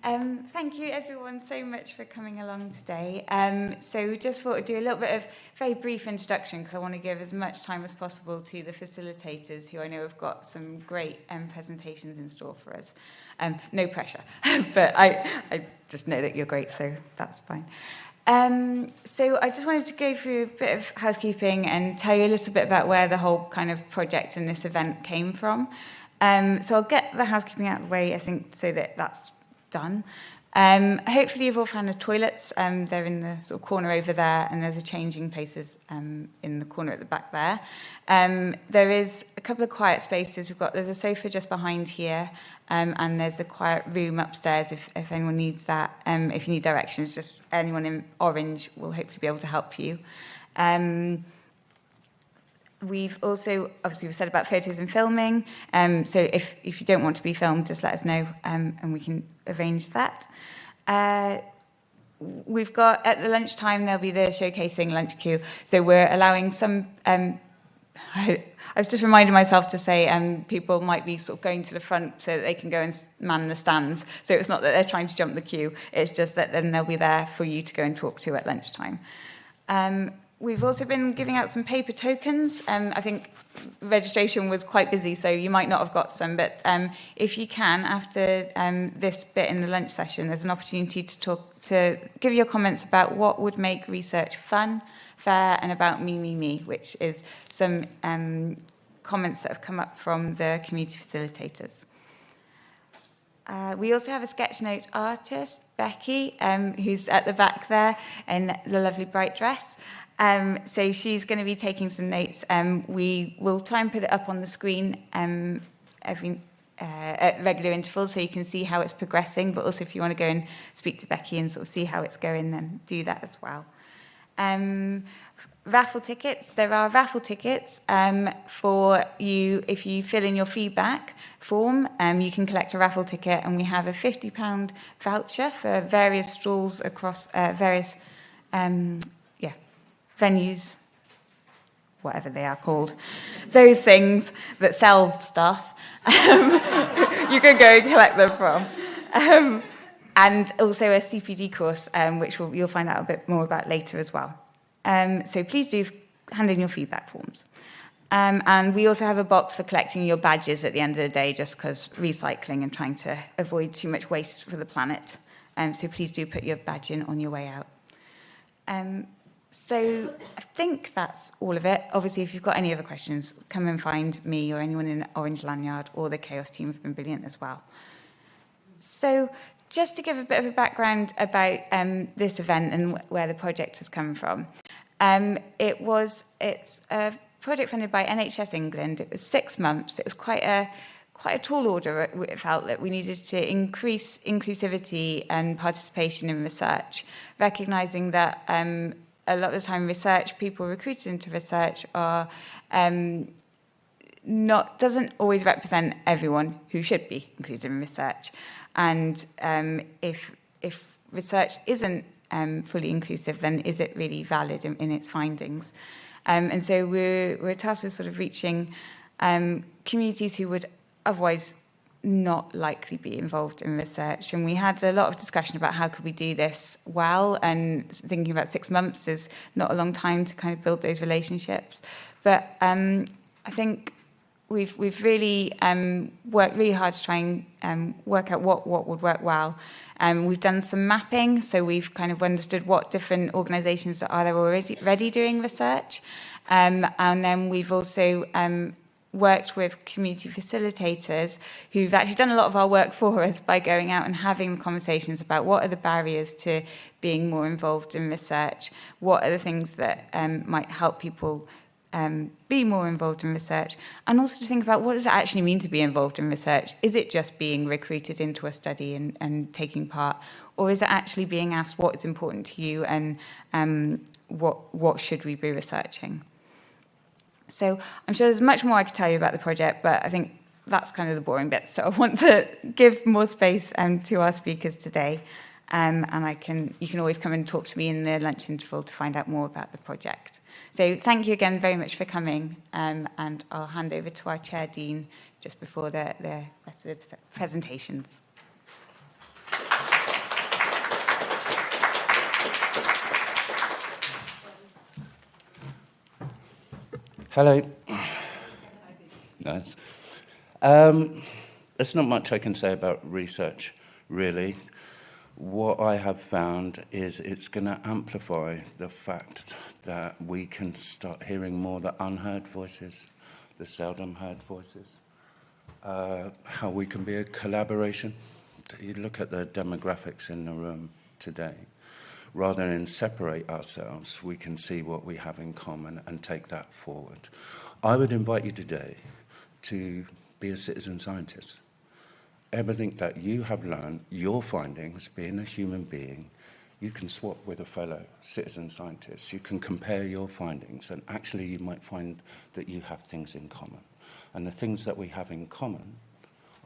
Thank you everyone so much for coming along today. So just thought I'd do a little bit of very brief introduction because I want to give as much time as possible to the facilitators who I know have got some great presentations in store for us. No pressure, but I just know that you're great, so that's fine. So I just wanted to go through a bit of housekeeping and tell you a little bit about where the whole kind of project and this event came from. So I'll get the housekeeping out of the way, I think, so that that's done. Hopefully you've all found the toilets. They're in the sort of corner over there, and there's a changing places in the corner at the back there. There is a couple of quiet spaces. There's a sofa just behind here, and there's a quiet room upstairs if anyone needs that. If you need directions, just anyone in orange will hopefully be able to help you. We've also, obviously, we've said about photos and filming. So if you don't want to be filmed, just let us know, and we can arrange that. We've got, at the lunchtime, there'll be the showcasing lunch queue. So we're allowing some, I've just reminded myself to say people might be sort of going to the front so that they can go and man the stands. So it's not that they're trying to jump the queue. It's just that then they'll be there for you to go and talk to at lunchtime. We've also been giving out some paper tokens. I think registration was quite busy, so you might not have got some. But if you can, after this bit in the lunch session, there's an opportunity to give your comments about what would make research fun, fair, and about me, which is some comments that have come up from the community facilitators. We also have a sketch note artist, Becky, who's at the back there in the lovely bright dress. So she's going to be taking some notes. We will try and put it up on the screen at regular intervals so you can see how it's progressing, but also if you want to go and speak to Becky and sort of see how it's going, then do that as well. Raffle tickets. There are raffle tickets for you. If you fill in your feedback form, you can collect a raffle ticket, and we have a £50 voucher for various stalls across various venues, whatever they are called, those things that sell stuff, you can go and collect them from. And also a CPD course, which you'll find out a bit more about later as well. So please do hand in your feedback forms. And we also have a box for collecting your badges at the end of the day, just because recycling and trying to avoid too much waste for the planet. So please do put your badge in on your way out. So I think that's all of it. Obviously, if you've got any other questions, come and find me or anyone in Orange Lanyard, or the Chaos team have been brilliant as well. So just to give a bit of a background about this event and where the project has come from. It's a project funded by NHS England. It was 6 months. It was quite a tall order. It felt that we needed to increase inclusivity and participation in research, recognising that a lot of the time people recruited into research doesn't always represent everyone who should be included in research. And if research isn't fully inclusive, then is it really valid in its findings? And so we're tasked with sort of reaching communities who would otherwise not likely be involved in research. And we had a lot of discussion about how could we do this well, and thinking about 6 months is not a long time to kind of build those relationships. But I think we've really worked really hard to try and work out what would work well. We've done some mapping, so we've kind of understood what different organisations are there already doing research. And then we've also worked with community facilitators who've actually done a lot of our work for us by going out and having conversations about what are the barriers to being more involved in research, what are the things that might help people be more involved in research, and also to think about what does it actually mean to be involved in research. Is it just being recruited into a study and taking part, or is it actually being asked what is important to you and what should we be researching? So I'm sure there's much more I could tell you about the project, but I think that's kind of the boring bit. So I want to give more space to our speakers today, and you can always come and talk to me in the lunch interval to find out more about the project. So thank you again very much for coming, and I'll hand over to our Chair Dean just before the rest of the presentations. Hello. Nice. There's not much I can say about research, really. What I have found is it's going to amplify the fact that we can start hearing more the unheard voices, the seldom heard voices, how we can be a collaboration. You look at the demographics in the room today. Rather than separate ourselves, we can see what we have in common and take that forward. I would invite you today to be a citizen scientist. Everything that you have learned, your findings, being a human being, you can swap with a fellow citizen scientist. You can compare your findings, and actually you might find that you have things in common. And the things that we have in common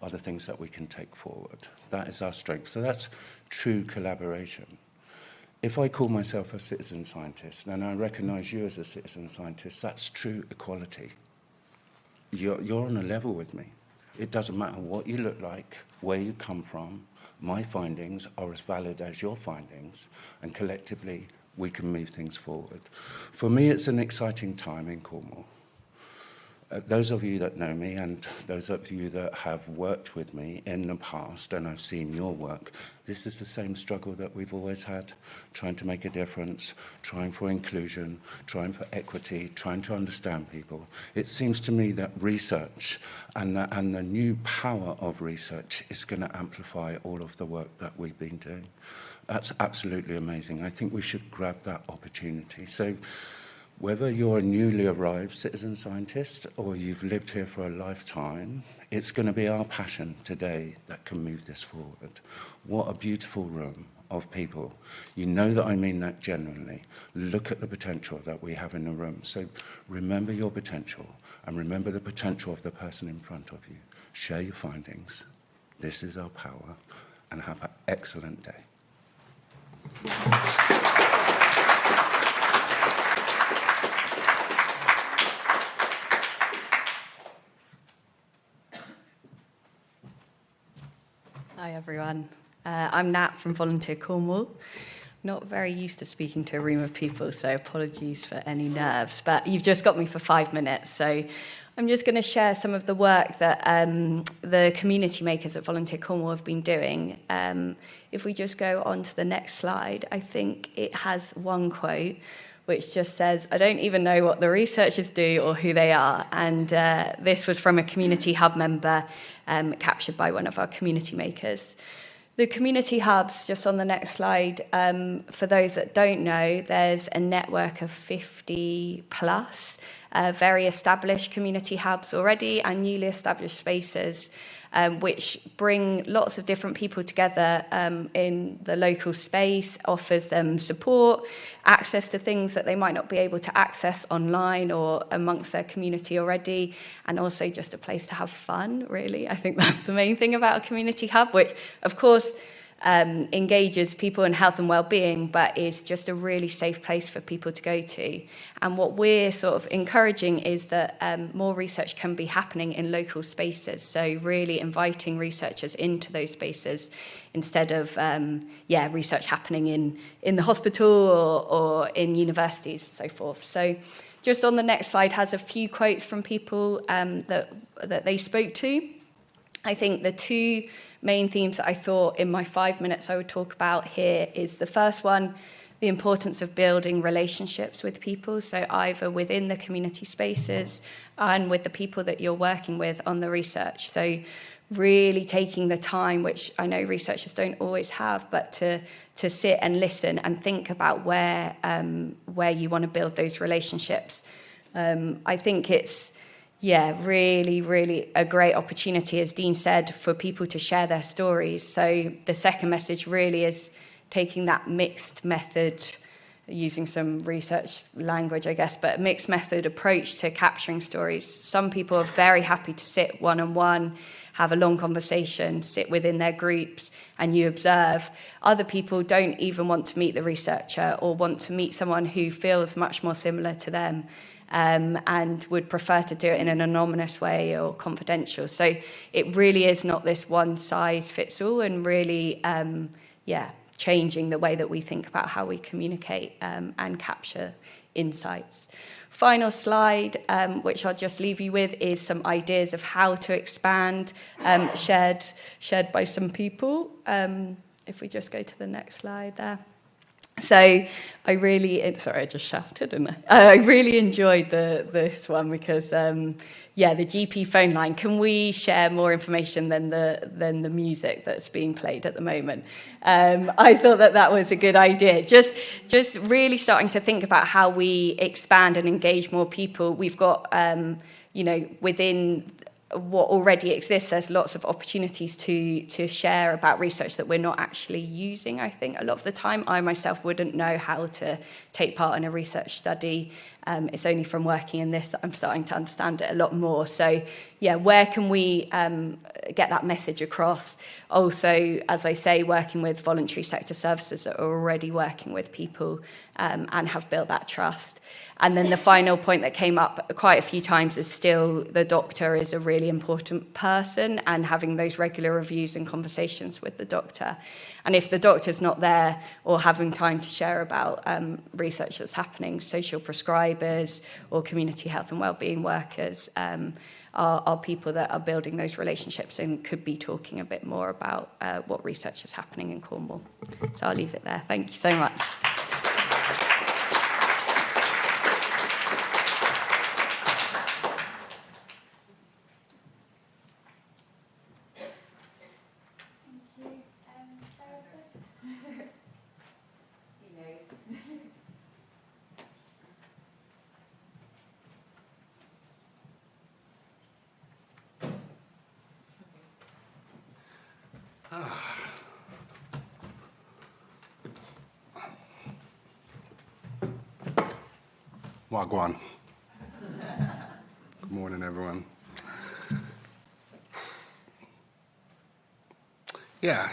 are the things that we can take forward. That is our strength. So that's true collaboration. If I call myself a citizen scientist and I recognise you as a citizen scientist, that's true equality. You're on a level with me. It doesn't matter what you look like, where you come from. My findings are as valid as your findings, and collectively we can move things forward. For me, it's an exciting time in Cornwall. Those of you that know me and those of you that have worked with me in the past, and I've seen your work, this is the same struggle that we've always had, trying to make a difference, trying for inclusion, trying for equity, trying to understand people. It seems to me that research and the new power of research is going to amplify all of the work that we've been doing. That's absolutely amazing. I think we should grab that opportunity. So, whether you're a newly arrived citizen scientist or you've lived here for a lifetime, it's going to be our passion today that can move this forward. What a beautiful room of people. You know that I mean that genuinely. Look at the potential that we have in the room. So remember your potential and remember the potential of the person in front of you. Share your findings. This is our power, and have an excellent day. Hi everyone, I'm Nat from Volunteer Cornwall. Not very used to speaking to a room of people, so apologies for any nerves, but you've just got me for 5 minutes, so I'm just going to share some of the work that the community makers at Volunteer Cornwall have been doing. If we just go on to the next slide, I think it has one quote which just says, "I don't even know what the researchers do or who they are." And this was from a community hub member captured by one of our community makers. The community hubs, just on the next slide, for those that don't know, there's a network of 50 plus very established community hubs already and newly established spaces, which bring lots of different people together in the local space, offers them support, access to things that they might not be able to access online or amongst their community already, and also just a place to have fun, really. I think that's the main thing about a community hub, which, of course, engages people in health and well-being, but is just a really safe place for people to go to. And what we're sort of encouraging is that more research can be happening in local spaces, so really inviting researchers into those spaces instead of research happening in the hospital or in universities and so forth. So just on the next slide has a few quotes from people that they spoke to. I think the two main themes that I thought in my 5 minutes I would talk about here is the first one, the importance of building relationships with people, so either within the community spaces and with the people that you're working with on the research. So really taking the time, which I know researchers don't always have, but to sit and listen and think about where you want to build those relationships. I think it's really, really a great opportunity, as Dean said, for people to share their stories. So the second message really is taking that mixed method, using some research language, I guess, but a mixed method approach to capturing stories. Some people are very happy to sit one-on-one, have a long conversation, sit within their groups, and you observe. Other people don't even want to meet the researcher or want to meet someone who feels much more similar to them. And would prefer to do it in an anonymous way or confidential. So it really is not this one size fits all, and really, changing the way that we think about how we communicate and capture insights. Final slide, which I'll just leave you with, is some ideas of how to expand, shared by some people. If we just go to the next slide there. So I just shouted, didn't I? I really enjoyed this one because, the GP phone line. Can we share more information than the music that's being played at the moment? I thought that was a good idea. Just really starting to think about how we expand and engage more people. We've got, within what already exists, there's lots of opportunities to share about research that we're not actually using, I think, a lot of the time. I myself wouldn't know how to take part in a research study. It's only from working in this that I'm starting to understand it a lot more. So, where can we get that message across? Also, as I say, working with voluntary sector services that are already working with people and have built that trust. And then the final point that came up quite a few times is still the doctor is a really important person, and having those regular reviews and conversations with the doctor. And if the doctor's not there or having time to share about research that's happening, social prescribers or community health and wellbeing workers are people that are building those relationships and could be talking a bit more about what research is happening in Cornwall. So I'll leave it there. Thank you so much. Wagwan. Good morning, everyone.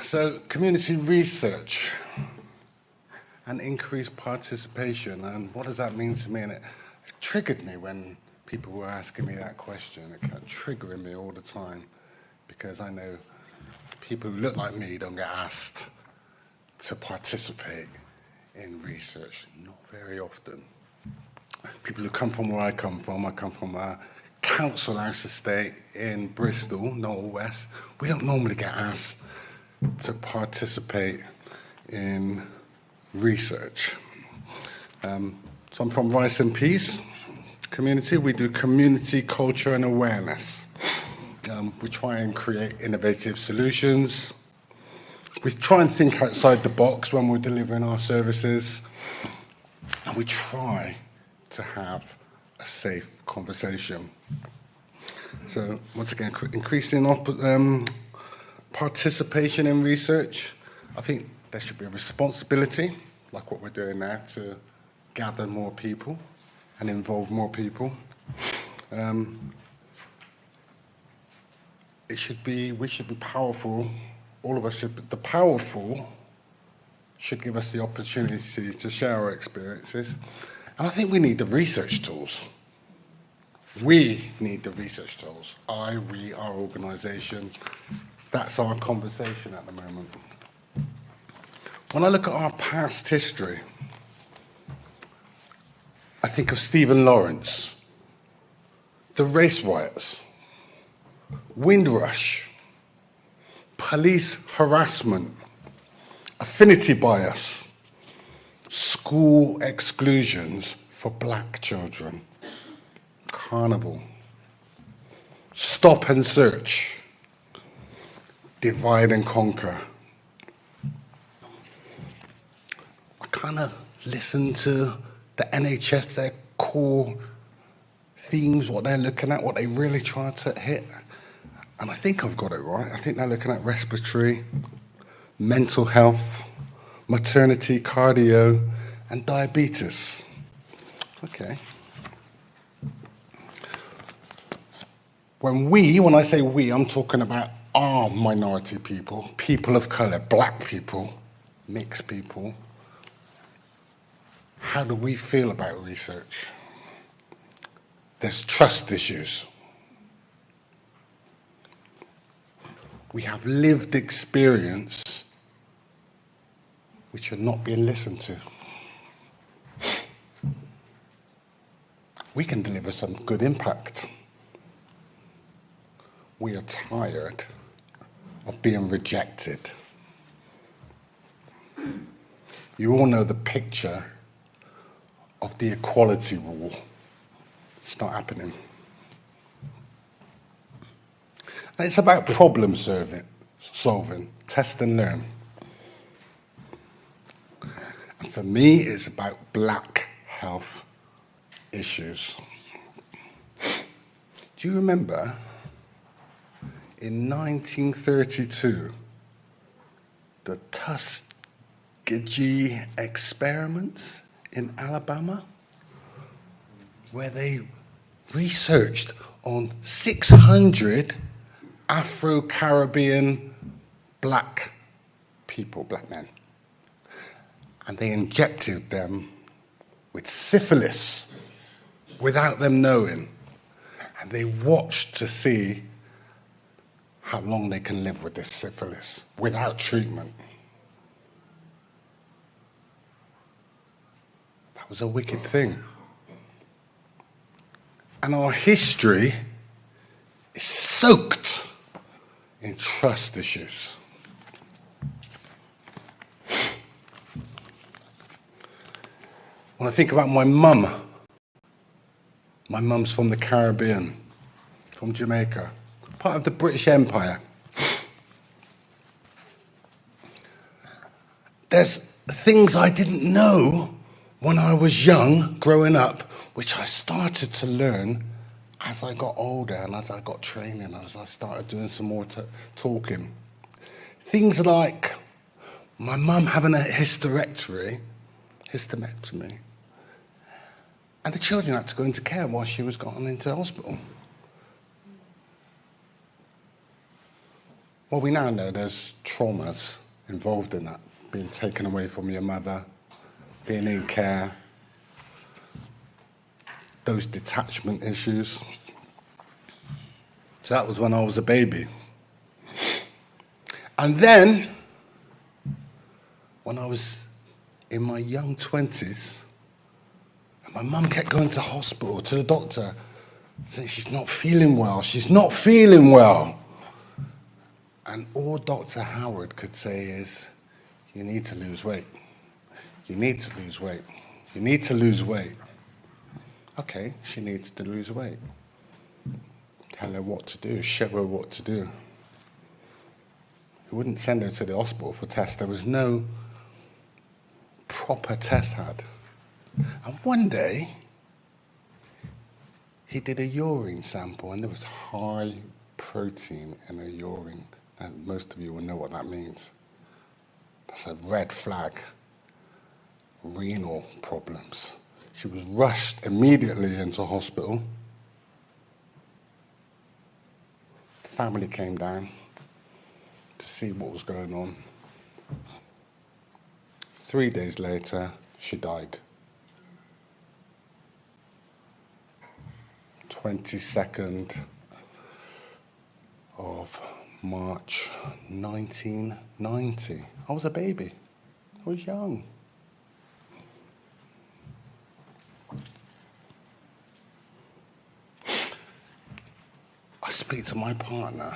So community research and increased participation, and what does that mean to me? And it triggered me when people were asking me that question. It kept triggering me all the time because I know people who look like me don't get asked to participate in research, not very often. People who come from where I come from a council house estate in Bristol, North West. We don't normally get asked to participate in research. So I'm from Rice and Peace community. We do community culture and awareness. We try and create innovative solutions. We try and think outside the box when we're delivering our services. And we try to have a safe conversation. So once again, increasing participation in research. I think there should be a responsibility, like what we're doing now, to gather more people and involve more people. We should be powerful. All of us should be. The powerful should give us the opportunity to share our experiences. And I think we need the research tools. We need the research tools. We, our organisation. That's our conversation at the moment. When I look at our past history, I think of Stephen Lawrence, the race riots, Windrush, police harassment, affinity bias, school exclusions for black children, Carnival, stop and search, divide and conquer. I kind of listen to the NHS, their core themes, what they're looking at, what they really try to hit. And I think I've got it right. I think they're looking at respiratory, mental health, maternity, cardio, and diabetes. Okay. When I say we, I'm talking about our minority people, people of colour, black people, mixed people. How do we feel about research? There's trust issues. We have lived experience which are not being listened to. we can deliver some good impact. We are tired of being rejected. You all know the picture of the equality wall. It's not happening. And it's about problem solving, test and learn. And for me, it's about black health issues. Do you remember in 1932, the Tuskegee experiments in Alabama, where they researched on 600 Afro-Caribbean black people, black men, and they injected them with syphilis without them knowing, and they watched to see how long they can live with this syphilis without treatment. That was a wicked thing. And our history is soaked in trust issues. When I think about my mum's from the Caribbean, from Jamaica, part of the British Empire. There's things I didn't know when I was young, growing up, which I started to learn as I got older and as I got training, as I started doing some more talking. Things like my mum having a hysterectomy, and the children had to go into care while she was gone into hospital. Well, we now know there's traumas involved in that, being taken away from your mother, being in care, those detachment issues. So that was when I was a baby. And then, when I was in my young 20s, my mum kept going to hospital, to the doctor, saying she's not feeling well, And all Dr. Howard could say is, you need to lose weight. You need to lose weight. You need to lose weight. Okay, she needs to lose weight. Tell her what to do, show her what to do. He wouldn't send her to the hospital for tests. There was no proper test had. And one day, he did a urine sample, and there was high protein in her urine. And most of you will know what that means. That's a red flag. Renal problems. She was rushed immediately into hospital. The family came down to see what was going on. 3 days later, she died. 22nd of March 1990. I was a baby. I was young. I speak to my partner,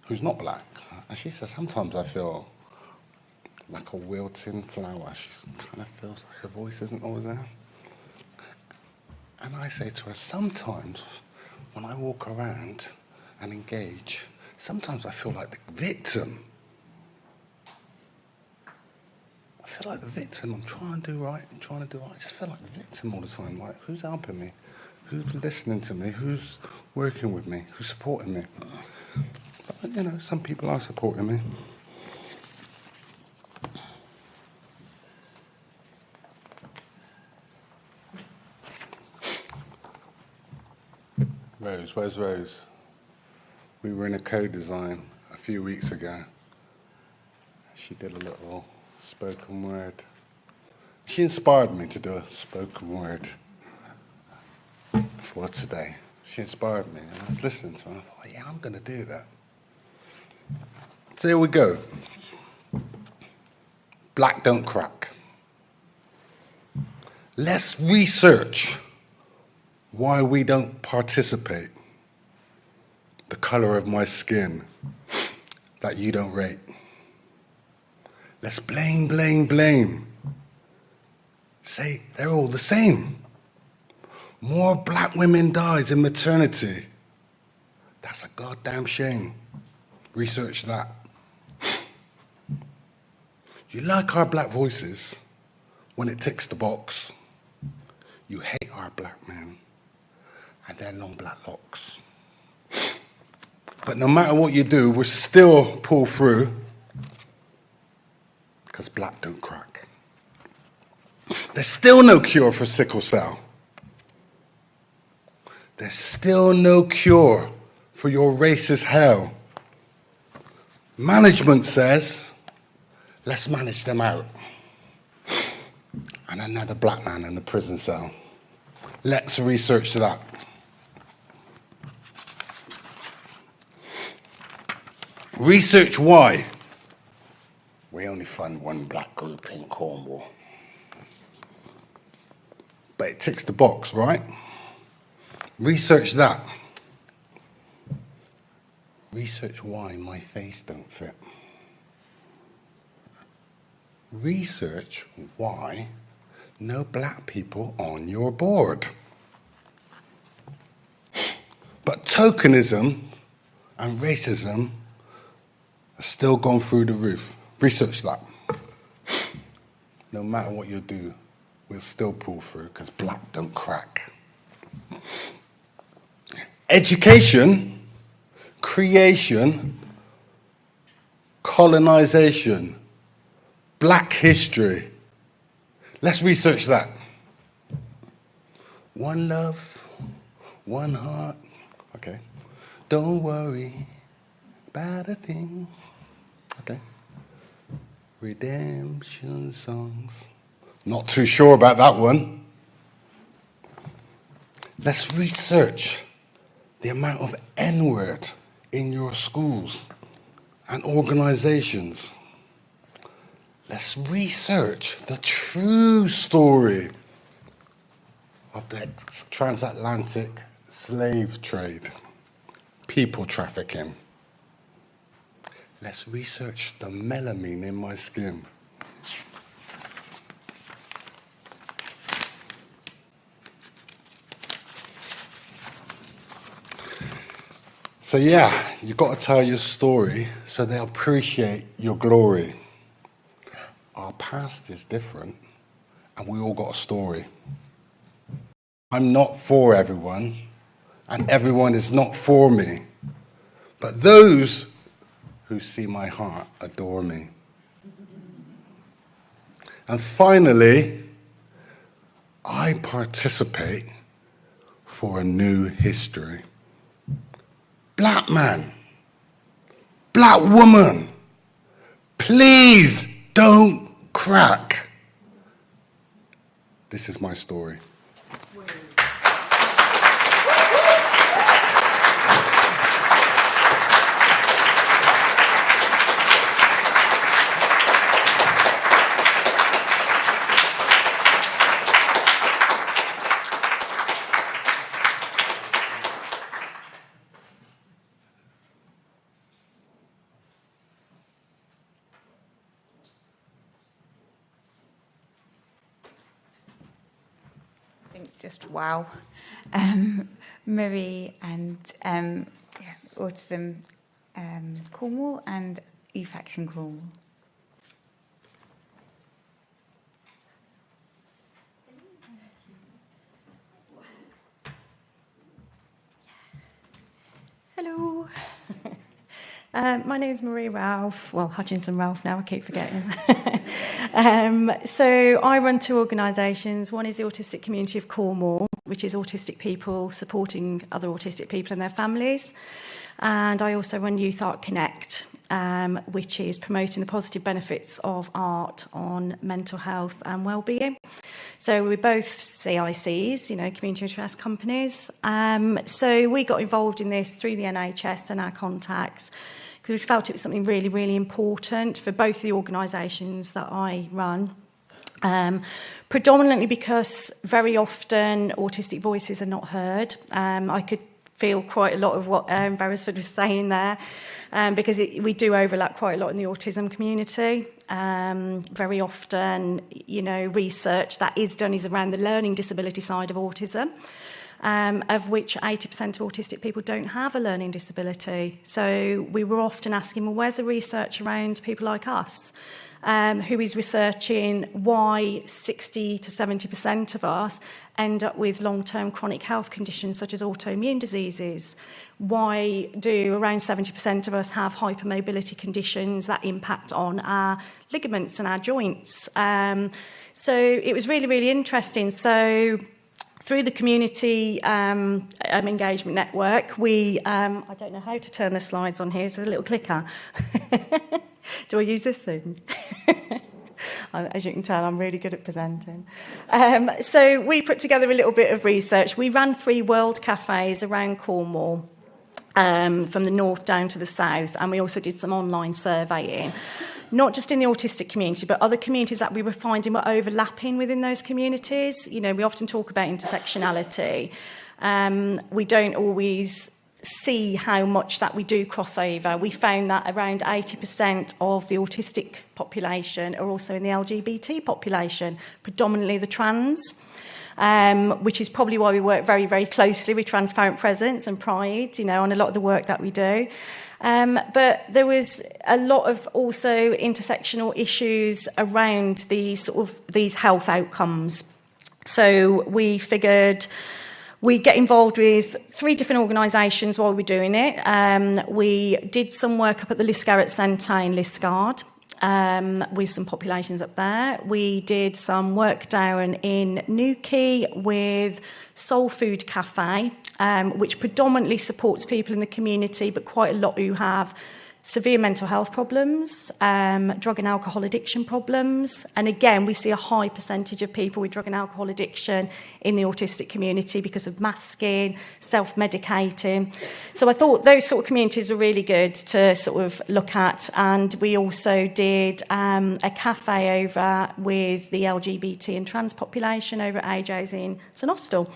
who's not black, and she says, sometimes I feel like a wilting flower. She kind of feels like her voice isn't always there. And I say to her, sometimes when I walk around and engage, sometimes I feel like the victim. I feel like the victim. I'm trying to do right. I just feel like the victim all the time. Like, who's helping me? Who's listening to me? Who's working with me? Who's supporting me? But, you know, some people are supporting me. Rose, where's Rose? We were in a co-design a few weeks ago. She did a little spoken word. She inspired me to do a spoken word for today. She inspired me, and I was listening to her, and I thought, oh, yeah, I'm going to do that. So here we go. Black don't crack. Let's research why we don't participate, the colour of my skin that you don't rate. Let's blame, blame, blame. Say they're all the same. More black women dies in maternity. That's a goddamn shame. Research that. You like our black voices when it ticks the box. You hate our black men and their long black locks. But no matter what you do, we'll still pull through because black don't crack. There's still no cure for sickle cell. There's still no cure for your racist hell. Management says, let's manage them out. And another black man in the prison cell. Let's research that. Research why we only fund one black group in Cornwall. But it ticks the box, right? Research that. Research why my face don't fit. Research why no black people on your board. But tokenism and racism are still gone through the roof. Research that. No matter what you do, we'll still pull through because black don't crack. Education, creation, colonization, black history. Let's research that. One love, one heart. Okay. Don't worry about a thing. Okay. Redemption songs. Not too sure about that one. Let's research the amount of N-word in your schools and organizations. Let's research the true story of the transatlantic slave trade, people trafficking. Let's research the melamine in my skin. So yeah, you've got to tell your story so they'll appreciate your glory. Our past is different, and we all got a story. I'm not for everyone, and everyone is not for me. But those who see my heart adore me. And finally, I participate for a new history. Black man, black woman, please don't crack. This is my story. Just wow. Marie and Autism Cornwall and Youth Action Cornwall. Hello. My name is Marie Ralph. Well, Hutchinson Ralph now, I keep forgetting. So I run two organisations. One is the Autistic Community of Cornwall, which is autistic people supporting other autistic people and their families. And I also run Youth Art Connect, which is promoting the positive benefits of art on mental health and well-being. So we're both CICs, community interest companies. So we got involved in this through the NHS and our contacts because we felt it was something really, really important for both the organisations that I run Predominantly because very often autistic voices are not heard. I could feel quite a lot of what Beresford was saying there, because we do overlap quite a lot in the autism community. Very often, research that is done is around the learning disability side of autism, of which 80% of autistic people don't have a learning disability. So we were often asking, well, where's the research around people like us? Who is researching why 60 to 70% of us end up with long-term chronic health conditions such as autoimmune diseases? Why do around 70% of us have hypermobility conditions that impact on our ligaments and our joints? So it was really, really interesting. So through the community engagement network, we, I don't know how to turn the slides on here, so a little clicker. Do I use this thing? As you can tell, I'm really good at presenting. So we put together a little bit of research. We ran 3 world cafes around Cornwall, from the north down to the south, and we also did some online surveying, not just in the autistic community, but other communities that we were finding were overlapping within those communities. We often talk about intersectionality. We don't always see how much that we do cross over. We found that around 80% of the autistic population are also in the LGBT population, predominantly the trans, which is probably why we work very, very closely with Transparent Presence and Pride, on a lot of the work that we do. But there was a lot of also intersectional issues around these health outcomes. So we figured we get involved with 3 different organisations while we're doing it. We did some work up at the Liscarrett Centre in Liscard, with some populations up there. We did some work down in Newquay with Soul Food Cafe, which predominantly supports people in the community, but quite a lot who have severe mental health problems, drug and alcohol addiction problems. And again, we see a high percentage of people with drug and alcohol addiction in the autistic community because of masking, self-medicating. So I thought those sort of communities were really good to sort of look at. And we also did a cafe over with the LGBT and trans population over at AJ's in St Austell.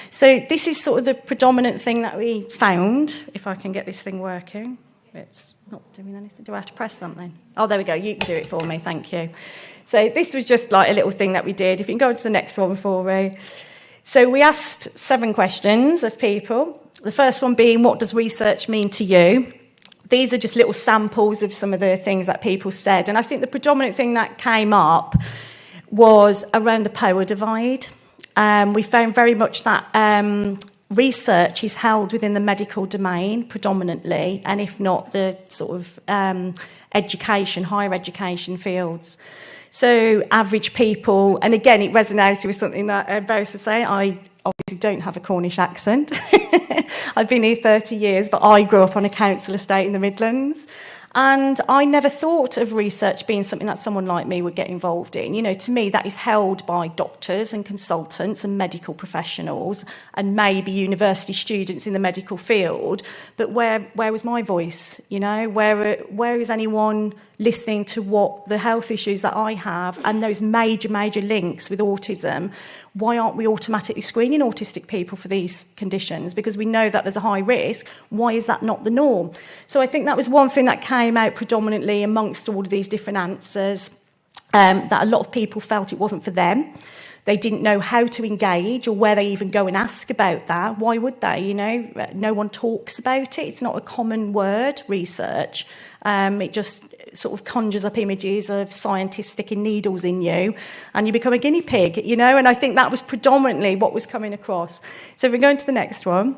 So this is sort of the predominant thing that we found, if I can get this thing working. It's not doing anything. Do I have to press something? Oh, there we go. You can do it for me. Thank you. So this was just like a little thing that we did. If you can go on to the next one for me. So we asked 7 questions of people. The first one being, what does research mean to you? These are just little samples of some of the things that people said. And I think the predominant thing that came up was around the power divide. We found very much that research is held within the medical domain predominantly, and if not the sort of education, higher education fields. So average people, and again it resonated with something that Boris was saying, I obviously don't have a Cornish accent. I've been here 30 years, but I grew up on a council estate in the Midlands. And I never thought of research being something that someone like me would get involved in. To me, that is held by doctors and consultants and medical professionals and maybe university students in the medical field. But where was my voice? Where is anyone listening to what the health issues that I have and those major links with autism? Why aren't we automatically screening autistic people for these conditions? Because we know that there's a high risk. Why is that not the norm? So I think that was one thing that came out predominantly amongst all of these different answers, that a lot of people felt it wasn't for them. They didn't know how to engage or where they even go and ask about that. Why would they? No one talks about it. It's not a common word, research. It just sort of conjures up images of scientists sticking needles in you and you become a guinea pig, and I think that was predominantly what was coming across. So if we go into the next one,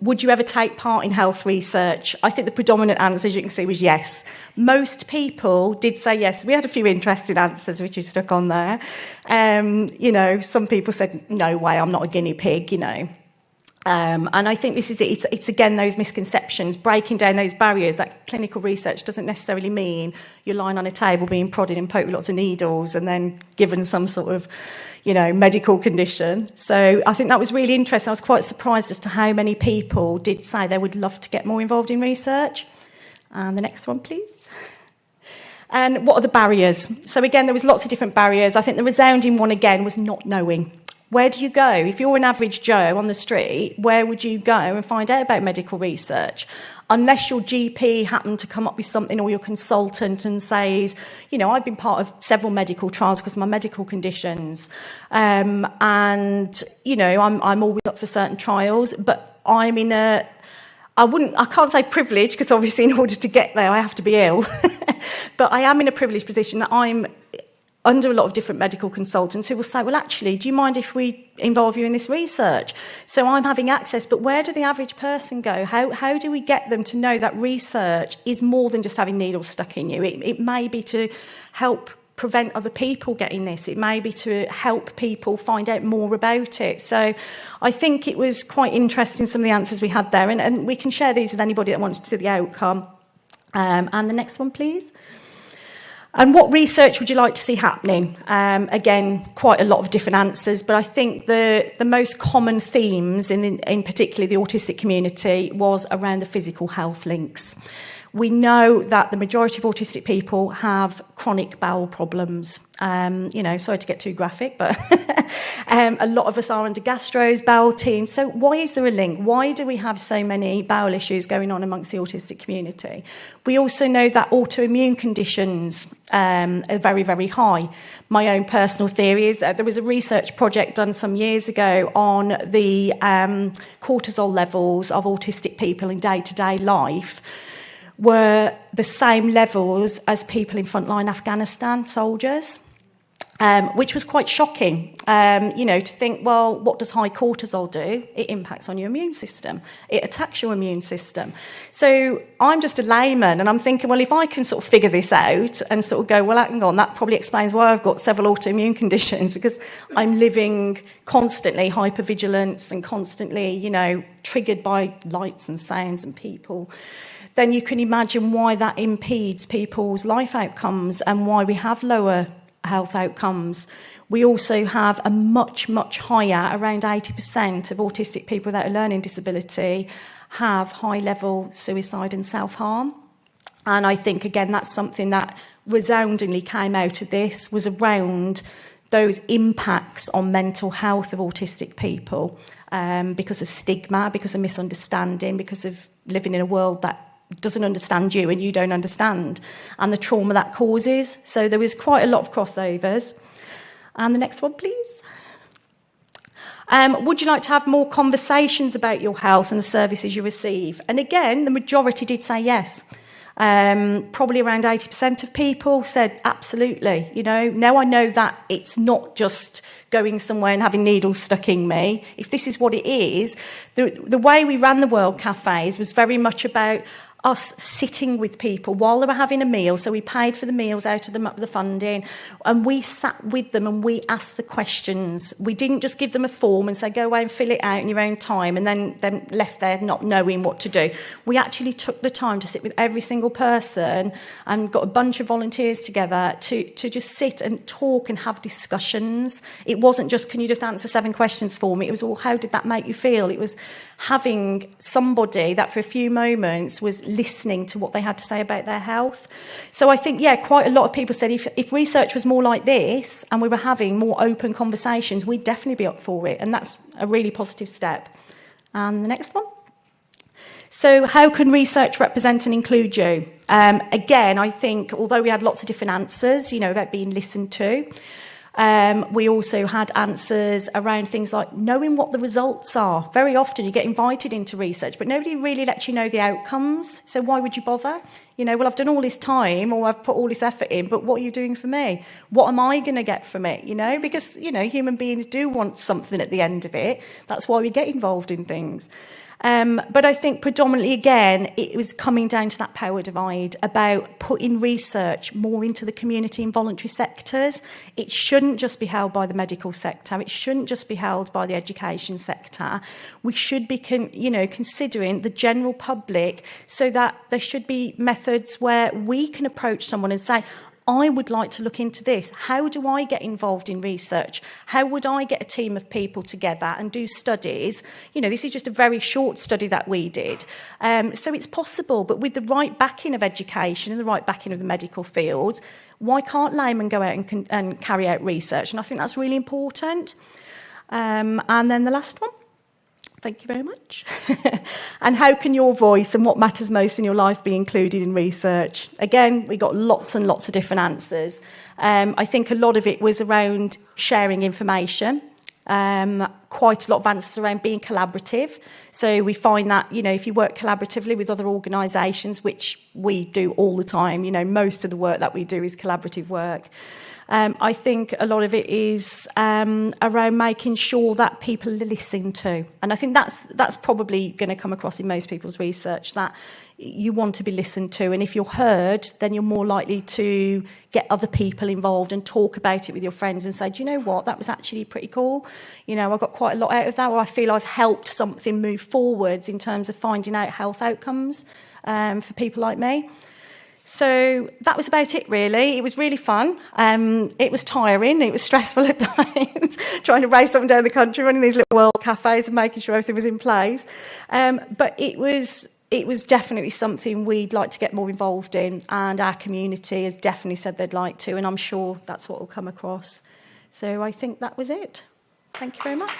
would you ever take part in health research? I think the predominant answer, as you can see, was yes. Most people did say yes. We had a few interesting answers which we stuck on there. Some people said, no way, I'm not a guinea pig, And I think this is it. It's again those misconceptions, breaking down those barriers that clinical research doesn't necessarily mean you're lying on a table being prodded and poked with lots of needles and then given some sort of, medical condition. So I think that was really interesting. I was quite surprised as to how many people did say they would love to get more involved in research. And the next one, please. And what are the barriers? So again, there was lots of different barriers. I think the resounding one again was not knowing. Where do you go? If you're an average Joe on the street, where would you go and find out about medical research? Unless your GP happened to come up with something, or your consultant, and says, you know, I've been part of several medical trials because of my medical conditions. And, you know, I'm always up for certain trials, but I'm in a... I can't say privileged, because obviously in order to get there, I have to be ill. But I am in a privileged position that I'm under a lot of different medical consultants who will say, well, actually, do you mind if we involve you in this research? So I'm having access, but where do the average person go? How do we get them to know that research is more than just having needles stuck in you? It may be to help prevent other people getting this. It may be to help people find out more about it. So I think it was quite interesting, some of the answers we had there, and we can share these with anybody that wants to see the outcome. And the next one, please. And what research would you like to see happening? Again, quite a lot of different answers, but I think the most common themes in particularly the autistic community was around the physical health links. We know that the majority of autistic people have chronic bowel problems. You know, sorry to get too graphic, but a lot of us are under gastros, bowel teams. So why is there a link? Why do we have so many bowel issues going on amongst the autistic community? We also know that autoimmune conditions are very, very high. My own personal theory is that there was a research project done some years ago on the cortisol levels of autistic people in day-to-day life, were the same levels as people in frontline Afghanistan soldiers, which was quite shocking, you know, to think, well, what does high cortisol do? It impacts on your immune system. It attacks your immune system. So I'm just a layman, and I'm thinking, well, if I can sort of figure this out and sort of go, well, hang on, that probably explains why I've got several autoimmune conditions, because I'm living constantly hypervigilance and constantly, you know, triggered by lights and sounds and people. Then you can imagine why that impedes people's life outcomes and why we have lower health outcomes. We also have a much, much higher, around 80% of autistic people without a learning disability have high-level suicide and self-harm. And I think, again, that's something that resoundingly came out of this, was around those impacts on mental health of autistic people because of stigma, because of misunderstanding, because of living in a world that doesn't understand you and you don't understand, and the trauma that causes. So there was quite a lot of crossovers. And the next one, please. Would you like to have more conversations about your health and the services you receive? And again, the majority did say yes. Probably around 80% of people said absolutely. You know, now I know that it's not just going somewhere and having needles stuck in me. If this is what it is, the way we ran the World Cafes was very much about us sitting with people while they were having a meal. So we paid for the meals out of the funding, and we sat with them and we asked the questions. We didn't just give them a form and say, go away and fill it out in your own time, and then left there not knowing what to do. We actually took the time to sit with every single person and got a bunch of volunteers together to just sit and talk and have discussions. It wasn't just, can you just answer 7 questions for me? It was, well, how did that make you feel? It was having somebody that for a few moments was listening to what they had to say about their health. So I think, yeah, quite a lot of people said if research was more like this and we were having more open conversations, we'd definitely be up for it. And that's a really positive step. And the next one. So how can research represent and include you? Again, I think, although we had lots of different answers, you know, about being listened to, we also had answers around things like knowing what the results are. Very often you get invited into research, but nobody really lets you know the outcomes. So why would you bother? You know, well, I've done all this time or I've put all this effort in, but what are you doing for me? What am I going to get from it? You know, because, you know, human beings do want something at the end of it. That's why we get involved in things. But I think predominantly, again, it was coming down to that power divide about putting research more into the community and voluntary sectors. It shouldn't just be held by the medical sector. It shouldn't just be held by the education sector. We should be, considering the general public, so that there should be methods where we can approach someone and say, I would like to look into this. How do I get involved in research? How would I get a team of people together and do studies? You know, this is just a very short study that we did. So it's possible, but with the right backing of education and the right backing of the medical field, why can't laymen go out and carry out research? And I think that's really important. And then the last one. Thank you very much. And how can your voice and what matters most in your life be included in research? Again, we got lots and lots of different answers. I think a lot of it was around sharing information. Quite a lot of answers around being collaborative. So we find that, you know, if you work collaboratively with other organisations, which we do all the time, you know, most of the work that we do is collaborative work. I think a lot of it is around making sure that people are listened to. And I think that's probably going to come across in most people's research, that you want to be listened to. And if you're heard, then you're more likely to get other people involved and talk about it with your friends and say, do you know what, that was actually pretty cool. You know, I got quite a lot out of that, or I feel I've helped something move forwards in terms of finding out health outcomes for people like me. So that was about it, really. It was really fun. It was tiring. It was stressful at times, trying to race up and down the country, running these little world cafes and making sure everything was in place. But it was definitely something we'd like to get more involved in, and our community has definitely said they'd like to, and I'm sure that's what will come across. So I think that was it. Thank you very much.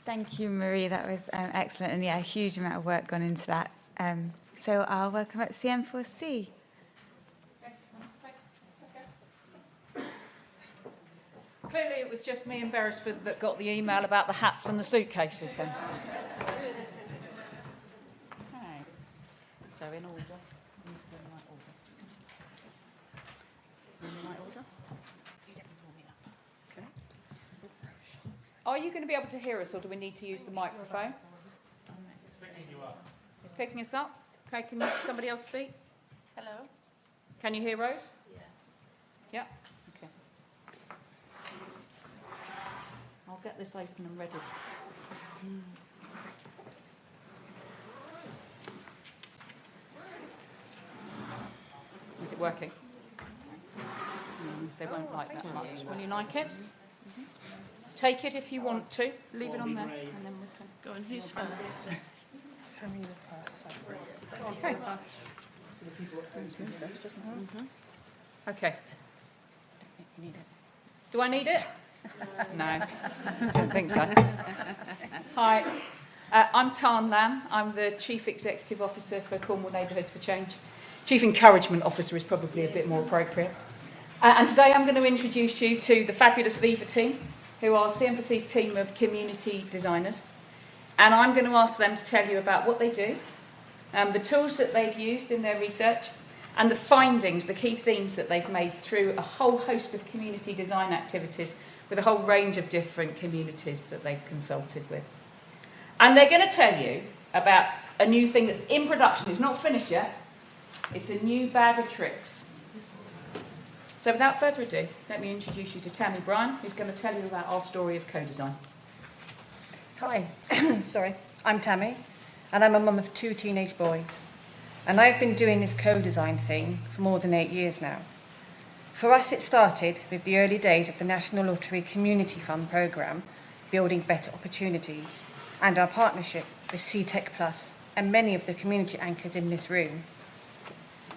Thank you, Marie. That was excellent. And yeah, a huge amount of work gone into that. So I'll welcome up CM4C. Clearly it was just me and Beresford that got the email about the hats and the suitcases then. Okay. So in order. In the right order. In the right order? Okay. Are you going to be able to hear us, or do we need to use the microphone? It's picking you up. It's picking us up? Okay, can somebody else speak? Hello? Can you hear Rose? Yeah. Yeah? Okay. I'll get this open and ready. Is it working? They won't like that much. Will you like it? Take it if you want to. Leave it on there, and then we can go on. Who's first? Tell me the first. Okay. Okay. Do I need it? No, don't think so. Hi, I'm Tarn Lamb. I'm the Chief Executive Officer for Cornwall Neighbourhoods for Change. Chief Encouragement Officer is probably a bit more appropriate. And today I'm going to introduce you to the fabulous Viva team, who are CM4C's team of community designers. And I'm going to ask them to tell you about what they do, the tools that they've used in their research, and the findings, the key themes that they've made through a whole host of community design activities with a whole range of different communities that they've consulted with. And they're going to tell you about a new thing that's in production. It's not finished yet. It's a new bag of tricks. So without further ado, let me introduce you to Tammy Bryan, who's going to tell you about our story of co-design. Hi, I'm Tammy, and I'm a mum of 2 teenage boys. And I've been doing this co-design thing for more than 8 years now. For us, it started with the early days of the National Lottery Community Fund programme, Building Better Opportunities, and our partnership with CTech Plus and many of the community anchors in this room.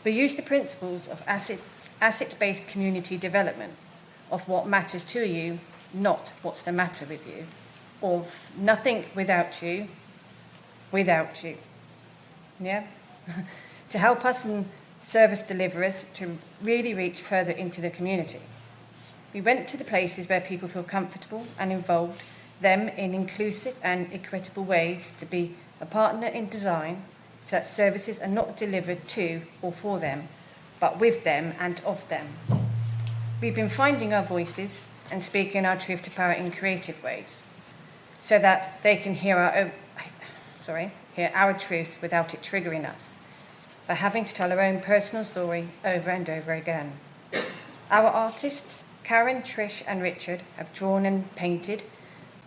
We use the principles of asset-based community development, of what matters to you, not what's the matter with you, of nothing without you, yeah? To help us and service deliverers to really reach further into the community. We went to the places where people feel comfortable and involved them in inclusive and equitable ways to be a partner in design, so that services are not delivered to or for them, but with them and of them. We've been finding our voices and speaking our truth to power in creative ways, so that they can hear our truth without it triggering us, by having to tell our own personal story over and over again. Our artists Karen, Trish and Richard have drawn and painted.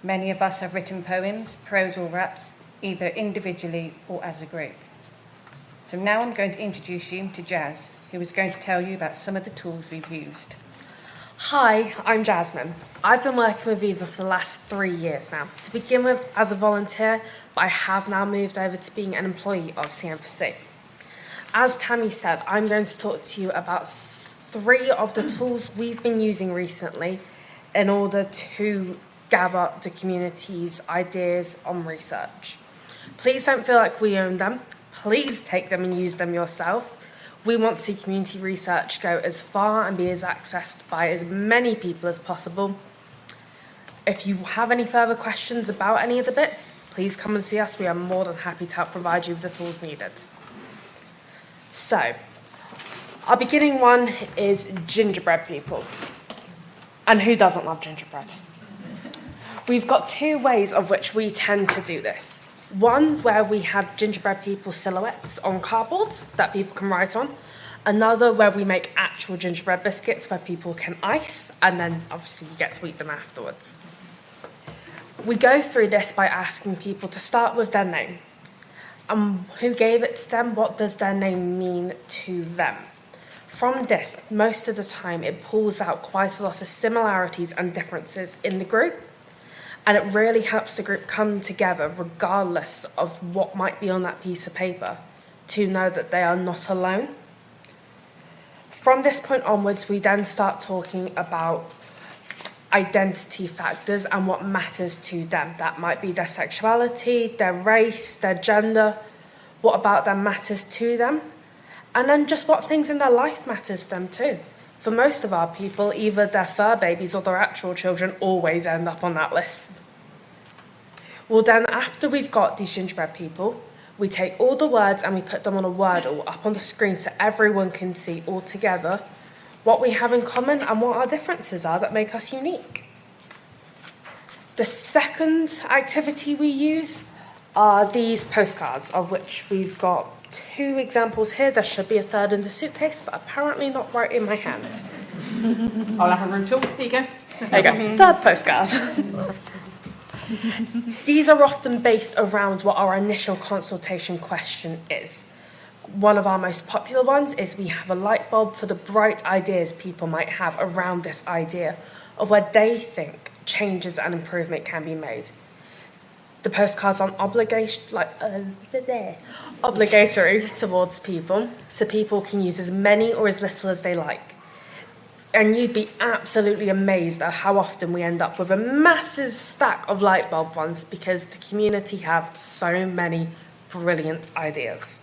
Many of us have written poems, prose or raps, either individually or as a group. So now I'm going to introduce you to Jazz, who is going to tell you about some of the tools we've used. Hi, I'm Jasmine. I've been working with Viva for the last 3 years now. To begin with, as a volunteer, but I have now moved over to being an employee of CM4C. As Tammy said, I'm going to talk to you about 3 of the tools we've been using recently in order to gather the community's ideas on research. Please don't feel like we own them. Please take them and use them yourself. We want to see community research go as far and be as accessed by as many people as possible. If you have any further questions about any of the bits, please come and see us. We are more than happy to help provide you with the tools needed. So, our beginning one is gingerbread people. And who doesn't love gingerbread? We've got 2 ways of which we tend to do this. One where we have gingerbread people silhouettes on cardboard that people can write on. Another where we make actual gingerbread biscuits where people can ice, and then obviously you get to eat them afterwards. We go through this by asking people to start with their name. Who gave it to them? What does their name mean to them? From this, most of the time it pulls out quite a lot of similarities and differences in the group. And it really helps the group come together regardless of what might be on that piece of paper, to know that they are not alone. From this point onwards, we then start talking about identity factors and what matters to them. That might be their sexuality, their race, their gender, what about them matters to them, and then just what things in their life matters to them too. For most of our people, either their fur babies or their actual children always end up on that list. Well then, after we've got these gingerbread people, we take all the words and we put them on a Wordle up on the screen so everyone can see all together what we have in common and what our differences are that make us unique. The second activity we use are these postcards, of which we've got 2 examples here. There should be a third in the suitcase, but apparently not right in my hands. I'll have a room tool. Here you go. There you go. Third postcard. These are often based around what our initial consultation question is. One of our most popular ones is we have a light bulb for the bright ideas people might have around this idea of where they think changes and improvement can be made. The postcards on obligatory towards people, so people can use as many or as little as they like. And you'd be absolutely amazed at how often we end up with a massive stack of light bulb ones because the community have so many brilliant ideas.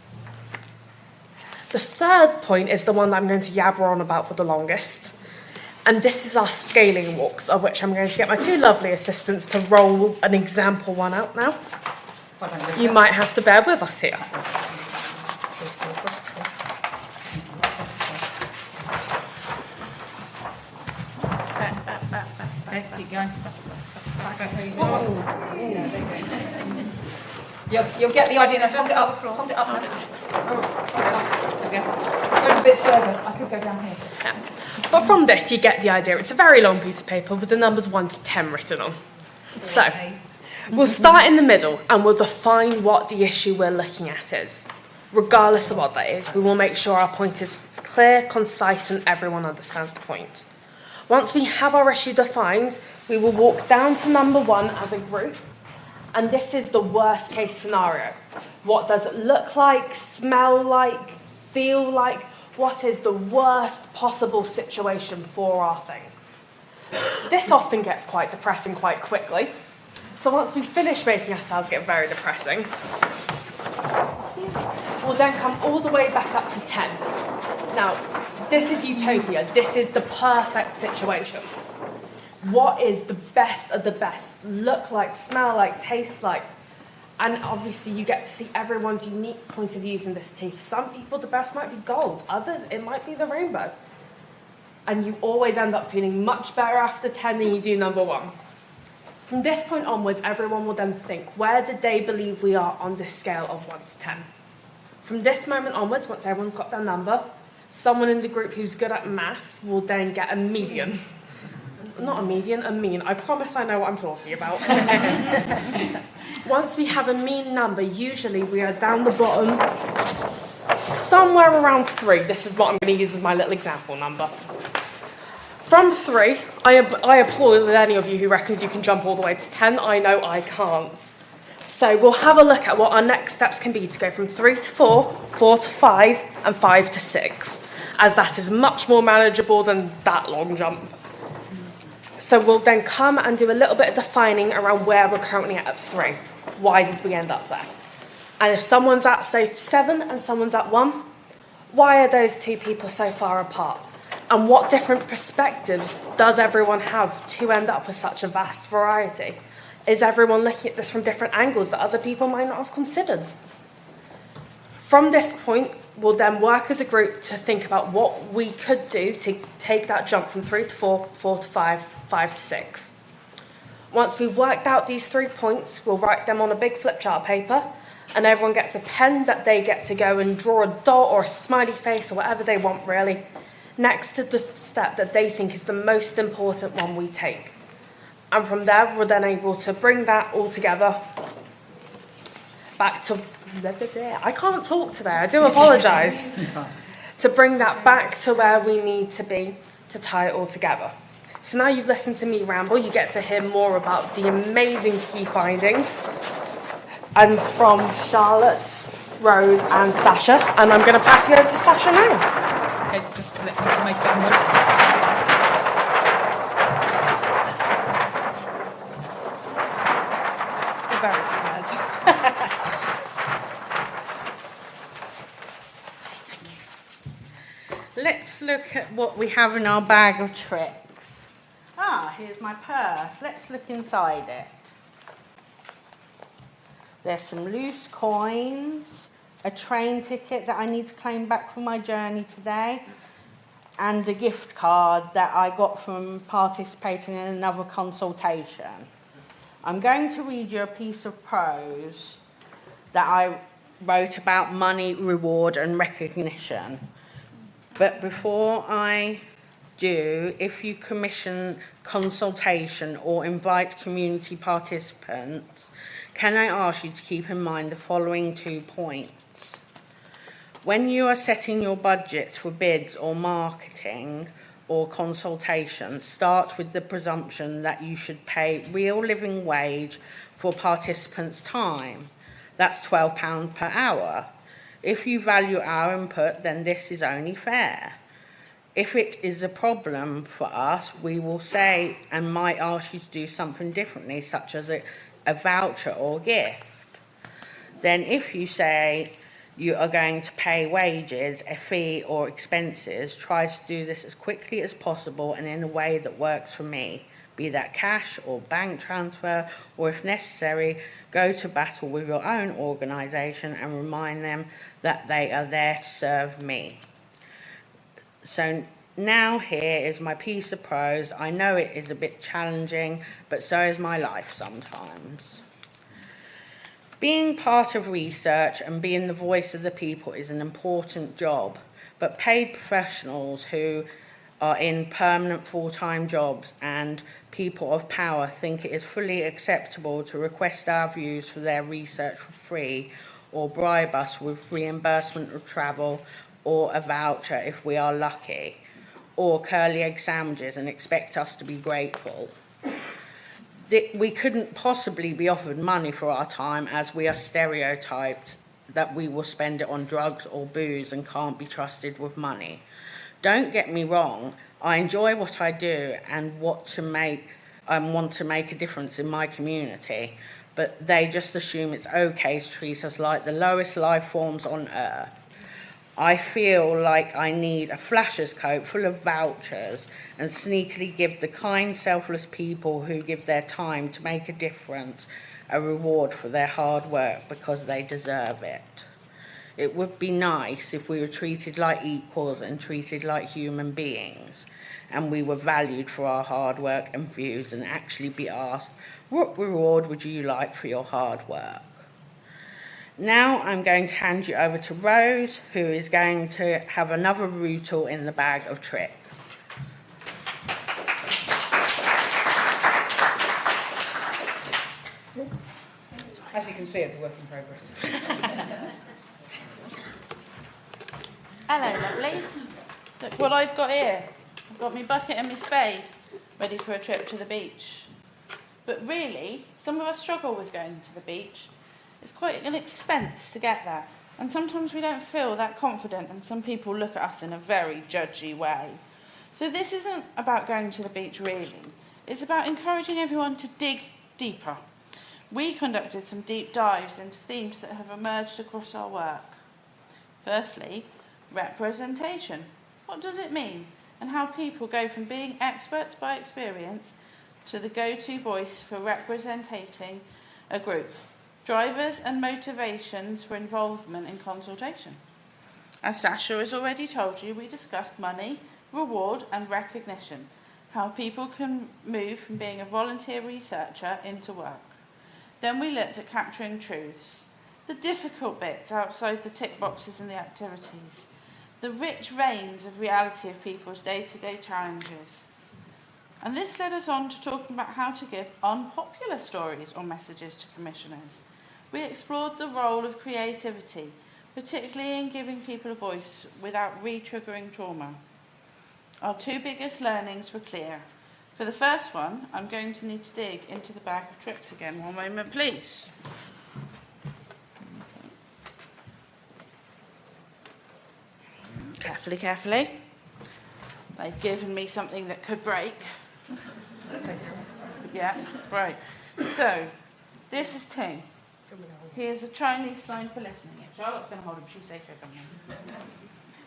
The third point is the one that I'm going to yabber on about for the longest. And this is our scaling walks, of which I'm going to get my 2 lovely assistants to roll an example one out now. You might have to bear with us here. Okay, keep going. You'll get the idea now. Hold it up. Hold it up now. Hold it up. There we go. Goes a bit further. I could go down here. Yeah. But from this, you get the idea. It's a very long piece of paper with the numbers 1 to 10 written on. So, we'll start in the middle and we'll define what the issue we're looking at is. Regardless of what that is, we will make sure our point is clear, concise, and everyone understands the point. Once we have our issue defined, we will walk down to number 1 as a group. And this is the worst case scenario. What does it look like, smell like, feel like? What is the worst possible situation for our thing? This often gets quite depressing quite quickly. So once we finish making ourselves get very depressing, we'll then come all the way back up to 10. Now, this is utopia. This is the perfect situation. What is the best of the best look like, smell like, taste like? And obviously you get to see everyone's unique point of views in this tea. For some people, the best might be gold. Others, it might be the rainbow. And you always end up feeling much better after 10 than you do number 1. From this point onwards, everyone will then think, where did they believe we are on this scale of 1 to 10? From this moment onwards, once everyone's got their number, someone in the group who's good at math will then get a median. not a median, a mean. I promise I know what I'm talking about. Once we have a mean number, usually we are down the bottom, somewhere around 3. This is what I'm going to use as my little example number. From 3, I applaud any of you who reckons you can jump all the way to 10. I know I can't. So we'll have a look at what our next steps can be to go from 3 to 4, 4 to 5, and 5 to 6, as that is much more manageable than that long jump. So we'll then come and do a little bit of defining around where we're currently at 3. Why did we end up there? And if someone's at, say, 7 and someone's at 1, why are those two people so far apart? And what different perspectives does everyone have to end up with such a vast variety? Is everyone looking at this from different angles that other people might not have considered? From this point, we'll then work as a group to think about what we could do to take that jump from 3 to 4, 4 to 5, 5 to 6. Once we've worked out these 3 points, we'll write them on a big flip chart paper, and everyone gets a pen that they get to go and draw a dot or a smiley face or whatever they want, really, next to the step that they think is the most important one we take. And from there, we're then able to bring that all together back to... I can't talk today, I do apologise. To bring that back to where we need to be to tie it all together. So now you've listened to me ramble, you get to hear more about the amazing key findings. And from Charlotte, Rose and Sasha. And I'm going to pass you over to Sasha now. Okay, just let me make that noise. Very bad. Let's look at what we have in our bag of tricks. Here's my purse. Let's look inside it. There's some loose coins, a train ticket that I need to claim back from my journey today, and a gift card that I got from participating in another consultation. I'm going to read you a piece of prose that I wrote about money, reward, and recognition. But before I do, if you commission consultation or invite community participants, can I ask you to keep in mind the following 2 points? When you are setting your budgets for bids or marketing or consultation, start with the presumption that you should pay real living wage for participants' time. That's £12 per hour. If you value our input, then this is only fair. If it is a problem for us, we will say and might ask you to do something differently, such as a voucher or gift. Then if you say you are going to pay wages, a fee or expenses, try to do this as quickly as possible and in a way that works for me, be that cash or bank transfer, or if necessary, go to battle with your own organisation and remind them that they are there to serve me. So now here is my piece of prose. I know it is a bit challenging, but so is my life sometimes. Being part of research and being the voice of the people is an important job, but paid professionals who are in permanent full-time jobs and people of power think it is fully acceptable to request our views for their research for free or bribe us with reimbursement of travel or a voucher if we are lucky, or curly egg sandwiches and expect us to be grateful. We couldn't possibly be offered money for our time as we are stereotyped that we will spend it on drugs or booze and can't be trusted with money. Don't get me wrong, I enjoy what I do and want to make a difference in my community, but they just assume it's okay to treat us like the lowest life forms on earth. I feel like I need a flasher's coat full of vouchers and sneakily give the kind, selfless people who give their time to make a difference a reward for their hard work because they deserve it. It would be nice if we were treated like equals and treated like human beings, and we were valued for our hard work and views and actually be asked, what reward would you like for your hard work? Now I'm going to hand you over to Rose, who is going to have another rootle in the bag of tricks. can see, it's a work in progress. Hello, lovelies. Look what I've got here. I've got my bucket and my spade, ready for a trip to the beach. But really, some of us struggle with going to the beach. It's quite an expense to get there. And sometimes we don't feel that confident, and some people look at us in a very judgy way. So this isn't about going to the beach, really. It's about encouraging everyone to dig deeper. We conducted some deep dives into themes that have emerged across our work. Firstly, representation. What does it mean? And how people go from being experts by experience to the go-to voice for representing a group. Drivers and motivations for involvement in consultation. As Sasha has already told you, we discussed money, reward and recognition, how people can move from being a volunteer researcher into work. Then we looked at capturing truths, the difficult bits outside the tick boxes and the activities, the rich veins of reality of people's day-to-day challenges. And this led us on to talking about how to give unpopular stories or messages to commissioners. We explored the role of creativity, particularly in giving people a voice without re-triggering trauma. Our two biggest learnings were clear. For the first one, I'm going to need to dig into the bag of tricks again. One moment, please. Carefully, carefully. They've given me something that could break. Yeah, right. So, this is Ting. Here's a Chinese sign for listening. If Charlotte's going to hold him, she's safer than me.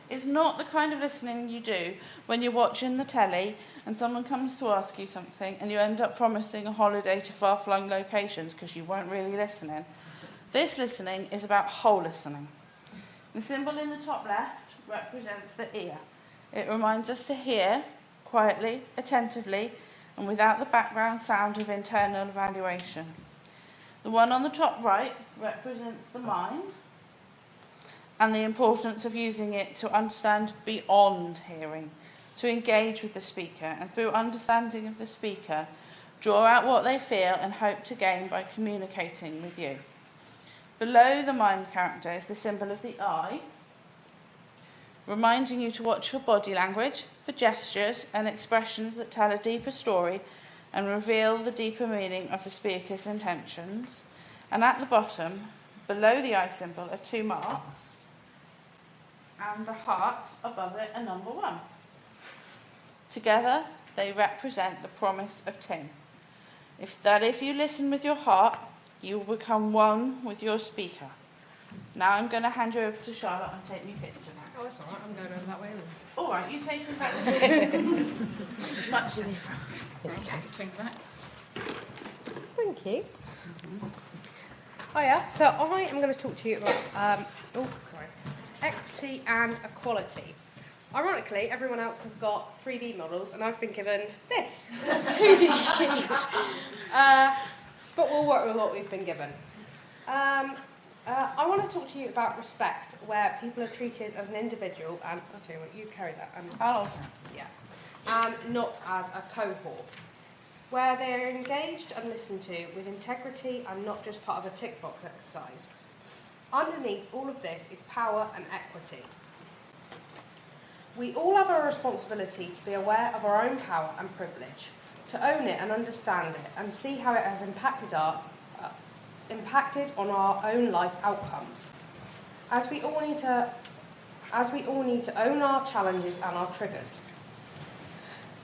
It's not the kind of listening you do when you're watching the telly and someone comes to ask you something and you end up promising a holiday to far-flung locations because you weren't really listening. This listening is about whole listening. The symbol in the top left represents the ear. It reminds us to hear quietly, attentively, and without the background sound of internal evaluation. The one on the top right represents the mind and the importance of using it to understand beyond hearing, to engage with the speaker, and through understanding of the speaker, draw out what they feel and hope to gain by communicating with you. Below the mind character is the symbol of the eye, reminding you to watch for body language, for gestures and expressions that tell a deeper story and reveal the deeper meaning of the speaker's intentions. And at the bottom, below the eye symbol, are two marks, and the heart above it, a number 1. Together, they represent the promise of Ting. If you listen with your heart, you will become one with your speaker. Now I'm going to hand you over to Charlotte and take me picture now. Oh, that's all right. I'm going over that way. All right, you take them back. Much safer. Okay. Take that. Thank you. Hiya. So I am going to talk to you about equity and equality. Ironically, everyone else has got 3D models, and I've been given this 2D sheet. But we'll work with what we've been given. I want to talk to you about respect, where people are treated as an individual, and I'll tell you what, you carry that. And not as a cohort, where they're engaged and listened to with integrity and not just part of a tick box exercise. Underneath all of this is power and equity. We all have a responsibility to be aware of our own power and privilege, to own it and understand it, and see how it has impacted on our own life outcomes. As we all need to own our challenges and our triggers.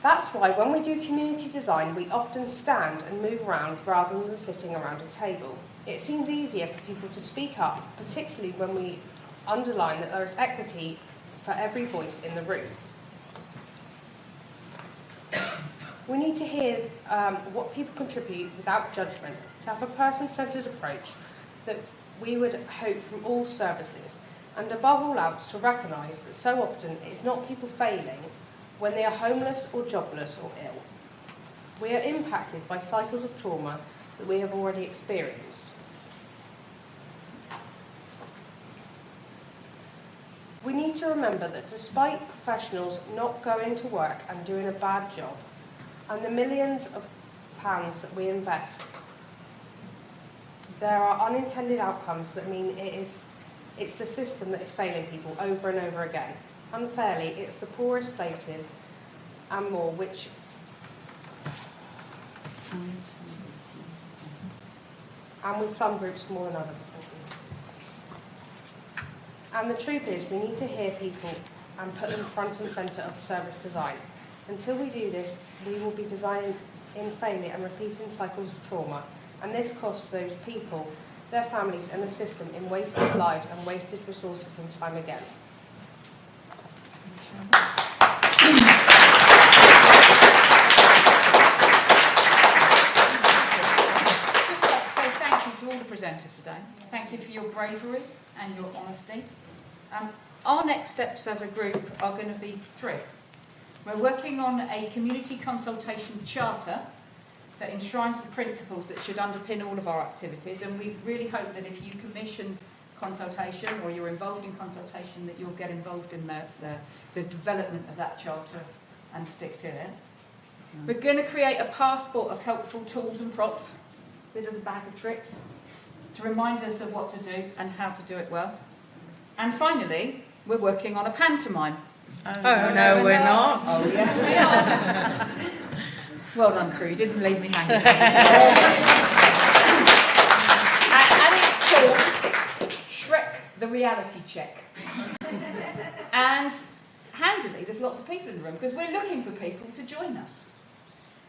That's why when we do community design, we often stand and move around rather than sitting around a table. It seems easier for people to speak up, particularly when we underline that there is equity for every voice in the room. We need to hear what people contribute without judgment, to have a person-centred approach that we would hope from all services, and above all else to recognise that so often it's not people failing when they are homeless or jobless or ill. We are impacted by cycles of trauma that we have already experienced. We need to remember that despite professionals not going to work and doing a bad job, and the millions of pounds that we invest there are unintended outcomes that mean it's the system that is failing people over and over again. Unfairly, it's the poorest places and more which and with some groups more than others. And the truth is, we need to hear people and put them front and centre of service design. Until we do this, we will be designing in failure and repeating cycles of trauma, and this costs those people, their families and the system in wasted lives and wasted resources and time again. All the presenters today. Thank you for your bravery and your honesty. Our next steps as a group are going to be 3. We're working on a community consultation charter that enshrines the principles that should underpin all of our activities, and we really hope that if you commission consultation or you're involved in consultation, that you'll get involved in the development of that charter and stick to it. We're going to create a passport of helpful tools and props, a bit of a bag of tricks, to remind us of what to do and how to do it well. And finally, we're working on a pantomime. Oh no, we're not. Oh, yes, we are. Well done, crew. You didn't leave me hanging. And it's called Shrek the Reality Check. And handily, there's lots of people in the room because we're looking for people to join us.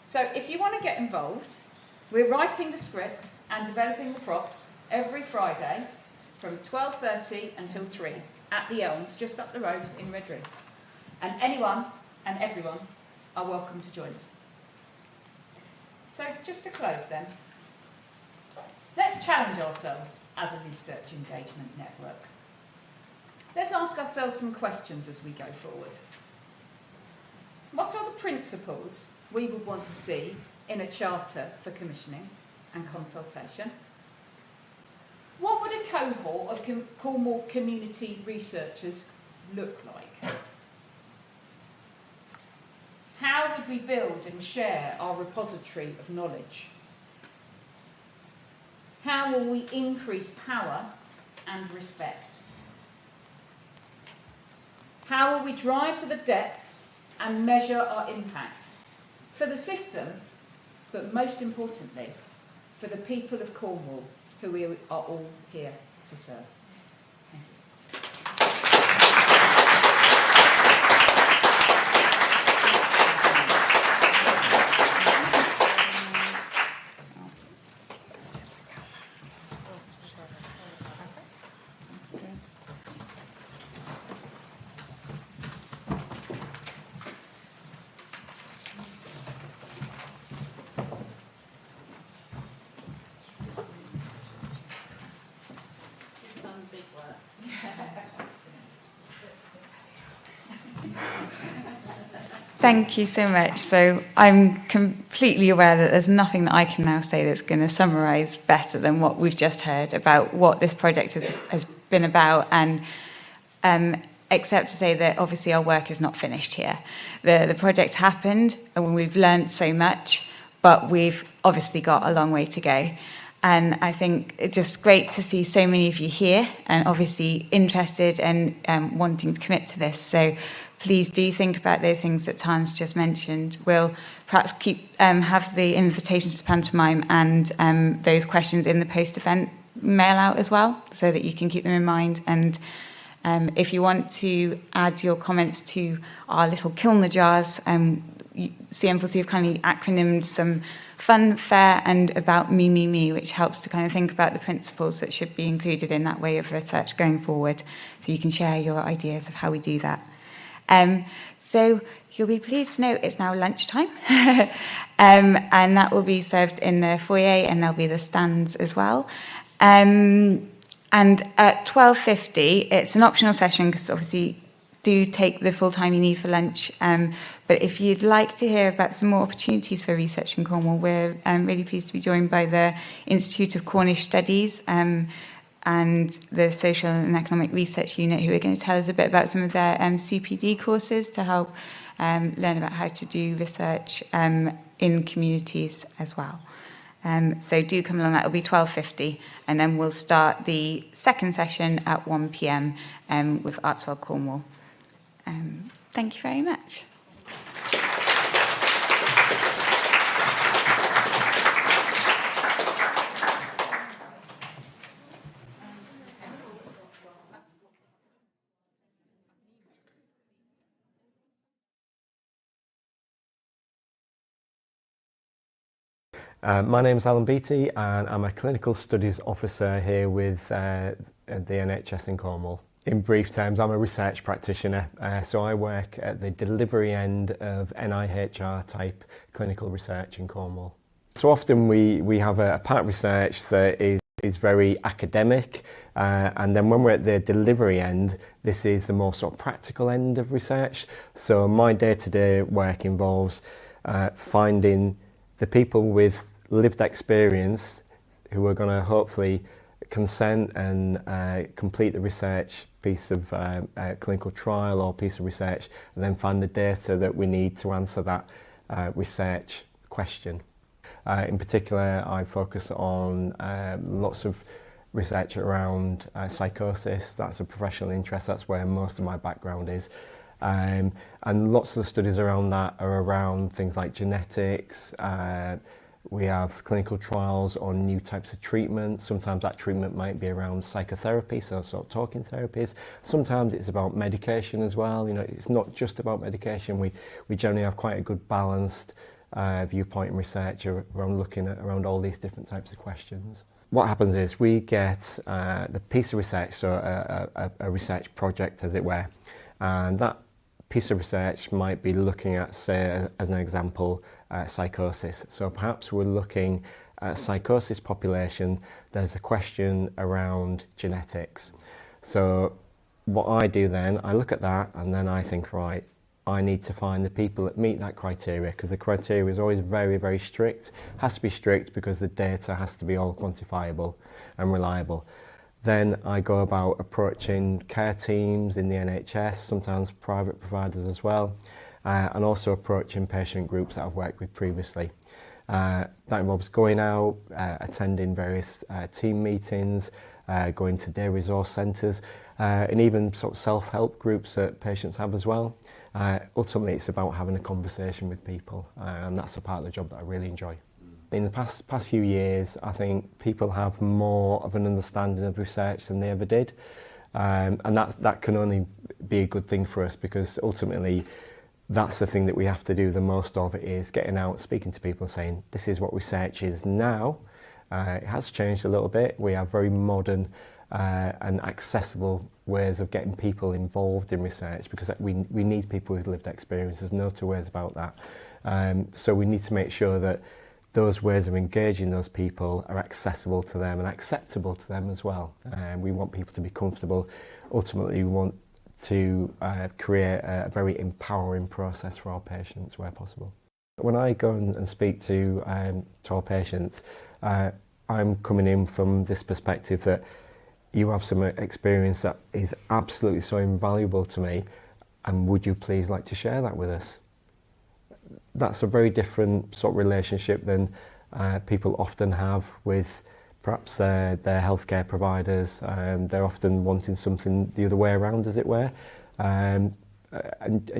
So if you want to get involved, we're writing the scripts and developing the props every Friday from 12:30 until 3 at the Elms, just up the road in Redriff. And anyone and everyone are welcome to join us. So just to close then, let's challenge ourselves as a research engagement network. Let's ask ourselves some questions as we go forward. What are the principles we would want to see in a charter for commissioning and consultation? What would a cohort of Cornwall community researchers look like? How would we build and share our repository of knowledge? How will we increase power and respect? How will we drive to the depths and measure our impact for the system, but most importantly, for the people of Cornwall, who we are all here to serve? Thank you. Thank you so much. So I'm completely aware that there's nothing that I can now say that's going to summarise better than what we've just heard about what this project has been about, and except to say that obviously our work is not finished here. The project happened and we've learned so much, but we've obviously got a long way to go. And I think it's just great to see so many of you here and obviously interested and wanting to commit to this. So please do think about those things that Tan's just mentioned. We'll perhaps have the invitations to pantomime and those questions in the post-event mail out as well, so that you can keep them in mind. And if you want to add your comments to our little Kilner jars, CM4C have kindly acronymed some fun, fair and about me, which helps to kind of think about the principles that should be included in that way of research going forward, so you can share your ideas of how we do that. So you'll be pleased to know it's now lunchtime, and that will be served in the foyer, and there'll be the stands as well. And at 12:50, it's an optional session because obviously do take the full time you need for lunch. But if you'd like to hear about some more opportunities for research in Cornwall, we're really pleased to be joined by the Institute of Cornish Studies and the Social and Economic Research Unit, who are going to tell us a bit about some of their CPD courses to help learn about how to do research in communities as well. So do come along. That'll be 12:50, and then we'll start the second session at 1 p.m. With Arts World Cornwall. Thank you very much. My name is Alan Beattie and I'm a Clinical Studies Officer here with the NHS in Cornwall. In brief terms, I'm a research practitioner, so I work at the delivery end of NIHR type clinical research in Cornwall. So often we have a part of research that is very academic, and then when we're at the delivery end, this is the more sort of practical end of research. So my day-to-day work involves finding the people with lived experience who are going to hopefully consent and complete the research piece of clinical trial or piece of research, and then find the data that we need to answer that research question. In particular, I focus on lots of research around psychosis. That's a professional interest, that's where most of my background is. And lots of the studies around that are around things like genetics. We have clinical trials on new types of treatment. Sometimes that treatment might be around psychotherapy, so sort of talking therapies. Sometimes it's about medication as well. You know, it's not just about medication. We generally have quite a good balanced viewpoint in research around looking at around all these different types of questions. What happens is we get the piece of research, so a research project as it were, and that piece of research might be looking at, say, as an example, psychosis. So perhaps we're looking at psychosis population, there's a question around genetics. So what I do then, I look at that and then I think, right, I need to find the people that meet that criteria, because the criteria is always very, very strict. It has to be strict because the data has to be all quantifiable and reliable. Then I go about approaching care teams in the NHS, sometimes private providers as well, and also approaching patient groups that I've worked with previously. That involves going out, attending various team meetings, going to day resource centres, and even sort of self-help groups that patients have as well. Ultimately, it's about having a conversation with people, and that's the part of the job that I really enjoy. In the past few years, I think people have more of an understanding of research than they ever did, and that can only be a good thing for us, because ultimately that's the thing that we have to do the most of, is getting out, speaking to people and saying, this is what research is now. It has changed a little bit. We have very modern and accessible ways of getting people involved in research, because we need people with lived experience. There's no two ways about that. So we need to make sure that those ways of engaging those people are accessible to them and acceptable to them as well. We want people to be comfortable. Ultimately, we want to create a very empowering process for our patients where possible. When I go and speak to our patients, I'm coming in from this perspective that you have some experience that is absolutely so invaluable to me, and would you please like to share that with us? That's a very different sort of relationship than people often have with perhaps their healthcare providers. They're often wanting something the other way around, as it were. And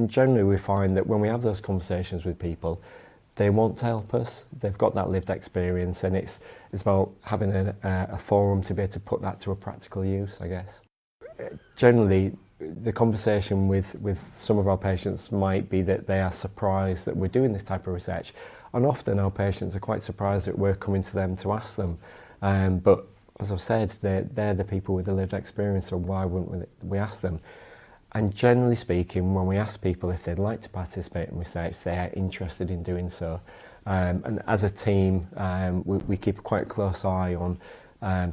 generally we find that when we have those conversations with people, they want to help us. They've got that lived experience, and it's about having a forum to be able to put that to a practical use, I guess. Generally, the conversation with some of our patients might be that they are surprised that we're doing this type of research, and often our patients are quite surprised that we're coming to them to ask them. But as I've said, they're the people with the lived experience, so why wouldn't we ask them? And generally speaking, when we ask people if they'd like to participate in research, they are interested in doing so. And as a team, we keep a quite close eye on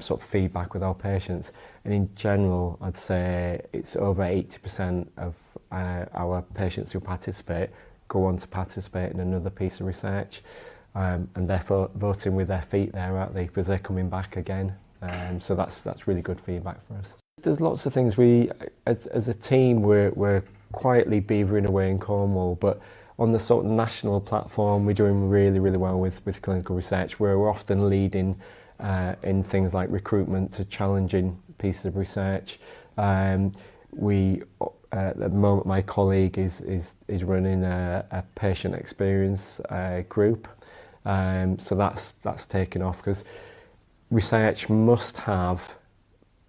sort of feedback with our patients, and in general I'd say it's over 80% of our patients who participate go on to participate in another piece of research, and therefore voting with their feet there, aren't they, because they're coming back again. So that's really good feedback for us. There's lots of things we as a team we're quietly beavering away in Cornwall, but on the sort of national platform, we're doing really, really well with clinical research. We're often leading in things like recruitment to challenging pieces of research. We at the moment, my colleague is running a patient experience group, so that's taken off, because research must have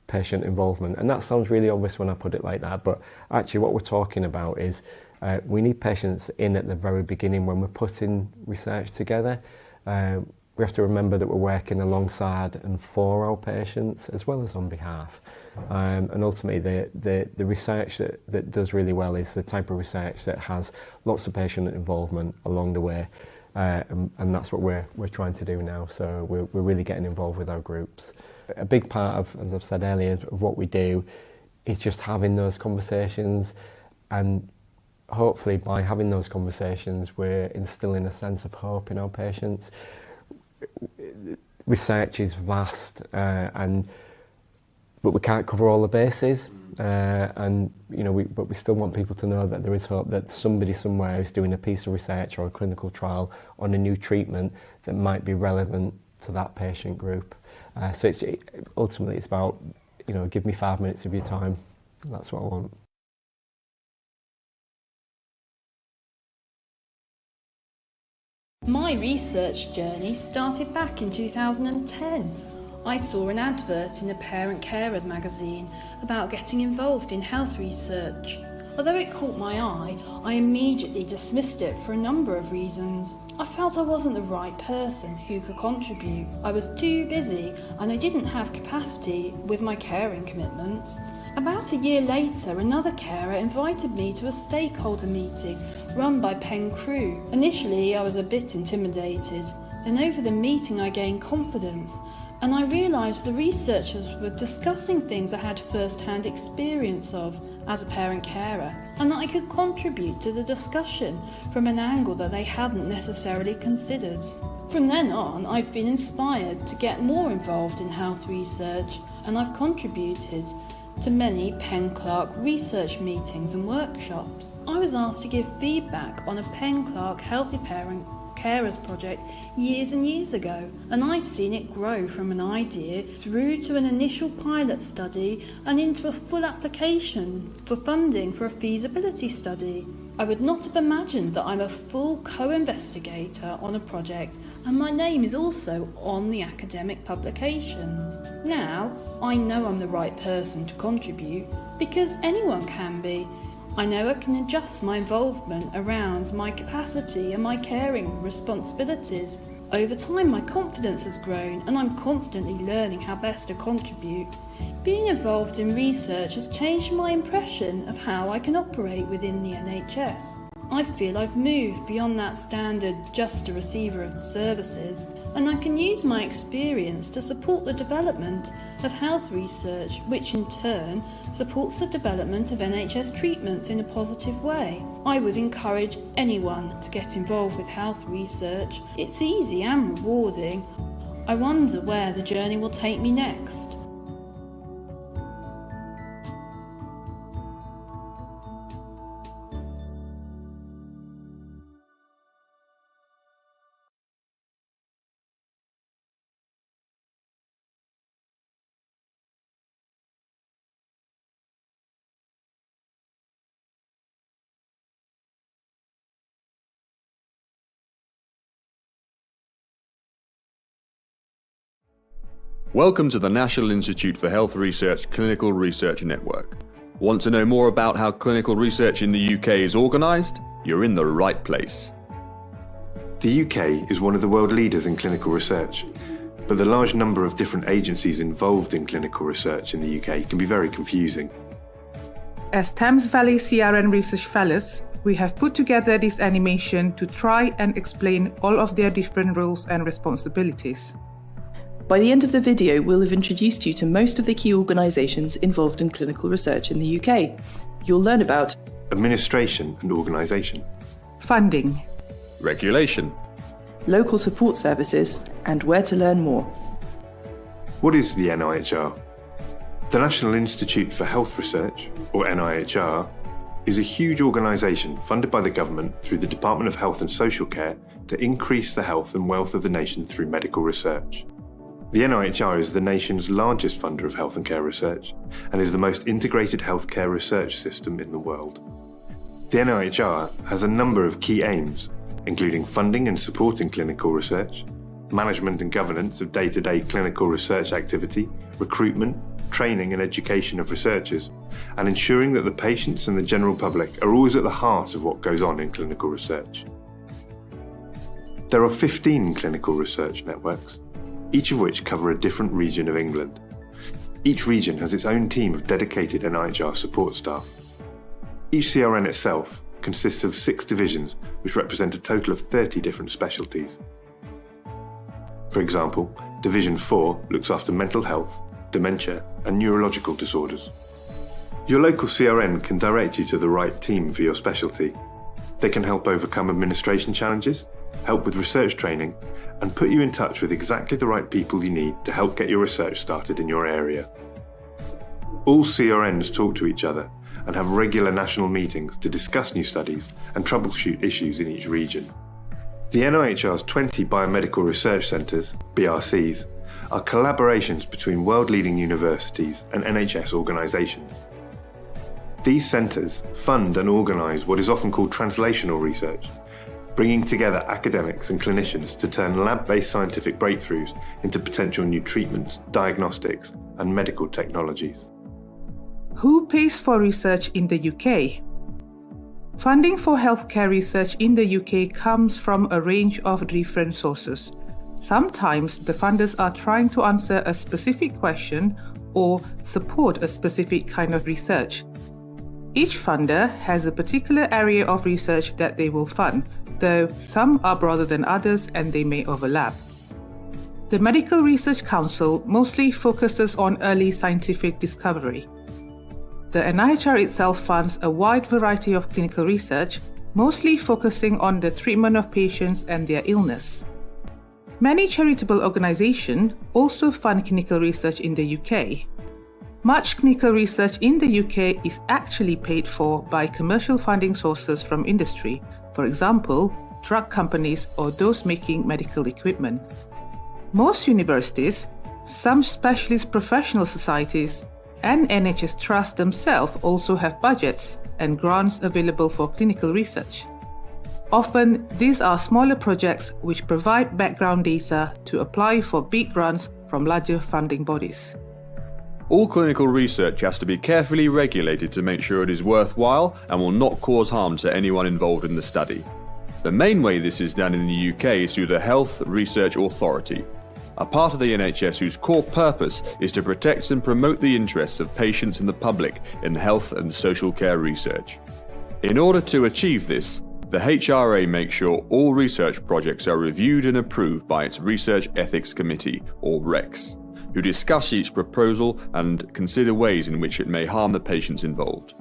patient involvement, and that sounds really obvious when I put it like that, but actually what we're talking about is we need patients in at the very beginning when we're putting research together. We have to remember that we're working alongside and for our patients as well as on behalf. And ultimately the research that does really well is the type of research that has lots of patient involvement along the way. And that's what we're trying to do now. So we're really getting involved with our groups. A big part of, as I've said earlier, of what we do is just having those conversations, and hopefully by having those conversations we're instilling a sense of hope in our patients. Research is vast, but we can't cover all the bases, and but we still want people to know that there is hope, that somebody somewhere is doing a piece of research or a clinical trial on a new treatment that might be relevant to that patient group. So ultimately it's about, give me 5 minutes of your time. That's what I want. My research journey started back in 2010. I saw an advert in a parent carers magazine about getting involved in health research. Although it caught my eye, I immediately dismissed it for a number of reasons. I felt I wasn't the right person who could contribute. I was too busy and I didn't have capacity with my caring commitments. About a year later, another carer invited me to a stakeholder meeting run by Penn Crew. Initially, I was a bit intimidated. Then over the meeting, I gained confidence, and I realised the researchers were discussing things I had first-hand experience of as a parent carer, and that I could contribute to the discussion from an angle that they hadn't necessarily considered. From then on, I've been inspired to get more involved in health research, and I've contributed to many Penn Clark research meetings and workshops. I was asked to give feedback on a Penn Clark Healthy Parent Carers project years and years ago, and I've seen it grow from an idea through to an initial pilot study and into a full application for funding for a feasibility study. I would not have imagined that I'm a full co-investigator on a project, and my name is also on the academic publications. Now, I know I'm the right person to contribute, because anyone can be. I know I can adjust my involvement around my capacity and my caring responsibilities. Over time, my confidence has grown, and I'm constantly learning how best to contribute. Being involved in research has changed my impression of how I can operate within the NHS. I feel I've moved beyond that standard just a receiver of services, and I can use my experience to support the development of health research, which in turn supports the development of NHS treatments in a positive way. I would encourage anyone to get involved with health research. It's easy and rewarding. I wonder where the journey will take me next. Welcome to the National Institute for Health Research Clinical Research Network. Want to know more about how clinical research in the UK is organised? You're in the right place. The UK is one of the world leaders in clinical research, but the large number of different agencies involved in clinical research in the UK can be very confusing. As Thames Valley CRN Research Fellows, we have put together this animation to try and explain all of their different roles and responsibilities. By the end of the video, we'll have introduced you to most of the key organisations involved in clinical research in the UK. You'll learn about administration and organisation, funding, regulation, local support services, and where to learn more. What is the NIHR? The National Institute for Health Research, or NIHR, is a huge organisation funded by the government through the Department of Health and Social Care to increase the health and wealth of the nation through medical research. The NIHR is the nation's largest funder of health and care research and is the most integrated healthcare research system in the world. The NIHR has a number of key aims, including funding and supporting clinical research, management and governance of day-to-day clinical research activity, recruitment, training and education of researchers, and ensuring that the patients and the general public are always at the heart of what goes on in clinical research. There are 15 clinical research networks, each of which cover a different region of England. Each region has its own team of dedicated NIHR support staff. Each CRN itself consists of 6 divisions which represent a total of 30 different specialties. For example, Division 4 looks after mental health, dementia and neurological disorders. Your local CRN can direct you to the right team for your specialty. They can help overcome administration challenges, help with research training, and put you in touch with exactly the right people you need to help get your research started in your area. All CRNs talk to each other and have regular national meetings to discuss new studies and troubleshoot issues in each region. The NIHR's 20 biomedical research centres, BRCs, are collaborations between world-leading universities and NHS organisations. These centres fund and organise what is often called translational research, bringing together academics and clinicians to turn lab-based scientific breakthroughs into potential new treatments, diagnostics and medical technologies. Who pays for research in the UK? Funding for healthcare research in the UK comes from a range of different sources. Sometimes the funders are trying to answer a specific question or support a specific kind of research. Each funder has a particular area of research that they will fund, though some are broader than others and they may overlap. The Medical Research Council mostly focuses on early scientific discovery. The NIHR itself funds a wide variety of clinical research, mostly focusing on the treatment of patients and their illness. Many charitable organisations also fund clinical research in the UK. Much clinical research in the UK is actually paid for by commercial funding sources from industry, for example, drug companies or those making medical equipment. Most universities, some specialist professional societies, and NHS trusts themselves also have budgets and grants available for clinical research. Often, these are smaller projects which provide background data to apply for big grants from larger funding bodies. All clinical research has to be carefully regulated to make sure it is worthwhile and will not cause harm to anyone involved in the study. The main way this is done in the UK is through the Health Research Authority, a part of the NHS whose core purpose is to protect and promote the interests of patients and the public in health and social care research. In order to achieve this, the HRA makes sure all research projects are reviewed and approved by its Research Ethics Committee, or REX, who discuss each proposal and consider ways in which it may harm the patients involved.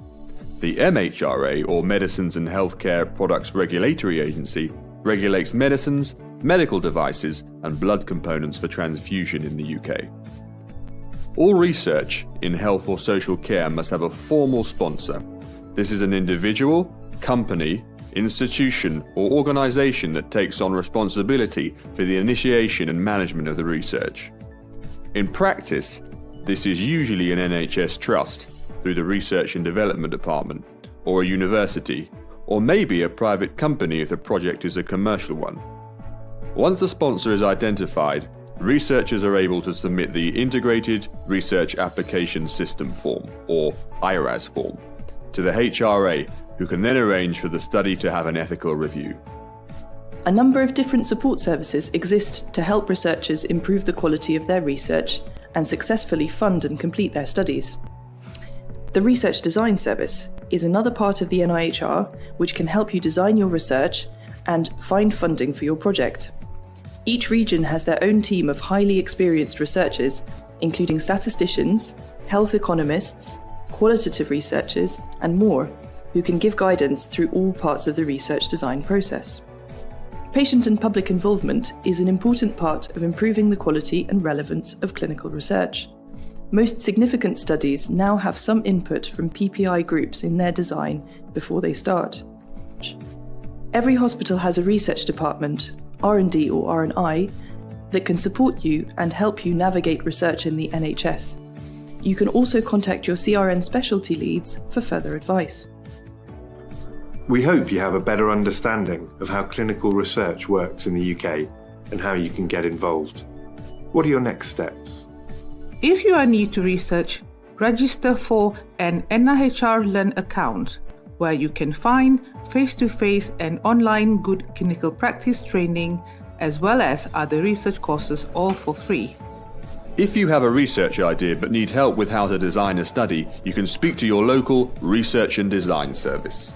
The MHRA, or Medicines and Healthcare Products Regulatory Agency, regulates medicines, medical devices and blood components for transfusion in the UK. All research in health or social care must have a formal sponsor. This is an individual, company, institution or organisation that takes on responsibility for the initiation and management of the research. In practice, this is usually an NHS trust through the Research and Development Department, or a university, or maybe a private company if the project is a commercial one. Once a sponsor is identified, researchers are able to submit the Integrated Research Application System form, or IRAS form, to the HRA, who can then arrange for the study to have an ethical review. A number of different support services exist to help researchers improve the quality of their research and successfully fund and complete their studies. The Research Design Service is another part of the NIHR which can help you design your research and find funding for your project. Each region has their own team of highly experienced researchers, including statisticians, health economists, qualitative researchers, and more, who can give guidance through all parts of the research design process. Patient and public involvement is an important part of improving the quality and relevance of clinical research. Most significant studies now have some input from PPI groups in their design before they start. Every hospital has a research department, R&D or R&I, that can support you and help you navigate research in the NHS. You can also contact your CRN specialty leads for further advice. We hope you have a better understanding of how clinical research works in the UK and how you can get involved. What are your next steps? If you are new to research, register for an NIHR Learn account, where you can find face-to-face and online good clinical practice training, as well as other research courses, all for free. If you have a research idea but need help with how to design a study, you can speak to your local research and design service.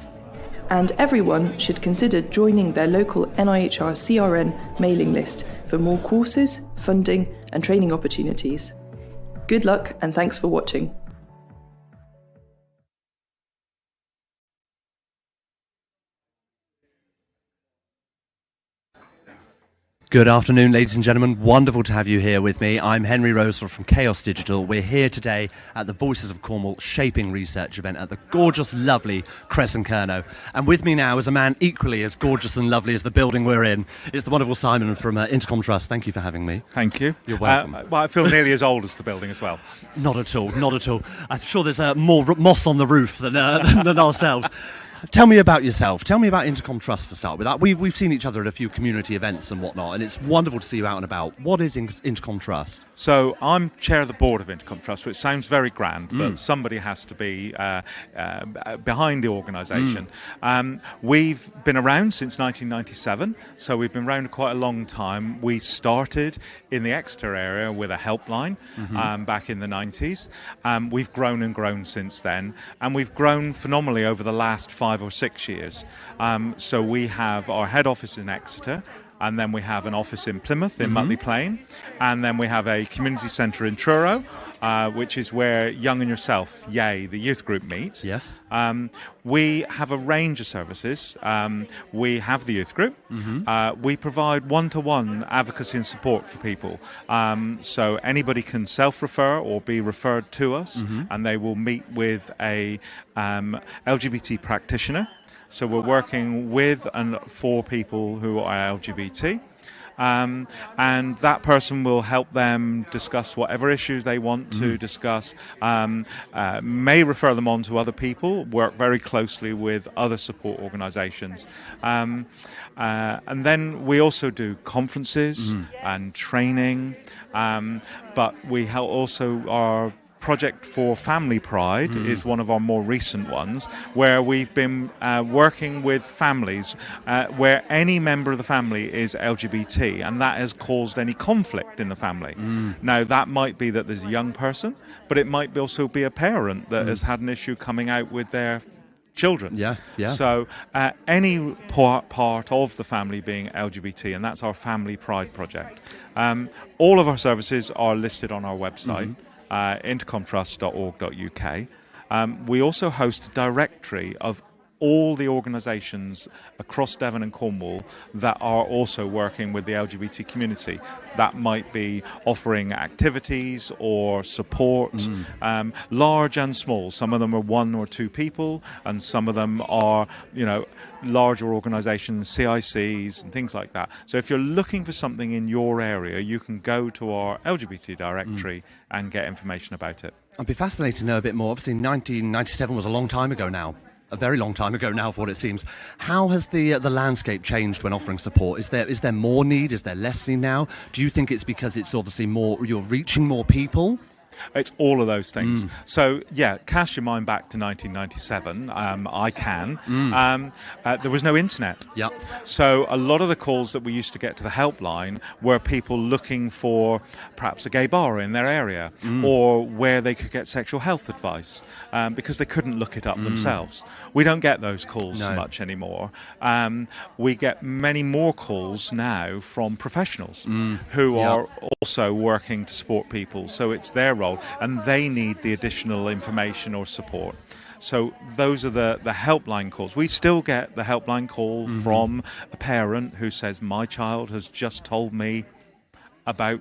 And everyone should consider joining their local NIHR CRN mailing list for more courses, funding and training opportunities. Good luck and thanks for watching. Good afternoon, ladies and gentlemen. Wonderful to have you here with me. I'm Henry Rosewell from Chaos Digital. We're here today at the Voices of Cornwall Shaping Research event at the gorgeous, lovely Crescent Kerno. And with me now is a man equally as gorgeous and lovely as the building we're in. It's the wonderful Simon from Intercom Trust. Thank you for having me. Thank you. You're welcome. Well, I feel nearly as old as the building as well. Not at all, not at all. I'm sure there's more moss on the roof than ourselves. Tell me about yourself. Tell me about Intercom Trust to start with. We've seen each other at a few community events and whatnot, and it's wonderful to see you out and about. What is Intercom Trust? So I'm chair of the board of Intercom Trust, which sounds very grand, but somebody has to be behind the organisation. We've been around since 1997, so we've been around quite a long time. We started in the Exeter area with a helpline back in the 90s. We've grown and grown since then, and we've grown phenomenally over the last 5 or 6 years. So we have our head office in Exeter, and then we have an office in Plymouth, in Mutley Plain, and then we have a community centre in Truro, which is where Young and Yourself, YAY, the youth group, meet. Yes. We have a range of services. We have the youth group. We provide one-to-one advocacy and support for people. So anybody can self-refer or be referred to us, and they will meet with a LGBT practitioner. So we're working with and for people who are LGBT. And that person will help them discuss whatever issues they want to discuss, may refer them on to other people, work very closely with other support organisations. And then we also do conferences and training, but we also our Project for Family Pride is one of our more recent ones, where we've been working with families where any member of the family is LGBT, and that has caused any conflict in the family. Now, that might be that there's a young person, but it might also be a parent that has had an issue coming out with their children. Yeah. So any part of the family being LGBT, and that's our Family Pride project. All of our services are listed on our website. Intercomtrust.org.uk. We also host a directory of all the organisations across Devon and Cornwall that are also working with the LGBT community. That might be offering activities or support, large and small. Some of them are 1 or 2 people, and some of them are, larger organisations, CICs and things like that. So if you're looking for something in your area, you can go to our LGBT directory and get information about it. I'd be fascinated to know a bit more. Obviously, 1997 was a long time ago now. A very long time ago now, for what it seems. How has the landscape changed when offering support? Is there more need? Is there less need now? Do you think it's because it's obviously you're reaching more people? It's all of those things. So, cast your mind back to 1997. I can. There was no internet. Yep. So a lot of the calls that we used to get to the helpline were people looking for perhaps a gay bar in their area or where they could get sexual health advice because they couldn't look it up themselves. We don't get those calls so much anymore. We get many more calls now from professionals who are also working to support people. So it's their role, and they need the additional information or support. So those are the helpline calls. We still get the helpline call from a parent who says, my child has just told me about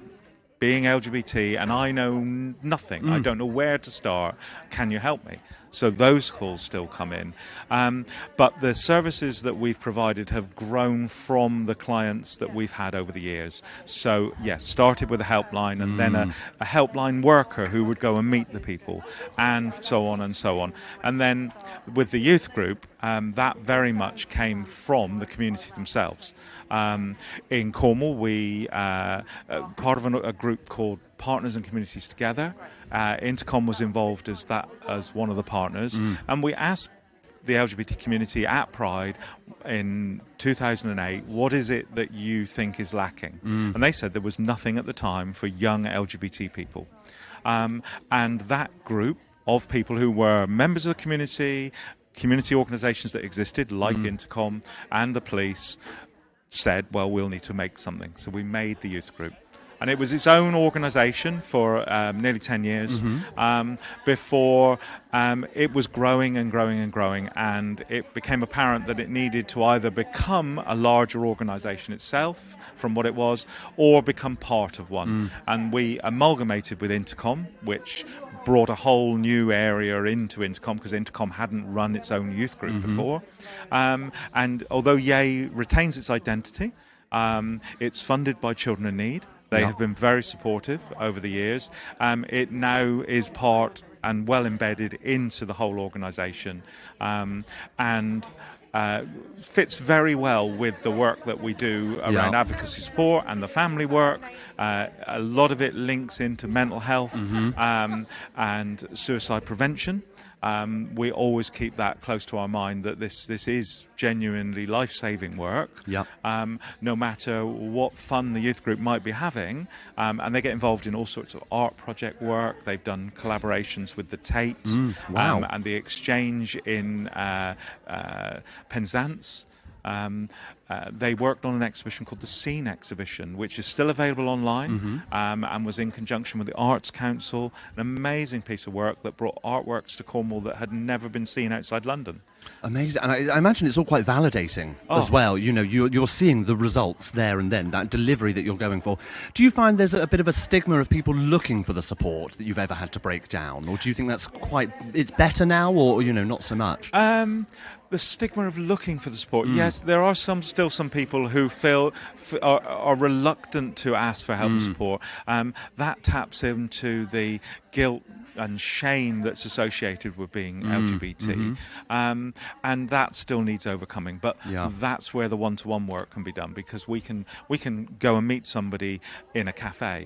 being LGBT, and I know nothing. I don't know where to start. Can you help me? So those calls still come in. But the services that we've provided have grown from the clients that we've had over the years. So, yes, started with a helpline and then a helpline worker who would go and meet the people, and so on and so on. And then with the youth group, that very much came from the community themselves. In Cornwall, we part of a group called Partners and Communities Together. Intercom was involved as one of the partners, and we asked the LGBT community at Pride in 2008, what is it that you think is lacking? And they said there was nothing at the time for young LGBT people. And that group of people who were members of the community organisations that existed, like Intercom and the police, said, well, we'll need to make something. So we made the youth group. And it was its own organisation for nearly 10 years before it was growing and growing and growing, and it became apparent that it needed to either become a larger organisation itself from what it was, or become part of one. And we amalgamated with Intercom, which brought a whole new area into Intercom, because Intercom hadn't run its own youth group before. And although Yay retains its identity, it's funded by Children in Need. They have been very supportive over the years. It now is part and well embedded into the whole organisation, and fits very well with the work that we do around advocacy support and the family work. A lot of it links into mental health and suicide prevention. We always keep that close to our mind, that this is genuinely life-saving work, no matter what fun the youth group might be having. And they get involved in all sorts of art project work. They've done collaborations with the Tates and the Exchange in Penzance. They worked on an exhibition called the Scene Exhibition, which is still available online, and was in conjunction with the Arts Council. An amazing piece of work that brought artworks to Cornwall that had never been seen outside London. Amazing. And I imagine it's all quite validating as well. You know, you're seeing the results there and then, that delivery that you're going for. Do you find there's a bit of a stigma of people looking for the support that you've ever had to break down? Or do you think it's better now, or, not so much? The stigma of looking for the support, yes, there are still some people who are reluctant to ask for help and support. That taps into the guilt and shame that's associated with being LGBT, and that still needs overcoming. But that's where the one-to-one work can be done, because we can go and meet somebody in a cafe,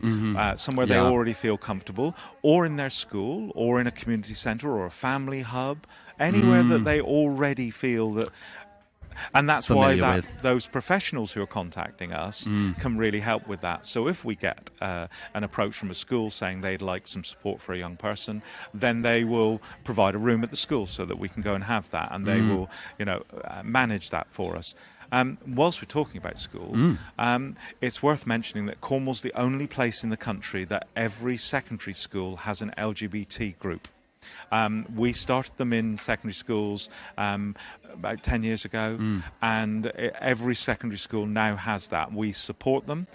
somewhere they already feel comfortable, or in their school, or in a community centre, or a family hub, anywhere that they already feel that. And that's why those professionals who are contacting us can really help with that. So if we get an approach from a school saying they'd like some support for a young person, then they will provide a room at the school so that we can go and have that, and they will, manage that for us. Whilst we're talking about school, it's worth mentioning that Cornwall's the only place in the country that every secondary school has an LGBT group. We started them in secondary schools about 10 years ago, and every secondary school now has that. We support them.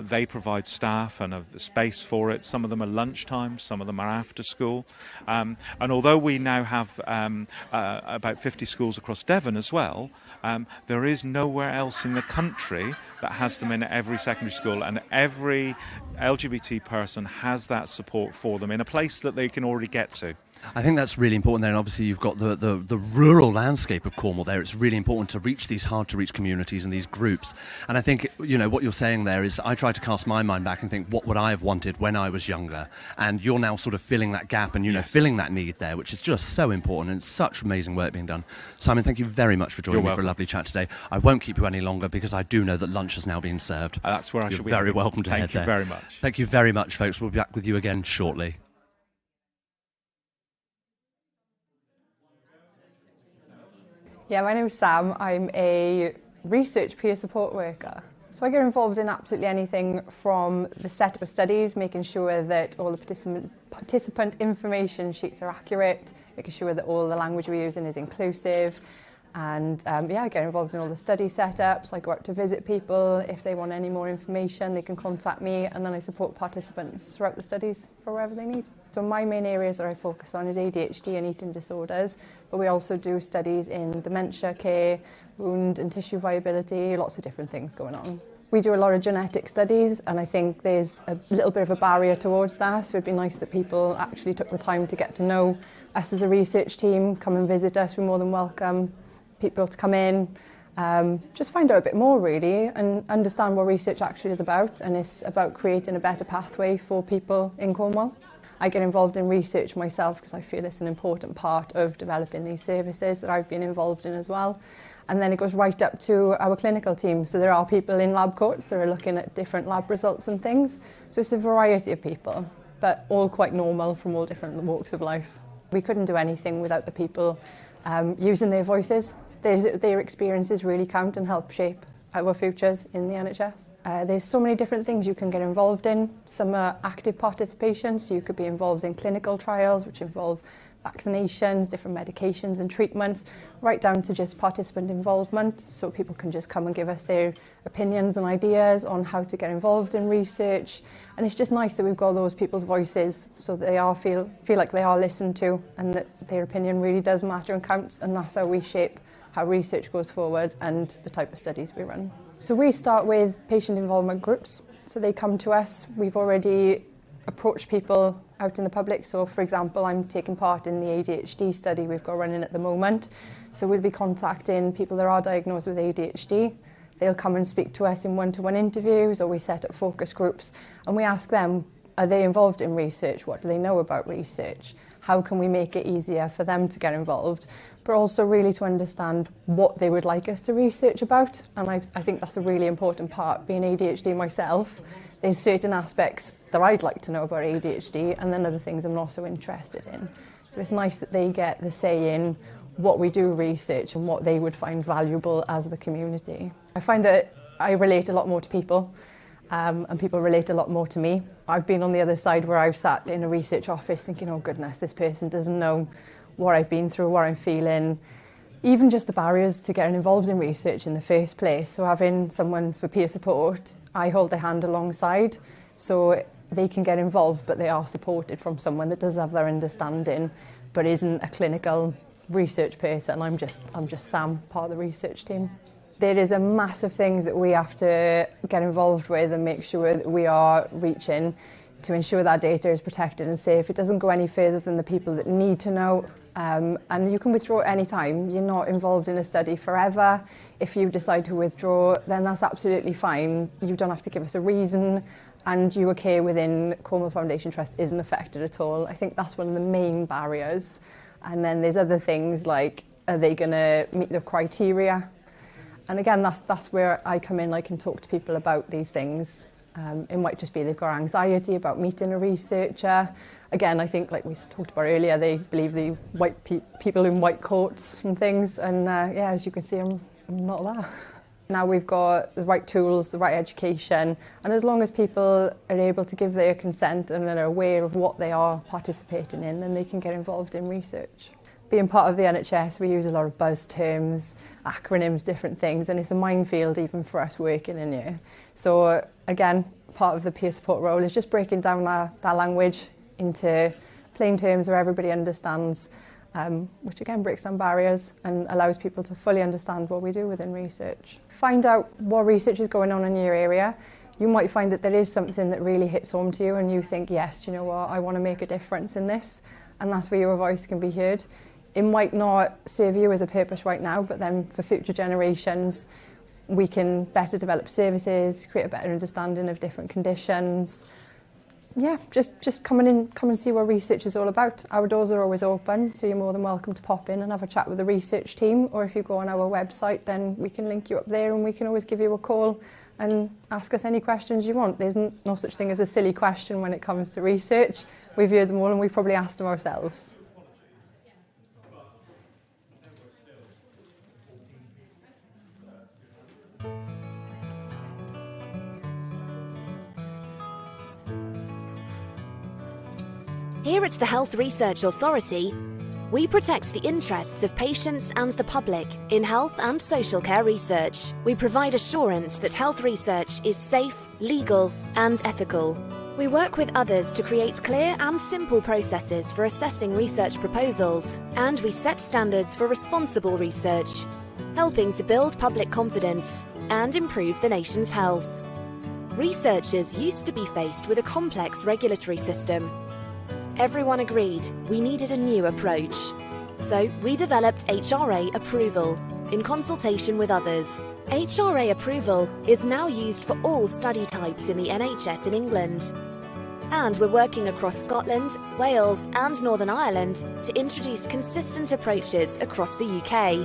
They provide staff and a space for it. Some of them are lunchtime, some of them are after school. And although we now have about 50 schools across Devon as well, there is nowhere else in the country that has them in every secondary school, and every LGBT person has that support for them in a place that they can already get to. I think that's really important there, and obviously you've got the rural landscape of Cornwall there. It's really important to reach these hard-to-reach communities and these groups. And I think, what you're saying there is, I try to cast my mind back and think, what would I have wanted when I was younger? And you're now sort of filling that gap and, filling that need there, which is just so important, and such amazing work being done. Simon, thank you very much for joining me for a lovely chat today. I won't keep you any longer, because I do know that lunch is now being served. That's where I should be. You're very welcome to head there. Thank you very much. Thank you very much, folks. We'll be back with you again shortly. Yeah, my name is Sam. I'm a research peer support worker. So I get involved in absolutely anything from the setup of studies, making sure that all the participant information sheets are accurate, making sure that all the language we're using is inclusive, And I get involved in all the study setups. I go out to visit people. If they want any more information, they can contact me, and then I support participants throughout the studies for wherever they need. So my main areas that I focus on is ADHD and eating disorders, but we also do studies in dementia care, wound and tissue viability, lots of different things going on. We do a lot of genetic studies, and I think there's a little bit of a barrier towards that, so it'd be nice that people actually took the time to get to know us as a research team, come and visit us. We're more than welcome people to come in, just find out a bit more really, and understand what research actually is about, and it's about creating a better pathway for people in Cornwall. I get involved in research myself because I feel it's an important part of developing these services that I've been involved in as well. And then it goes right up to our clinical team. So there are people in lab courts that are looking at different lab results and things. So it's a variety of people, but all quite normal from all different walks of life. We couldn't do anything without the people using their voices. Their experiences really count and help shape our futures in the NHS. There's so many different things you can get involved in. Some are active participation, so you could be involved in clinical trials, which involve vaccinations, different medications and treatments, right down to just participant involvement, so people can just come and give us their opinions and ideas on how to get involved in research. And it's just nice that we've got those people's voices, so that they feel like they are listened to, and that their opinion really does matter and counts, and that's how we shape how research goes forward and the type of studies we run. So we start with patient involvement groups. So they come to us. We've already approached people out in the public. So for example, I'm taking part in the ADHD study we've got running at the moment. So we'll be contacting people that are diagnosed with ADHD. They'll come and speak to us in one-to-one interviews, or we set up focus groups, and we ask them, are they involved in research? What do they know about research? How can we make it easier for them to get involved? But also really to understand what they would like us to research about. And I think that's a really important part. Being ADHD myself, there's certain aspects that I'd like to know about ADHD, and then other things I'm not so interested in. So it's nice that they get the say in what we do research and what they would find valuable as the community. I find that I relate a lot more to people, and people relate a lot more to me. I've been on the other side where I've sat in a research office thinking, oh goodness, this person doesn't know what I've been through, what I'm feeling, even just the barriers to getting involved in research in the first place. So having someone for peer support, I hold their hand alongside, so they can get involved, but they are supported from someone that does have their understanding, but isn't a clinical research person. I'm just Sam, part of the research team. There is a massive things that we have to get involved with and make sure that we are reaching to ensure that data is protected and safe. It doesn't go any further than the people that need to know. And you can withdraw at any time. You're not involved in a study forever. If you decide to withdraw, then that's absolutely fine. You don't have to give us a reason, and your care within Cornwall Foundation Trust isn't affected at all. I think that's one of the main barriers. And then there's other things like, are they going to meet the criteria? And again, that's where I come in. I can talk to people about these things. It might just be they've got anxiety about meeting a researcher. Again, I think, like we talked about earlier, they believe the white people in white coats and things. And yeah, as you can see, I'm not that. Now we've got the right tools, the right education, and as long as people are able to give their consent and are aware of what they are participating in, then they can get involved in research. Being part of the NHS, we use a lot of buzz terms, acronyms, different things, and it's a minefield even for us working in here. So again, part of the peer support role is just breaking down that language into plain terms where everybody understands, which again breaks down barriers and allows people to fully understand what we do within research. Find out what research is going on in your area. You might find that there is something that really hits home to you and you think, yes, you know what, I want to make a difference in this, and that's where your voice can be heard. It might not serve you as a purpose right now, but then for future generations, we can better develop services, create a better understanding of different conditions. Yeah, just come and see what research is all about. Our doors are always open, so you're more than welcome to pop in and have a chat with the research team, or if you go on our website, then we can link you up there and we can always give you a call and ask us any questions you want. There's no such thing as a silly question when it comes to research. We've heard them all and we've probably asked them ourselves. Here at the Health Research Authority, We protect the interests of patients and the public in health and social care research. We provide assurance that health research is safe, legal, and ethical. We work with others to create clear and simple processes for assessing research proposals, and we set standards for responsible research, helping to build public confidence and improve the nation's health. Researchers used to be faced with a complex regulatory system. Everyone agreed we needed a new approach. So we developed HRA approval in consultation with others. HRA approval is now used for all study types in the NHS in England. And we're working across Scotland, Wales and Northern Ireland to introduce consistent approaches across the UK.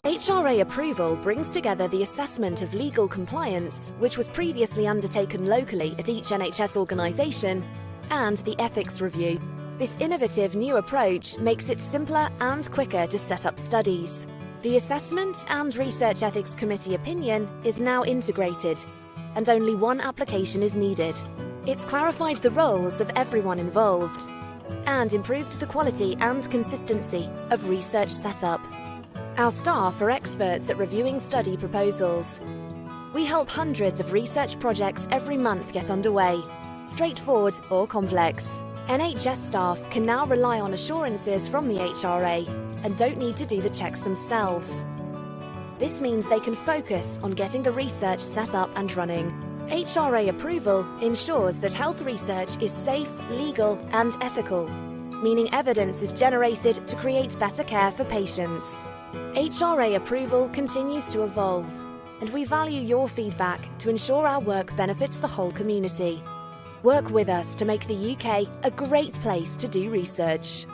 HRA approval brings together the assessment of legal compliance, which was previously undertaken locally at each NHS organisation, and the ethics review. This innovative new approach makes it simpler and quicker to set up studies. The Assessment and Research Ethics Committee opinion is now integrated, and only one application is needed. It's clarified the roles of everyone involved, and improved the quality and consistency of research setup. Our staff are experts at reviewing study proposals. We help hundreds of research projects every month get underway, straightforward or complex. NHS staff can now rely on assurances from the HRA and don't need to do the checks themselves. This means they can focus on getting the research set up and running. HRA approval ensures that health research is safe, legal and ethical, meaning evidence is generated to create better care for patients. HRA approval continues to evolve, and we value your feedback to ensure our work benefits the whole community. Work with us to make the UK a great place to do research.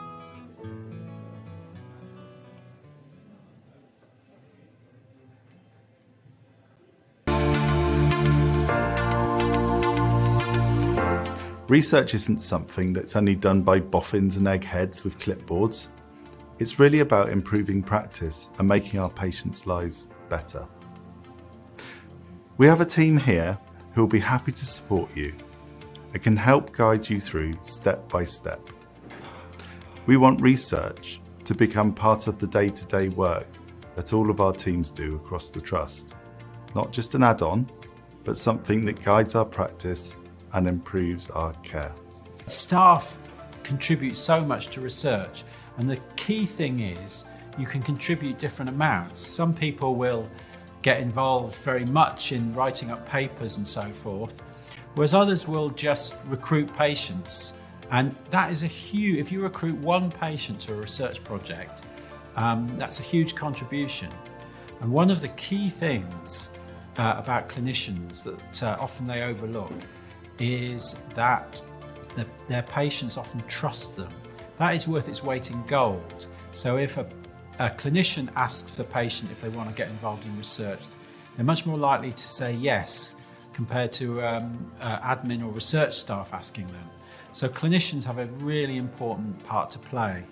Research isn't something that's only done by boffins and eggheads with clipboards. It's really about improving practice and making our patients' lives better. We have a team here who will be happy to support you. It can help guide you through step by step. We want research to become part of the day-to-day work that all of our teams do across the Trust. Not just an add-on, but something that guides our practice and improves our care. Staff contribute so much to research, and the key thing is you can contribute different amounts. Some people will get involved very much in writing up papers and so forth, whereas others will just recruit patients. And that is a huge, if you recruit one patient to a research project, that's a huge contribution. And one of the key things about clinicians that often they overlook is that their patients often trust them. That is worth its weight in gold. So if a clinician asks the patient if they want to get involved in research, they're much more likely to say yes compared to admin or research staff asking them. So clinicians have a really important part to play.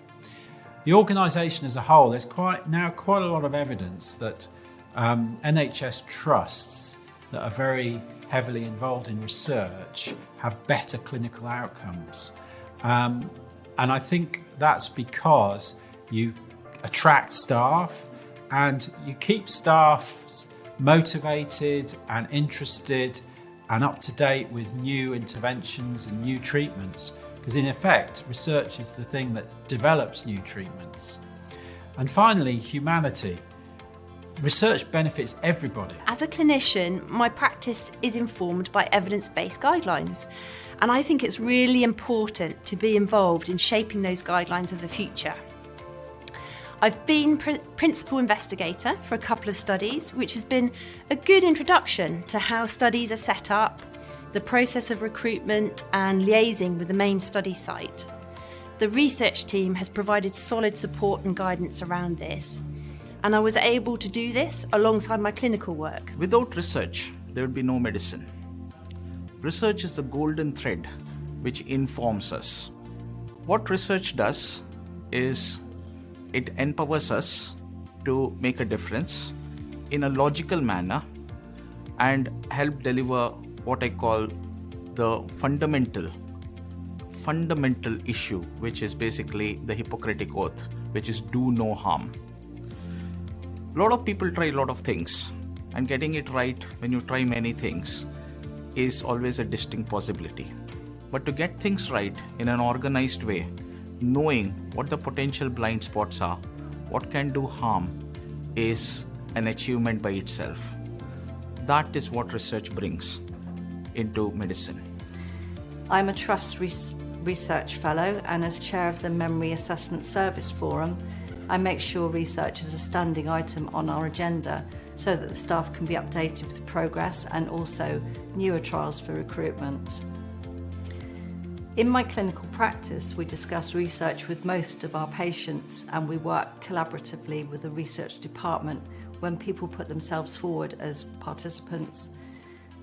The organisation as a whole, there's quite a lot of evidence that NHS trusts that are very heavily involved in research have better clinical outcomes. And I think that's because you attract staff and you keep staff motivated and interested and up to date with new interventions and new treatments, because in effect research is the thing that develops new treatments. And finally, humanity. Research benefits everybody. As a clinician, my practice is informed by evidence-based guidelines, and I think it's really important to be involved in shaping those guidelines of the future. I've been principal investigator for a couple of studies, which has been a good introduction to how studies are set up, the process of recruitment and liaising with the main study site. The research team has provided solid support and guidance around this, and I was able to do this alongside my clinical work. Without research, there would be no medicine. Research is the golden thread which informs us. What research does is it empowers us to make a difference in a logical manner and help deliver what I call the fundamental issue, which is basically the Hippocratic Oath, which is do no harm. A lot of people try a lot of things, and getting it right when you try many things is always a distinct possibility. But to get things right in an organized way, knowing what the potential blind spots are, what can do harm, is an achievement by itself. That is what research brings into medicine. I'm a Trust Research Fellow, and as chair of the Memory Assessment Service Forum, I make sure research is a standing item on our agenda so that the staff can be updated with progress and also newer trials for recruitment. In my clinical practice, we discuss research with most of our patients, and we work collaboratively with the research department when people put themselves forward as participants.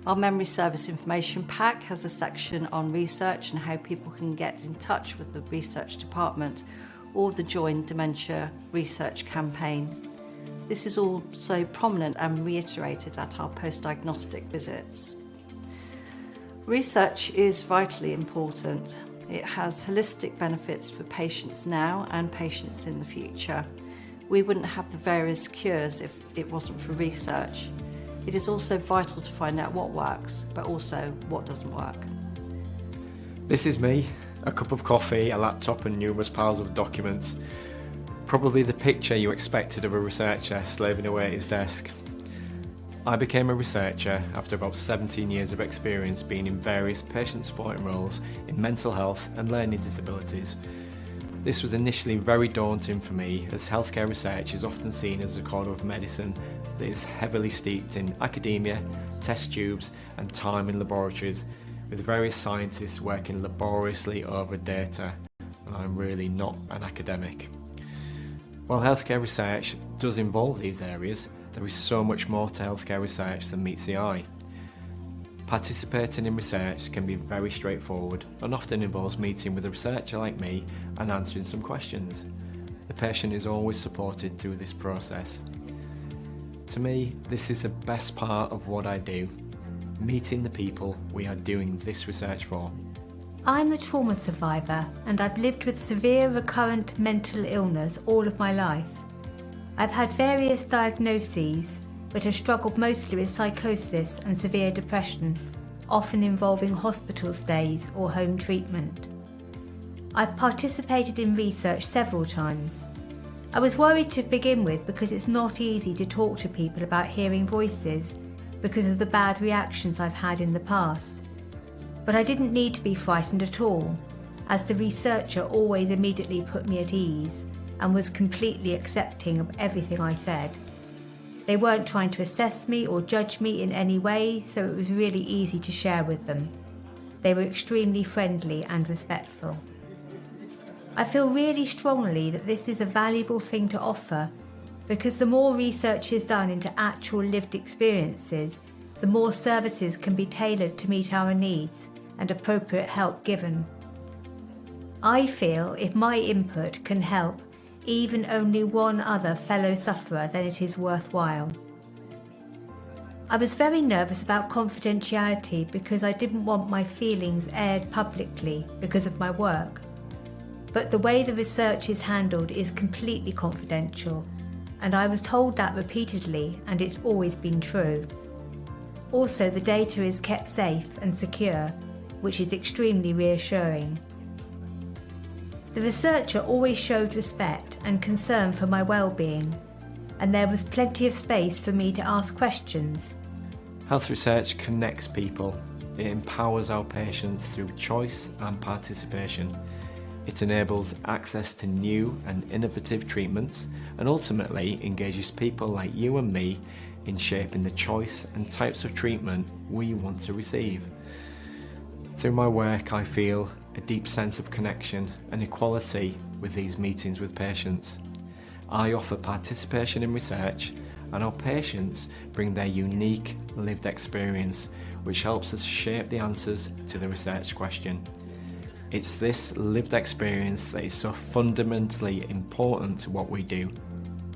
Our Memory Service Information Pack has a section on research and how people can get in touch with the research department or the Join Dementia Research Campaign. This is also prominent and reiterated at our post-diagnostic visits. Research is vitally important. It has holistic benefits for patients now and patients in the future. We wouldn't have the various cures if it wasn't for research. It is also vital to find out what works, but also what doesn't work. This is me, a cup of coffee, a laptop and numerous piles of documents. Probably the picture you expected of a researcher slaving away at his desk. I became a researcher after about 17 years of experience being in various patient supporting roles in mental health and learning disabilities. This was initially very daunting for me, as healthcare research is often seen as a corner of medicine that is heavily steeped in academia, test tubes and time in laboratories, with various scientists working laboriously over data, and I'm really not an academic. While healthcare research does involve these areas, there is so much more to healthcare research than meets the eye. Participating in research can be very straightforward and often involves meeting with a researcher like me and answering some questions. The patient is always supported through this process. To me, this is the best part of what I do, meeting the people we are doing this research for. I'm a trauma survivor, and I've lived with severe recurrent mental illness all of my life. I've had various diagnoses, but have struggled mostly with psychosis and severe depression, often involving hospital stays or home treatment. I've participated in research several times. I was worried to begin with because it's not easy to talk to people about hearing voices because of the bad reactions I've had in the past. But I didn't need to be frightened at all, as the researcher always immediately put me at ease and was completely accepting of everything I said. They weren't trying to assess me or judge me in any way, so it was really easy to share with them. They were extremely friendly and respectful. I feel really strongly that this is a valuable thing to offer, because the more research is done into actual lived experiences, the more services can be tailored to meet our needs and appropriate help given. I feel if my input can help even only one other fellow sufferer, then it is worthwhile. I was very nervous about confidentiality because I didn't want my feelings aired publicly because of my work. But the way the research is handled is completely confidential, and I was told that repeatedly, and it's always been true. Also, the data is kept safe and secure, which is extremely reassuring. The researcher always showed respect and concern for my well-being, and there was plenty of space for me to ask questions. Health research connects people. It empowers our patients through choice and participation. It enables access to new and innovative treatments, and ultimately engages people like you and me in shaping the choice and types of treatment we want to receive. Through my work, I feel a deep sense of connection and equality with these meetings with patients. I offer participation in research, and our patients bring their unique lived experience, which helps us shape the answers to the research question. It's this lived experience that is so fundamentally important to what we do.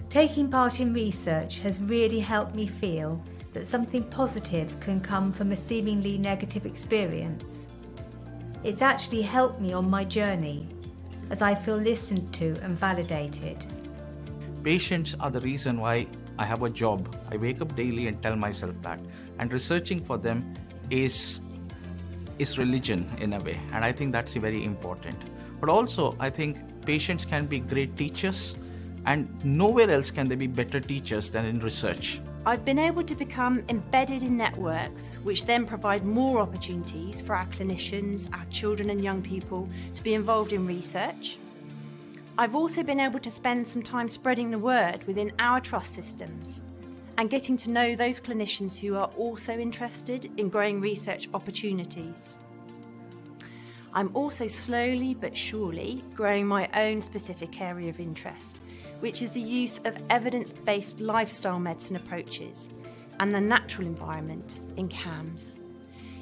Taking part in research has really helped me feel that something positive can come from a seemingly negative experience. It's actually helped me on my journey. as I feel listened to and validated. Patients are the reason why I have a job. I wake up daily and tell myself that. And researching for them is religion in a way. And I think that's very important. But also, I think patients can be great teachers, and nowhere else can they be better teachers than in research. I've been able to become embedded in networks, which then provide more opportunities for our clinicians, our children and young people to be involved in research. I've also been able to spend some time spreading the word within our trust systems and getting to know those clinicians who are also interested in growing research opportunities. I'm also slowly but surely growing my own specific area of interest, which is the use of evidence-based lifestyle medicine approaches and the natural environment in CAMS.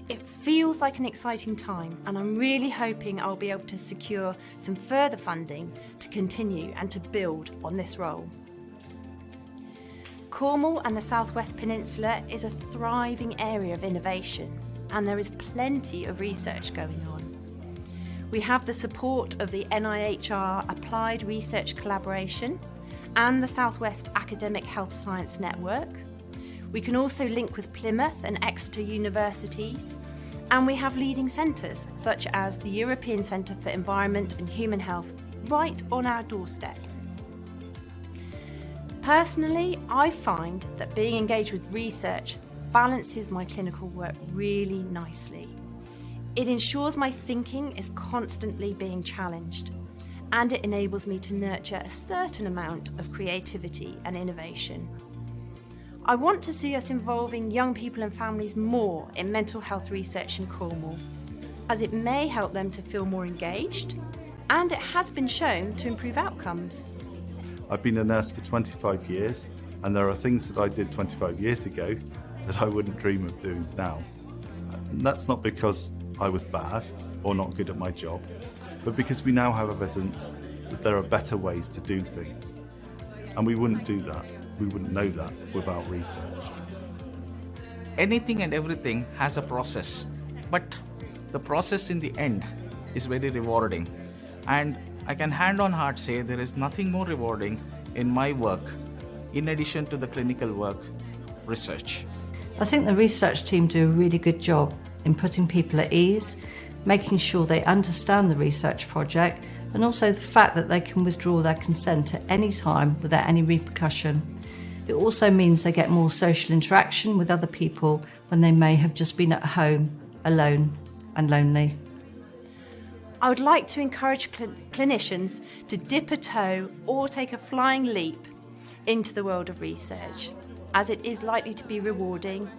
It feels like an exciting time, and I'm really hoping I'll be able to secure some further funding to continue and to build on this role. Cornwall and the South West Peninsula is a thriving area of innovation, and there is plenty of research going on. We have the support of the NIHR Applied Research Collaboration and the South West Academic Health Science Network. We can also link with Plymouth and Exeter universities, and we have leading centres such as the European Centre for Environment and Human Health right on our doorstep. Personally, I find that being engaged with research balances my clinical work really nicely. It ensures my thinking is constantly being challenged, and it enables me to nurture a certain amount of creativity and innovation. I want to see us involving young people and families more in mental health research in Cornwall, as it may help them to feel more engaged, and it has been shown to improve outcomes. I've been a nurse for 25 years, and there are things that I did 25 years ago that I wouldn't dream of doing now. And that's not because I was bad or not good at my job, but because we now have evidence that there are better ways to do things. And we wouldn't do that, we wouldn't know that without research. Anything and everything has a process, but the process in the end is very rewarding. And I can hand on heart say there is nothing more rewarding in my work, in addition to the clinical work, research. I think the research team do a really good job in putting people at ease, making sure they understand the research project, and also the fact that they can withdraw their consent at any time without any repercussion. It also means they get more social interaction with other people when they may have just been at home, alone and lonely. I would like to encourage clinicians to dip a toe or take a flying leap into the world of research, as it is likely to be rewarding.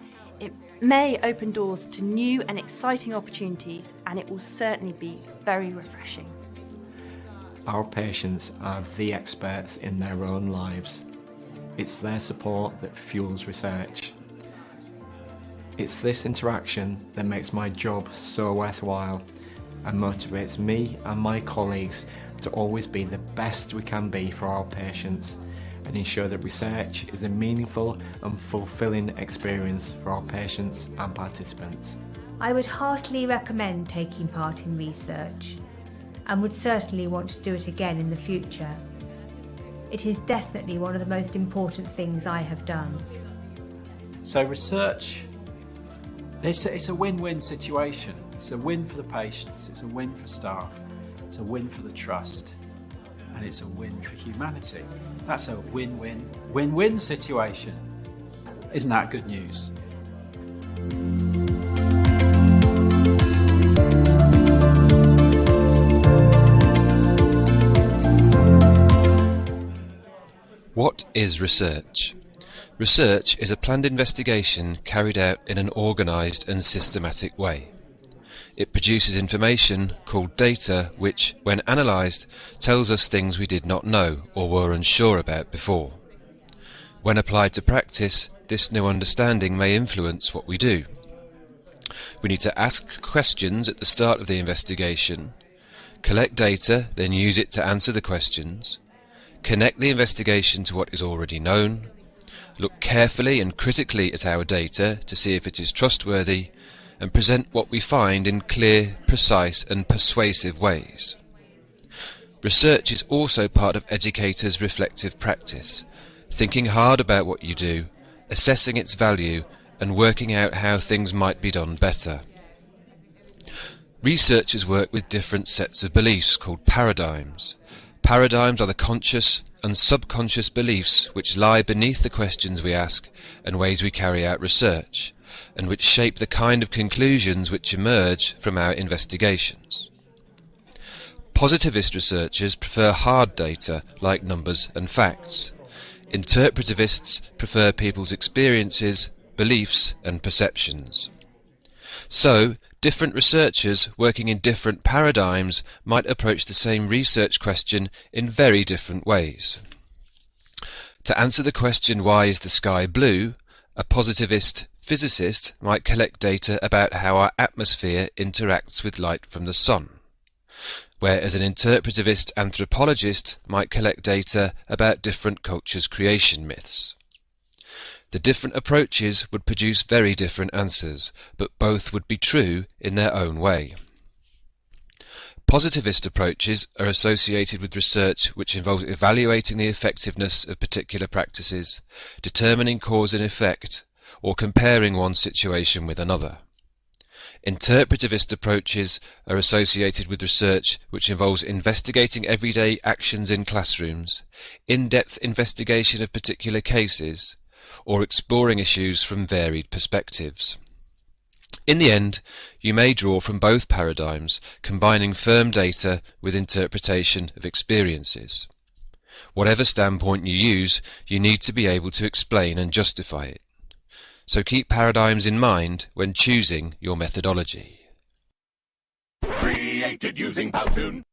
It may open doors to new and exciting opportunities, and it will certainly be very refreshing. Our patients are the experts in their own lives. It's their support that fuels research. It's this interaction that makes my job so worthwhile and motivates me and my colleagues to always be the best we can be for our patients and ensure that research is a meaningful and fulfilling experience for our patients and participants. I would heartily recommend taking part in research and would certainly want to do it again in the future. It is definitely one of the most important things I have done. So research, it's a win-win situation. It's a win for the patients, it's a win for staff, it's a win for the trust, and it's a win for humanity. That's a win-win, win-win situation. Isn't that good news? What is research? Research is a planned investigation carried out in an organised and systematic way. It produces information called data which, when analysed, tells us things we did not know or were unsure about before. When applied to practice, this new understanding may influence what we do. We need to ask questions at the start of the investigation, collect data, then use it to answer the questions, connect the investigation to what is already known, look carefully and critically at our data to see if it is trustworthy, and present what we find in clear, precise and persuasive ways. Research is also part of educators' reflective practice, thinking hard about what you do, assessing its value, and working out how things might be done better. Researchers work with different sets of beliefs called paradigms. Paradigms are the conscious and subconscious beliefs which lie beneath the questions we ask and ways we carry out research, and which shape the kind of conclusions which emerge from our investigations. Positivist researchers prefer hard data like numbers and facts. Interpretivists prefer people's experiences, beliefs and perceptions. So, different researchers working in different paradigms might approach the same research question in very different ways. To answer the question, why is the sky blue, a positivist physicist might collect data about how our atmosphere interacts with light from the sun, whereas an interpretivist anthropologist might collect data about different cultures' creation myths. The different approaches would produce very different answers, but both would be true in their own way. Positivist approaches are associated with research which involves evaluating the effectiveness of particular practices, determining cause and effect, or comparing one situation with another. Interpretivist approaches are associated with research which involves investigating everyday actions in classrooms, in-depth investigation of particular cases, or exploring issues from varied perspectives. In the end, you may draw from both paradigms, combining firm data with interpretation of experiences. Whatever standpoint you use, you need to be able to explain and justify it. So keep paradigms in mind when choosing your methodology. Created using Powtoon.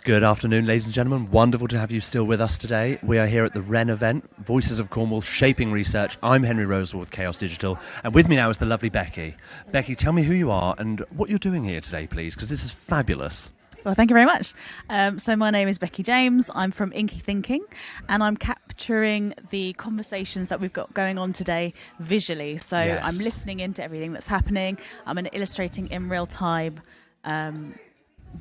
Good afternoon, ladies and gentlemen. Wonderful to have you still with us today. We are here at the Wren event, Voices of Cornwall, Shaping Research. I'm Henry Rosewell with Chaos Digital, and with me now is the lovely Becky. Becky, tell me who you are and what you're doing here today, please, because this is fabulous. Well, thank you very much. So my name is Becky James. I'm from Inky Thinking, and I'm capturing the conversations that we've got going on today visually. So Yes. I'm listening into everything that's happening. I'm illustrating in real time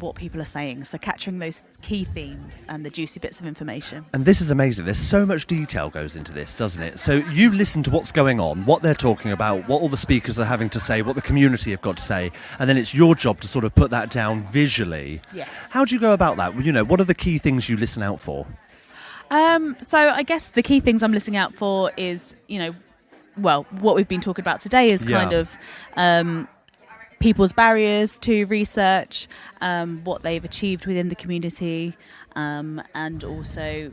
what people are saying. So capturing those key themes and the juicy bits of information. And this is amazing. There's so much detail goes into this, doesn't it? So you listen to what's going on, what they're talking about, what all the speakers are having to say, what the community have got to say, and then it's your job to sort of put that down visually. Yes. How do you go about that? You know, what are the key things you listen out for? So I guess the key things I'm listening out for is, well, what we've been talking about today is kind of people's barriers to research, what they've achieved within the community, and also,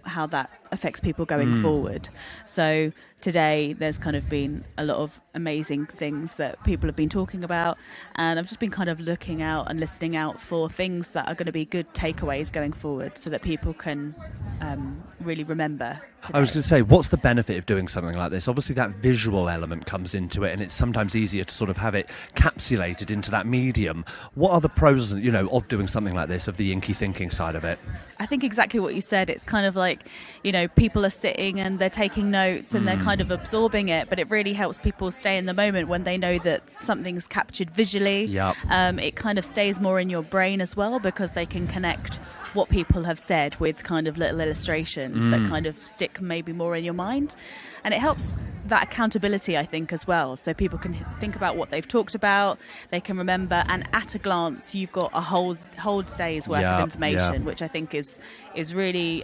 how that affects people going forward. So today there's kind of been a lot of amazing things that people have been talking about, and I've just been kind of looking out and listening out for things that are going to be good takeaways going forward so that people can really remember today. I was going to say, what's the benefit of doing something like this? Obviously that visual element comes into it, and it's sometimes easier to sort of have it capsulated into that medium. What are the pros, of doing something like this, of the Inky Thinking side of it? I think exactly what you said. It's kind of like, people are sitting and they're taking notes and they're kind of absorbing it, but it really helps people stay in the moment when they know that something's captured visually. Yep. It kind of stays more in your brain as well, because they can connect what people have said with kind of little illustrations that kind of stick maybe more in your mind. And it helps that accountability, I think, as well. So people can think about what they've talked about, they can remember, and at a glance, you've got a whole day's worth of information, which I think is really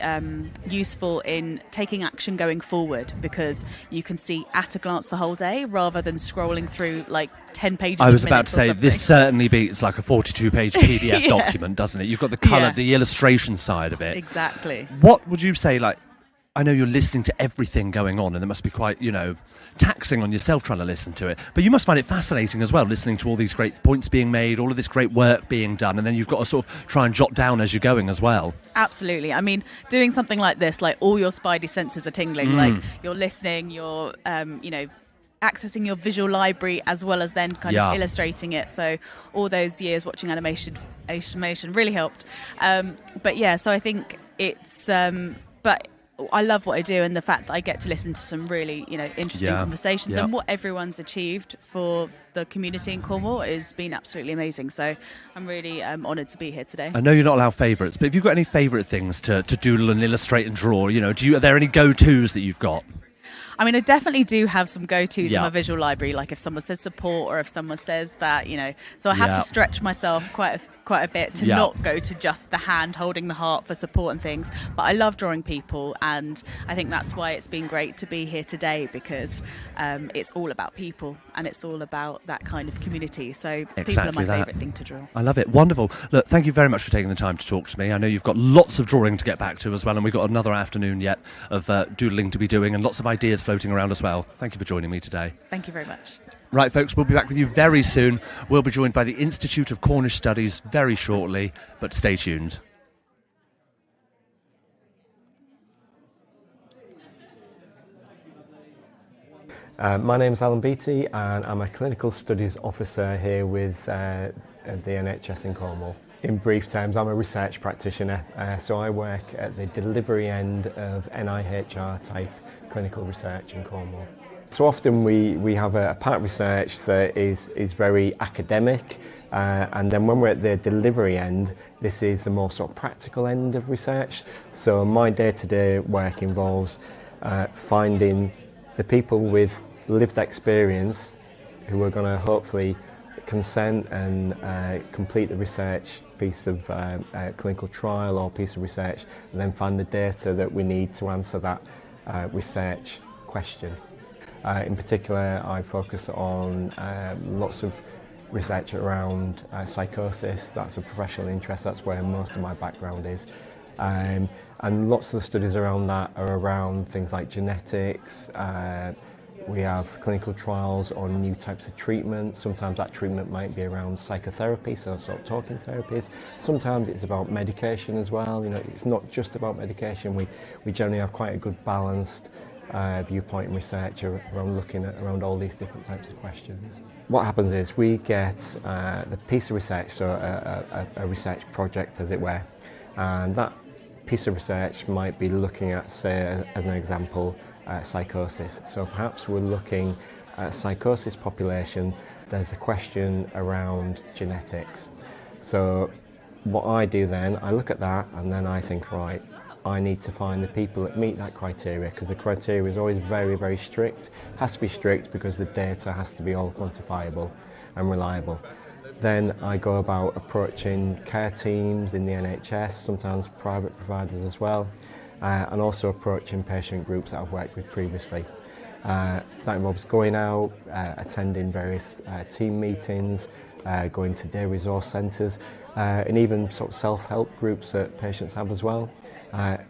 useful in taking action going forward, because you can see at a glance the whole day rather than scrolling through like 10 pages. I was about to say, this certainly beats like a 42-page PDF document, doesn't it? You've got the colour, the illustration side of it. Exactly. What would you say, I know you're listening to everything going on, and it must be quite, taxing on yourself trying to listen to it. But you must find it fascinating as well, listening to all these great points being made, all of this great work being done, and then you've got to sort of try and jot down as you're going as well. Absolutely. I mean, doing something like this, like all your spidey senses are tingling. Like you're listening, you're, accessing your visual library as well as then kind of illustrating it. So all those years watching animation really helped. So I think it's... but I love what I do, and the fact that I get to listen to some really, interesting conversations, and what everyone's achieved for the community in Cornwall has been absolutely amazing. So I'm really honoured to be here today. I know you're not allowed favourites, but have you got any favourite things to doodle and illustrate and draw? Are there any go-tos that you've got? I mean, I definitely do have some go-tos in my visual library, like if someone says support or if someone says that, so I have to stretch myself quite a bit to not go to just the hand holding the heart for support and things. But I love drawing people, and I think that's why it's been great to be here today, because it's all about people and it's all about that kind of community. So people are my favourite thing to draw. I love it. Wonderful. Look, thank you very much for taking the time to talk to me. I know you've got lots of drawing to get back to as well, and we've got another afternoon yet of doodling to be doing, and lots of ideas floating around as well. Thank you for joining me today. Thank you very much. Right, folks, we'll be back with you very soon. We'll be joined by the Institute of Cornish Studies very shortly, but stay tuned. My name is Alan Beattie, and I'm a clinical studies officer here with the NHS in Cornwall. In brief terms, I'm a research practitioner, so I work at the delivery end of NIHR type clinical research in Cornwall. So often we have a part of research that is very academic, and then when we're at the delivery end, this is the more sort of practical end of research. So my day-to-day work involves finding the people with lived experience who are going to hopefully consent and complete the research piece of clinical trial or piece of research, and then find the data that we need to answer that research question. In particular, I focus on lots of research around psychosis. That's a professional interest, that's where most of my background is. And lots of the studies around that are around things like genetics. We have clinical trials on new types of treatment. Sometimes that treatment might be around psychotherapy, so sort of talking therapies. Sometimes it's about medication as well. It's not just about medication. We generally have quite a good balanced viewpoint in research around looking at around all these different types of questions. What happens is we get the piece of research, so a research project as it were, and that piece of research might be looking at, say, as an example, psychosis. So perhaps we're looking at a psychosis population, there's a question around genetics. So what I do then, I look at that and then I think, right, I need to find the people that meet that criteria, because the criteria is always very, very strict. It has to be strict because the data has to be all quantifiable and reliable. Then I go about approaching care teams in the NHS, sometimes private providers as well, and also approaching patient groups that I've worked with previously. That involves going out, attending various team meetings, going to day resource centres, and even sort of self-help groups that patients have as well.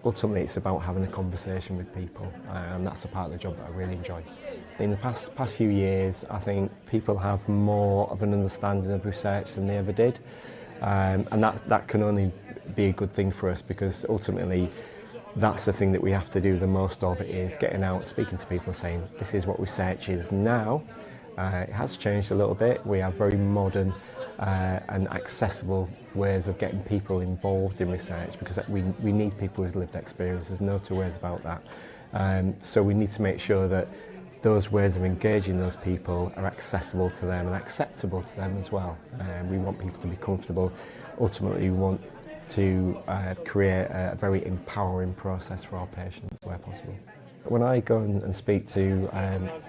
Ultimately, it's about having a conversation with people, and that's the part of the job that I really enjoy. In the past few years, I think people have more of an understanding of research than they ever did, and that can only be a good thing for us, because ultimately that's the thing that we have to do the most of, is getting out, speaking to people, saying this is what research is now. It has changed a little bit. We have very modern and accessible ways of getting people involved in research, because we need people with lived experience. There's no two ways about that. So we need to make sure that those ways of engaging those people are accessible to them and acceptable to them as well. We want people to be comfortable. Ultimately, we want to create a very empowering process for our patients where possible. When I go and speak to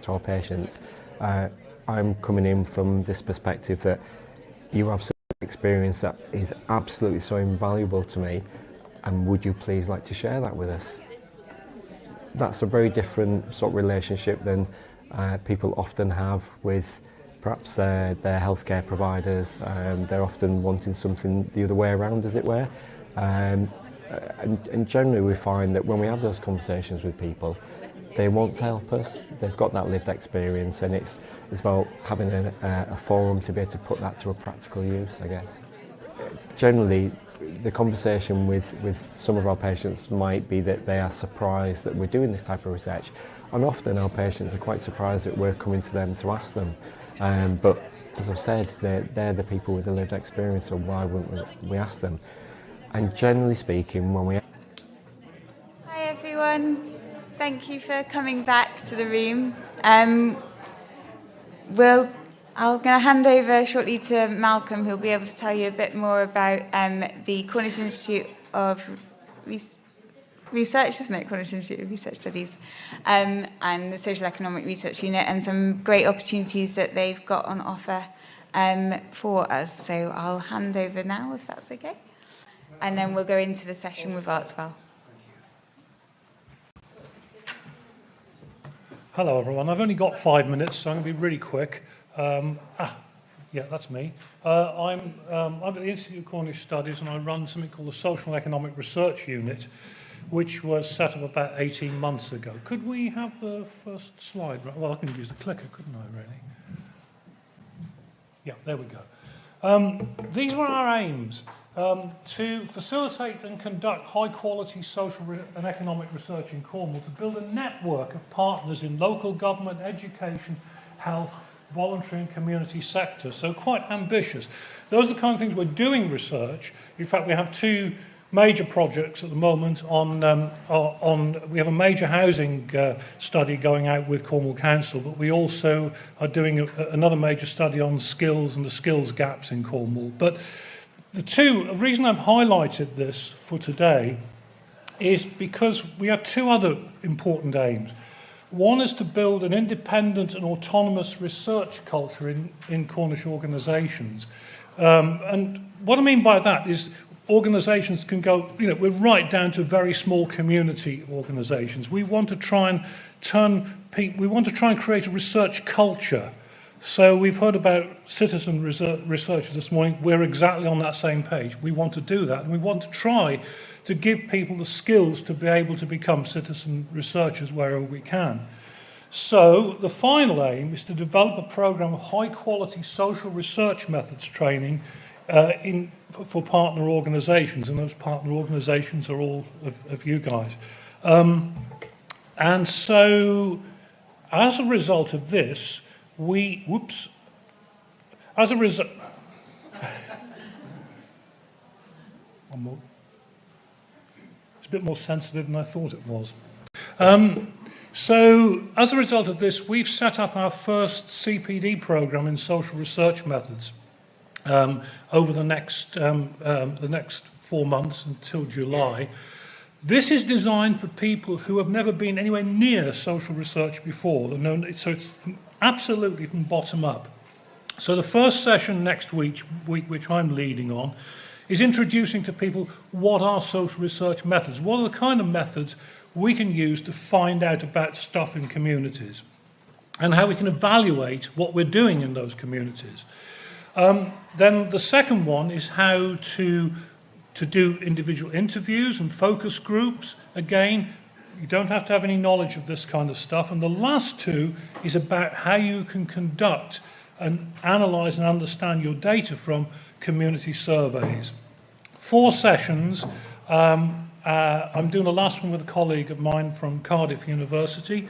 our patients, I'm coming in from this perspective that you have some experience that is absolutely so invaluable to me, and would you please like to share that with us? That's a very different sort of relationship than people often have with perhaps their healthcare providers. They're often wanting something the other way around, as it were. And generally we find that when we have those conversations with people, they want to help us. They've got that lived experience, and it's about having a forum to be able to put that to a practical use, I guess. Generally, the conversation with some of our patients might be that they are surprised that we're doing this type of research, and often our patients are quite surprised that we're coming to them to ask them. But as I've said, they're the people with the lived experience, so why wouldn't we ask them? And generally speaking, when we... Hi everyone. everyone. Thank you for coming back to the room. I'm going to hand over shortly to Malcolm, who'll be able to tell you a bit more about the Cornish Institute of Research, isn't it? Cornish Institute of Research Studies, and the Social Economic Research Unit, and some great opportunities that they've got on offer for us. So I'll hand over now, if that's okay. And then we'll go into the session with Artswell. Hello, everyone. I've only got 5 minutes, so I'm going to be really quick. Yeah, that's me. I'm at the Institute of Cornish Studies, and I run something called the Social Economic Research Unit, which was set up about 18 months ago. Could we have the first slide? Well, I can use the clicker, couldn't I, really? Yeah, there we go. These were our aims. To facilitate and conduct high-quality social and economic research in Cornwall, to build a network of partners in local government, education, health, voluntary and community sectors. So quite ambitious. Those are the kind of things we're doing research. In fact, we have 2 major projects at the moment we have a major housing study going out with Cornwall Council, but we also are doing another major study on skills and the skills gaps in Cornwall. But the reason I've highlighted this for today is because we have 2 other important aims. One is to build an independent and autonomous research culture in Cornish organisations. And what I mean by that is organisations can go, we're right down to very small community organisations. We want to try and create a research culture. So we've heard about citizen researchers this morning. We're exactly on that same page. We want to do that, and we want to try to give people the skills to be able to become citizen researchers wherever we can. So the final aim is to develop a programme of high-quality social research methods training for partner organisations, and those partner organisations are all of you guys. And so as a result of this, as a result, one more. It's a bit more sensitive than I thought it was. So as a result of this, we've set up our first CPD programme in social research methods over the next 4 months until July. This is designed for people who have never been anywhere near social research before. So it's absolutely from bottom up. So the first session next week, which I'm leading on, is introducing to people what are social research methods, what are the kind of methods we can use to find out about stuff in communities, and how we can evaluate what we're doing in those communities. Then the second one is how to do individual interviews and focus groups. Again, you don't have to have any knowledge of this kind of stuff. And the last 2 is about how you can conduct and analyse and understand your data from community surveys. 4 sessions. I'm doing the last one with a colleague of mine from Cardiff University.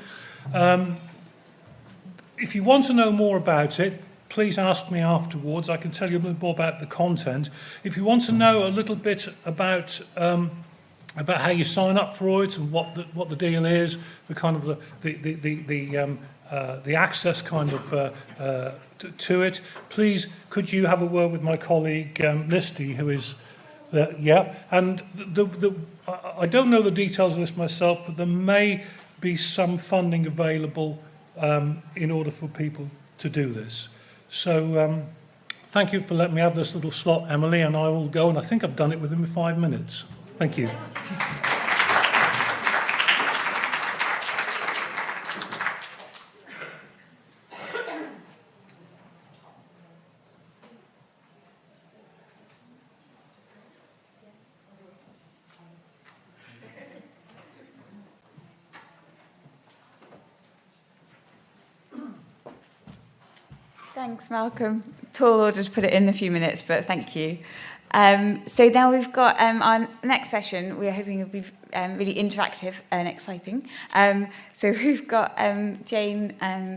If you want to know more about it, please ask me afterwards. I can tell you a little more about the content. If you want to know a little bit about how you sign up for it and what the deal is, the kind of the access kind of to it, please could you have a word with my colleague Listy, who is and I don't know the details of this myself, but there may be some funding available in order for people to do this. So thank you for letting me have this little slot, Emily, and I will go, and I think I've done it within 5 minutes. Thank you. Thanks, Malcolm. Tall order to put it in a few minutes, but thank you. So now we've got our next session. We're hoping it'll be really interactive and exciting. So we've got Jane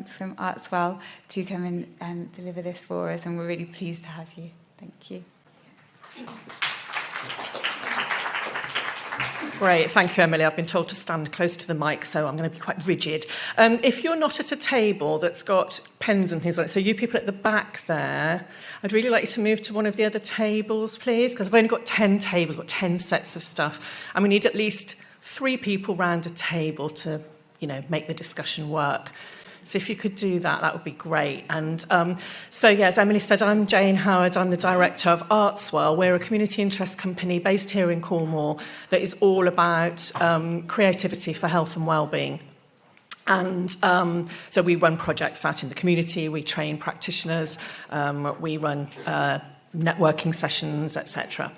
from Artswell to come and deliver this for us, and we're really pleased to have you. Thank you. Great, thank you, Emily. I've been told to stand close to the mic, so I'm going to be quite rigid. If you're not at a table that's got pens and things like that, so you people at the back there, I'd really like you to move to one of the other tables, please, because I've only got 10 tables, got 10 sets of stuff, and we need at least 3 people round a table to, make the discussion work. So if you could do that, that would be great. And so, as Emily said, I'm Jane Howard. I'm the director of Artswell. We're a community interest company based here in Cornwall that is all about creativity for health and well-being. And so we run projects out in the community, we train practitioners, we run networking sessions, etc.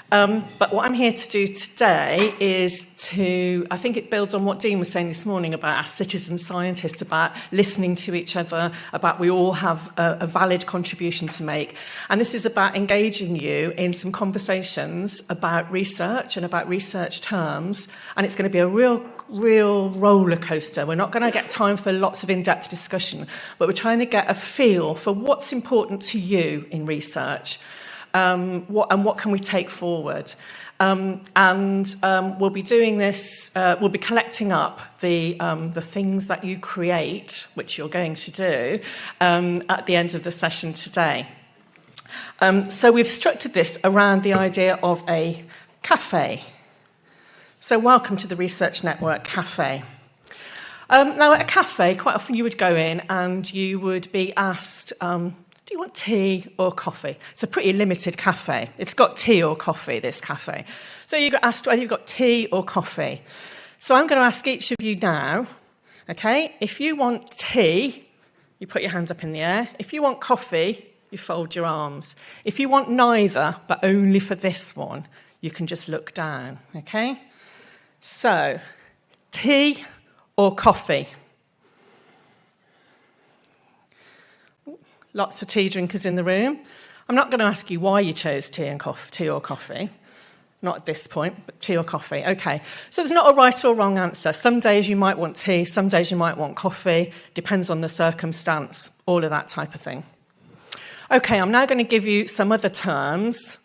But what I'm here to do today is I think it builds on what Dean was saying this morning about our citizen scientists, about listening to each other, about we all have a valid contribution to make. And this is about engaging you in some conversations about research and about research terms. And it's going to be a real roller coaster. We're not going to get time for lots of in-depth discussion, but we're trying to get a feel for what's important to you in research. What can we take forward? We'll be doing this, we'll be collecting up the things that you create, which you're going to do, at the end of the session today. So we've structured this around the idea of a cafe. So welcome to the Research Network Cafe. Now at a cafe, quite often you would go in and you would be asked, do you want tea or coffee? It's a pretty limited cafe. It's got tea or coffee, this cafe. So you got asked whether you've got tea or coffee. So I'm going to ask each of you now, okay, if you want tea, you put your hands up in the air. If you want coffee, you fold your arms. If you want neither, but only for this one, you can just look down, okay? So, tea or coffee? Lots of tea drinkers in the room. I'm not going to ask you why you chose tea or coffee. Not at this point, but tea or coffee. Okay, so there's not a right or wrong answer. Some days you might want tea, some days you might want coffee. Depends on the circumstance, all of that type of thing. Okay, I'm now going to give you some other terms,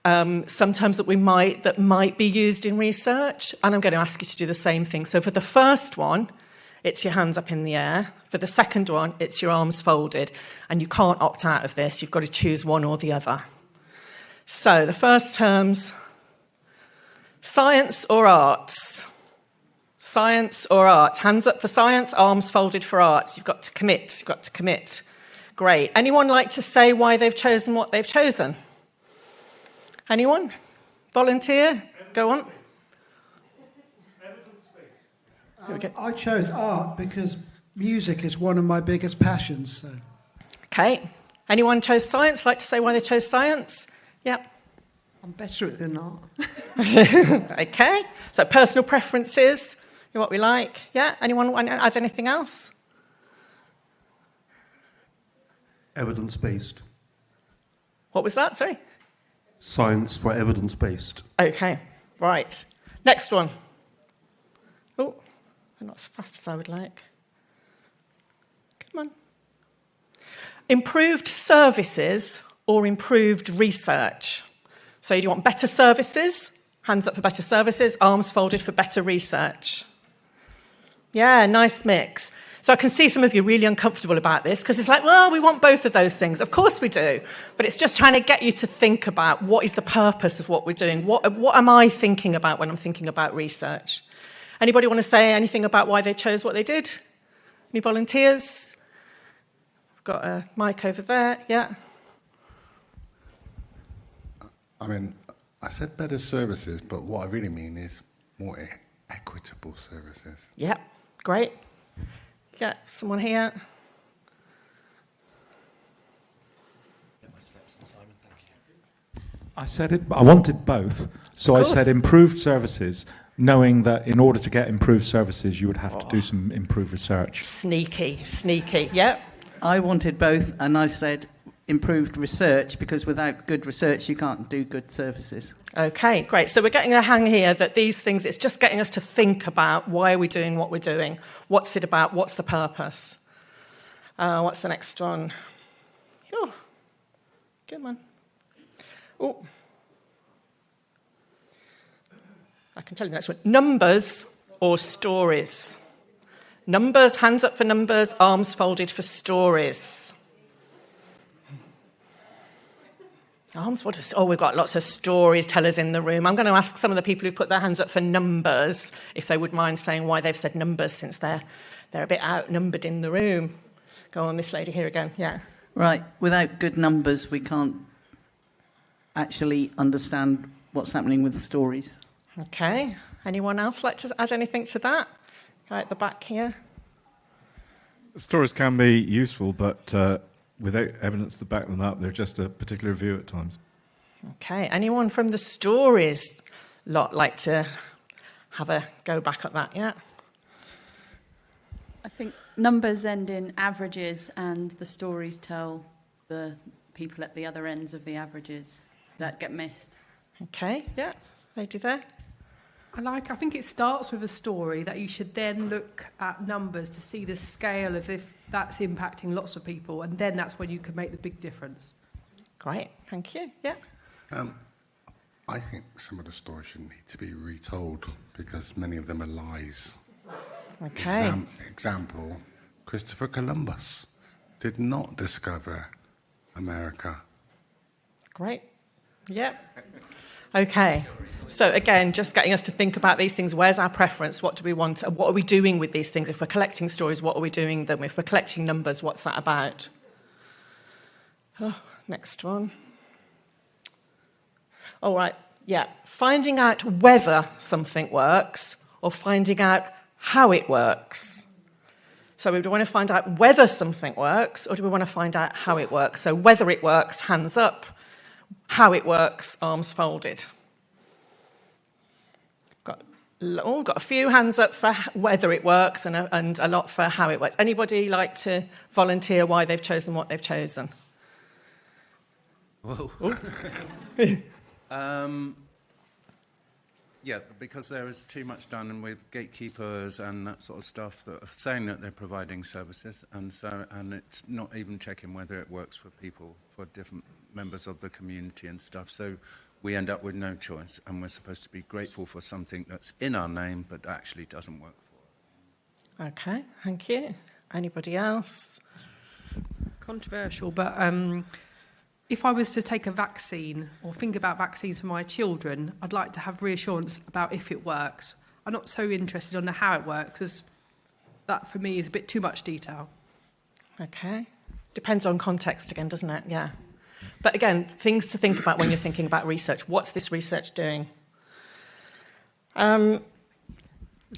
some terms that might be used in research, and I'm going to ask you to do the same thing. So for the first one, it's your hands up in the air. For the second one, it's your arms folded. And you can't opt out of this. You've got to choose one or the other. So the first terms, science or arts? Science or arts? Hands up for science, arms folded for arts. You've got to commit. You've got to commit. Great. Anyone like to say why they've chosen what they've chosen? Anyone? Volunteer? Go on. I chose art because music is one of my biggest passions. So. Okay. Anyone chose science? Like to say why they chose science? Yeah. I'm better at it than art. Okay. So personal preferences, what we like. Yeah. Anyone want to add anything else? Evidence-based. What was that? Sorry. Science for evidence-based. Okay. Right. Next one. Oh. Not as fast as I would like. Come on. Improved services or improved research? So do you want better services? Hands up for better services, arms folded for better research. Yeah, nice mix. So I can see some of you really uncomfortable about this because it's like, well, we want both of those things. Of course we do. But it's just trying to get you to think about what is the purpose of what we're doing? What am I thinking about when I'm thinking about research? Anybody want to say anything about why they chose what they did? Any volunteers? I've got a mic over there, yeah. I mean, I said better services, but what I really mean is more equitable services. Yeah, great. Yeah, someone here. I said it, I wanted both. So I said improved services, knowing that in order to get improved services, you would have to do some improved research. Sneaky, yeah. I wanted both, and I said improved research, because without good research, you can't do good services. Okay, great. So we're getting a hang here that these things, it's just getting us to think about why are we doing what we're doing? What's it about? What's the purpose? What's the next one? Oh, good one. Oh. I can tell you the next one. Numbers or stories? Numbers, hands up for numbers, arms folded for stories. Arms folded for... Oh, we've got lots of stories tellers in the room. I'm going to ask some of the people who put their hands up for numbers if they would mind saying why they've said numbers, since they're a bit outnumbered in the room. Go on, this lady here again. Yeah. Right. Without good numbers, we can't actually understand what's happening with the stories. Okay. Anyone else like to add anything to that? Guy at the back here. Stories can be useful, but without evidence to back them up, they're just a particular view at times. Okay. Anyone from the stories lot like to have a go back at that? Yeah. I think numbers end in averages, and the stories tell the people at the other ends of the averages that get missed. Okay, yeah, lady there. I think it starts with a story that you should then look at numbers to see the scale of if that's impacting lots of people, and then that's when you can make the big difference. Great, thank you. Yeah. I think some of the stories should need to be retold because many of them are lies. Okay. Example, Christopher Columbus did not discover America. Great. Yeah. Okay. So again, just getting us to think about these things. Where's our preference? What do we want? And what are we doing with these things? If we're collecting stories, what are we doing them? If we're collecting numbers, what's that about? Oh, next one. All right. Yeah. Finding out whether something works or finding out how it works. So do we want to find out whether something works, or do we want to find out how it works? So whether it works, hands up. How it works, arms folded. Got a few hands up for whether it works and a lot for how it works. Anybody like to volunteer why they've chosen what they've chosen? Whoa. Yeah, because there is too much done with gatekeepers and that sort of stuff that are saying that they're providing services, and it's not even checking whether it works for people, for different members of the community and stuff. So we end up with no choice, and we're supposed to be grateful for something that's in our name but actually doesn't work for us. Okay, thank you. Anybody else? Controversial, but if I was to take a vaccine or think about vaccines for my children, I'd like to have reassurance about if it works. I'm not so interested on how it works, because that for me is a bit too much detail. Okay. Depends on context again, doesn't it? Yeah. But again, things to think about when you're thinking about research. What's this research doing?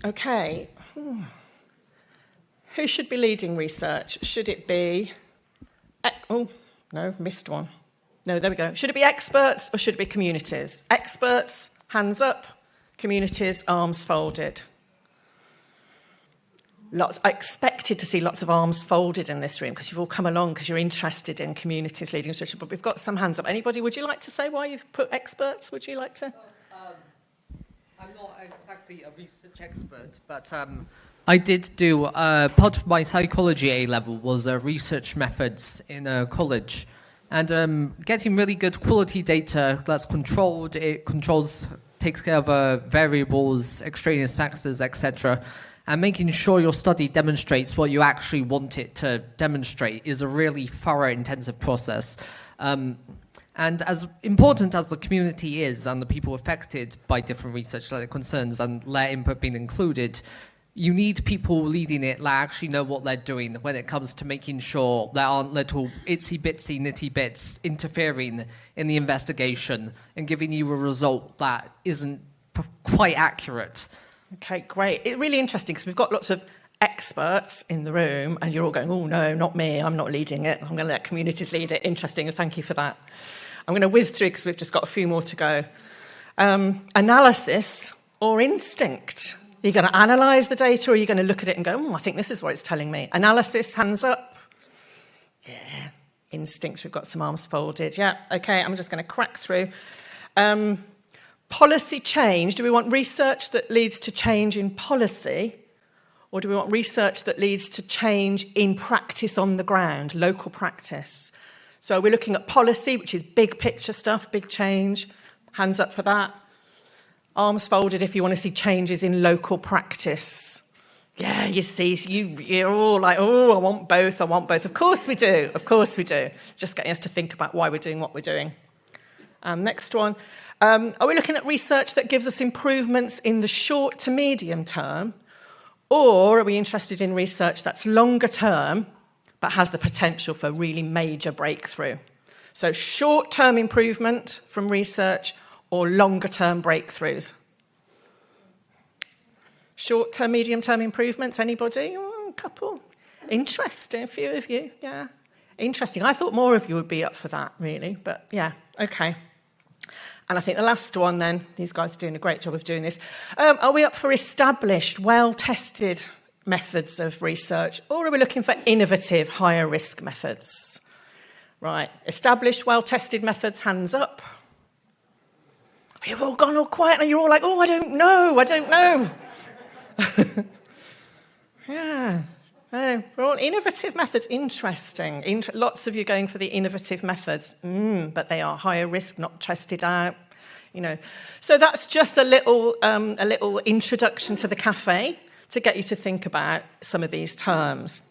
Okay. Who should be leading research? Should it be... Oh, no, missed one. No, there we go. Should it be experts or should it be communities? Experts, hands up. Communities, arms folded. I expected to see lots of arms folded in this room because you've all come along because you're interested in communities leading research, but we've got some hands up. Anybody, would you like to say why you've put experts? Would you like to? I'm not exactly a research expert, but I did do part of my psychology A-level was research methods in college, and getting really good quality data that's controlled. It takes care of variables, extraneous factors, etc. And making sure your study demonstrates what you actually want it to demonstrate is a really thorough, intensive process. And as important as the community is and the people affected by different research-related concerns and their input being included, you need people leading it that actually know what they're doing when it comes to making sure there aren't little itsy-bitsy nitty bits interfering in the investigation and giving you a result that isn't quite accurate. Okay, great. It's really interesting because we've got lots of experts in the room and you're all going, oh, no, not me. I'm not leading it. I'm going to let communities lead it. Interesting, and thank you for that. I'm going to whiz through because we've just got a few more to go. Analysis or instinct? Are you going to analyse the data or are you going to look at it and go, I think this is what it's telling me? Analysis, hands up. Yeah. Instinct, we've got some arms folded. Yeah, okay, I'm just going to crack through. Policy change. Do we want research that leads to change in policy, or do we want research that leads to change in practice on the ground, local practice? So we're looking at policy, which is big picture stuff, big change. Hands up for that. Arms folded if you want to see changes in local practice. Yeah, you see, you're all like, oh, I want both. Of course we do. Just getting us to think about why we're doing what we're doing. Next one. Are we looking at research that gives us improvements in the short to medium term? Or are we interested in research that's longer term, but has the potential for really major breakthrough? So short-term improvement from research or longer-term breakthroughs? Short-term, medium-term improvements, anybody? Oh, a couple. Interesting, a few of you, yeah. Interesting. I thought more of you would be up for that, really, but yeah, okay. And I think the last one then, these guys are doing a great job of doing this. Are we up for established, well-tested methods of research, or are we looking for innovative, higher-risk methods? Right, established, well-tested methods, hands up. You've all gone all quiet and you're all like, oh, I don't know. Yeah. We're all innovative methods, interesting. Lots of you going for the innovative methods, but they are higher risk, not tested out. So that's just a little introduction to the cafe to get you to think about some of these terms.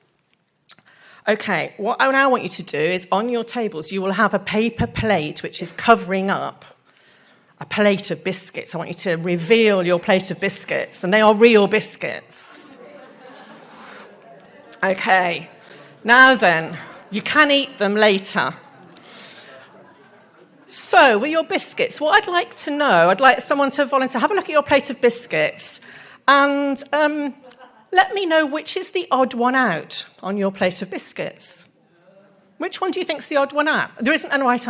Okay, what I now want you to do is on your tables you will have a paper plate which is covering up a plate of biscuits. I want you to reveal your plate of biscuits, and they are real biscuits. Okay, now then, you can eat them later. So, with your biscuits, what I'd like to know, I'd like someone to volunteer, have a look at your plate of biscuits, and let me know which is the odd one out on your plate of biscuits. Which one do you think's the odd one out? There isn't a right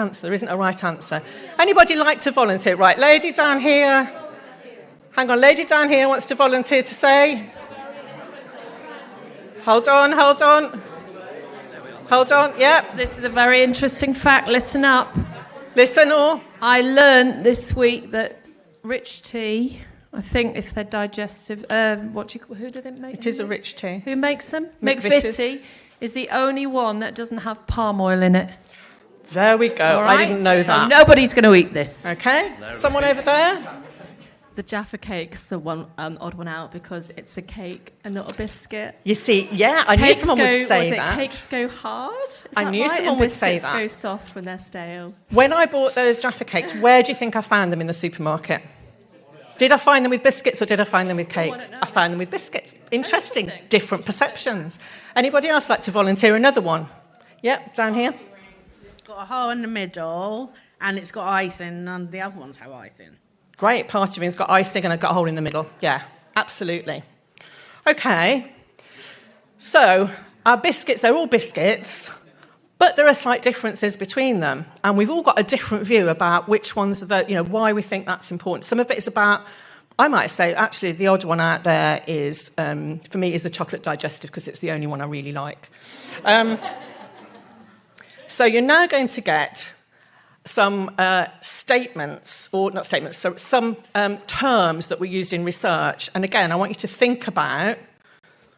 answer. Anybody like to volunteer? Right, lady down here. Hang on, lady down here wants to volunteer to say. Hold on, yep. This is a very interesting fact. Listen up. Listen all. I learned this week that rich tea, I think if they're digestive, who do they make? It is a rich tea. Who makes them? McVitie's. Is the only one that doesn't have palm oil in it. There we go. Right? I didn't know that. So nobody's going to eat this. Okay. Someone over there? The Jaffa cake's the one odd one out because it's a cake and not a biscuit. You see, yeah, I knew someone would say that. Cakes go hard? I knew someone would say that. Biscuits go soft when they're stale. When I bought those Jaffa cakes, where do you think I found them in the supermarket? Did I find them with biscuits or did I find them with cakes? I found them with biscuits. Interesting. Different perceptions. Anybody else like to volunteer another one? Yep, down here. It's got a hole in the middle and it's got icing and the other ones have icing. Great. Part of it's got icing and it's got a hole in the middle. Yeah, absolutely. Okay. So our biscuits, they're all biscuits, but there are slight differences between them. And we've all got a different view about which ones are the, why we think that's important. Some of it is about, I might say, actually, the odd one out there is, for me, is the chocolate digestive because it's the only one I really like. So you're now going to get some statements, or not statements, so some terms that were used in research. And again, I want you to think about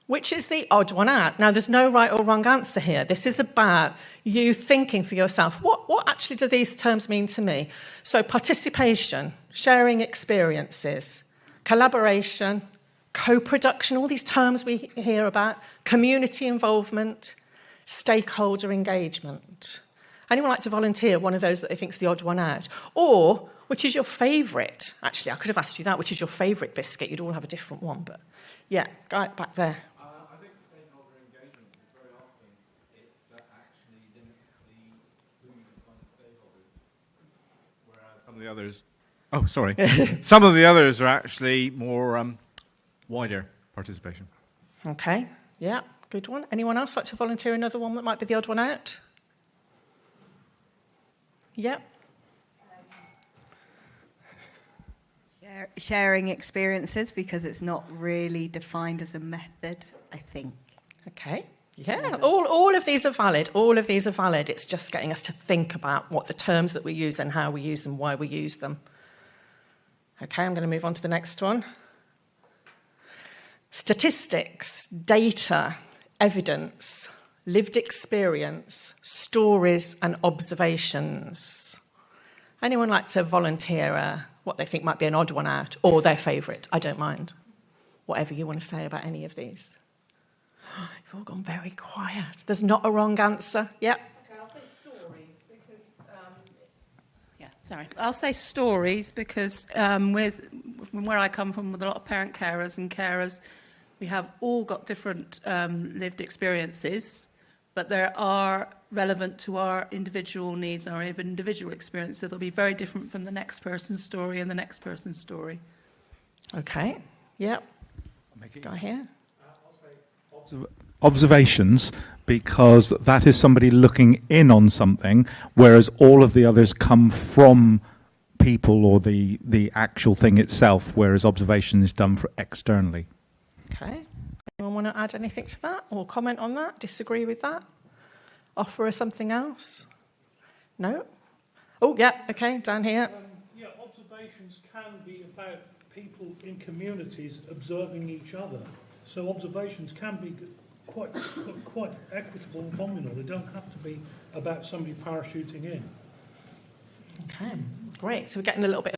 which is the odd one out. Now, there's no right or wrong answer here. This is about you thinking for yourself, what actually do these terms mean to me? So participation, sharing experiences, collaboration, co-production, all these terms we hear about, community involvement, stakeholder engagement. Anyone like to volunteer one of those that they think is the odd one out? Or, which is your favourite? Actually, I could have asked you that. Which is your favourite biscuit? You'd all have a different one, but yeah, guy back there. I think stakeholder engagement is very often it actually limits who you can find stakeholders, whereas some of the others. Oh, sorry. Some of the others are actually more wider participation. Okay, yeah, good one. Anyone else like to volunteer another one that might be the odd one out? Yep. Sharing experiences because it's not really defined as a method, I think. Okay. Yeah, all of these are valid. All of these are valid. It's just getting us to think about what the terms that we use and how we use them, why we use them. Okay, I'm going to move on to the next one. Statistics, data, evidence, lived experience, stories and observations. Anyone like to volunteer what they think might be an odd one out, or their favourite? I don't mind. Whatever you want to say about any of these. You've all gone very quiet. There's not a wrong answer. Yep. Okay, I'll say stories because... I'll say stories because from where I come from with a lot of parent carers and carers, we have all got different lived experiences, but they are relevant to our individual needs, our individual experience. So they'll be very different from the next person's story and the next person's story. Okay. Yep. Guy here. Observations, because that is somebody looking in on something, whereas all of the others come from people or the actual thing itself, whereas observation is done externally. Okay. Anyone want to add anything to that or comment on that? Disagree with that? Offer us something else? No? Oh, yeah, okay, down here. Observations can be about people in communities observing each other. So observations can be quite equitable and communal. They don't have to be about somebody parachuting in. Okay, great. So we're getting a little bit...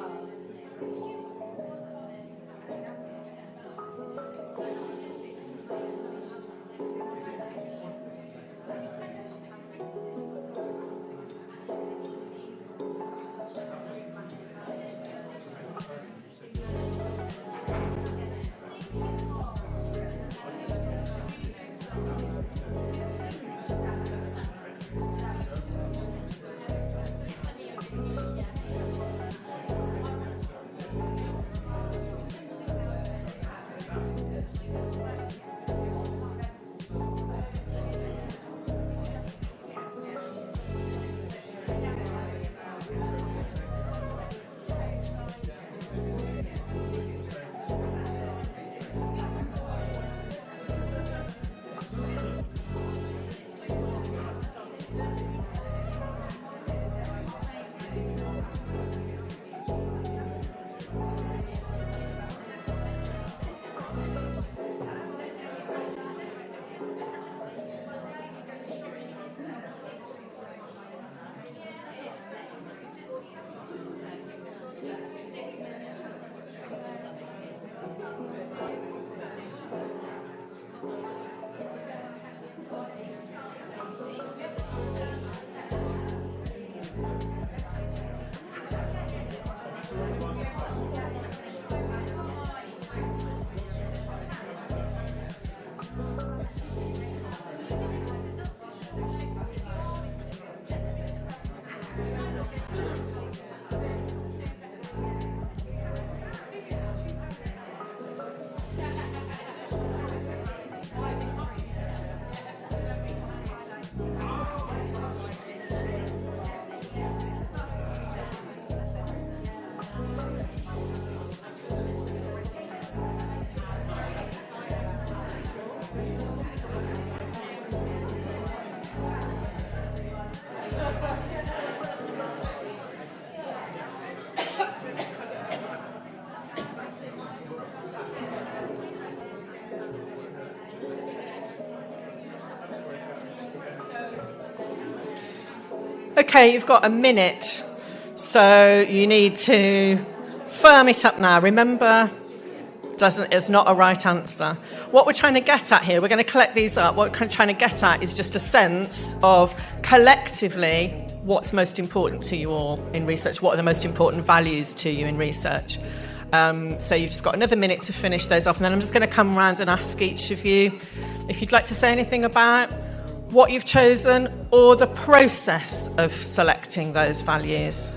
Okay, you've got a minute, so you need to firm it up now. Remember, it's not a right answer. What we're trying to get at here, we're going to collect these up. What we're trying to get at is just a sense of collectively what's most important to you all in research. What are the most important values to you in research? So you've just got another minute to finish those off, and then I'm just going to come around and ask each of you if you'd like to say anything about what you've chosen or the process of selecting those values.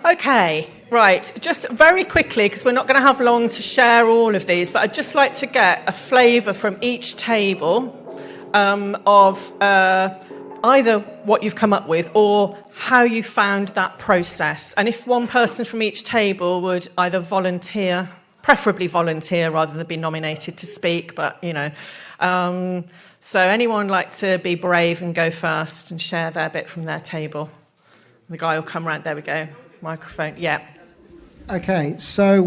Okay, right, just very quickly, because we're not going to have long to share all of these, but I'd just like to get a flavour from each table of either what you've come up with or how you found that process. And if one person from each table would either volunteer, preferably volunteer rather than be nominated to speak, but, so anyone like to be brave and go first and share their bit from their table? The guy will come round. There we go. Microphone. Yeah. Okay, so,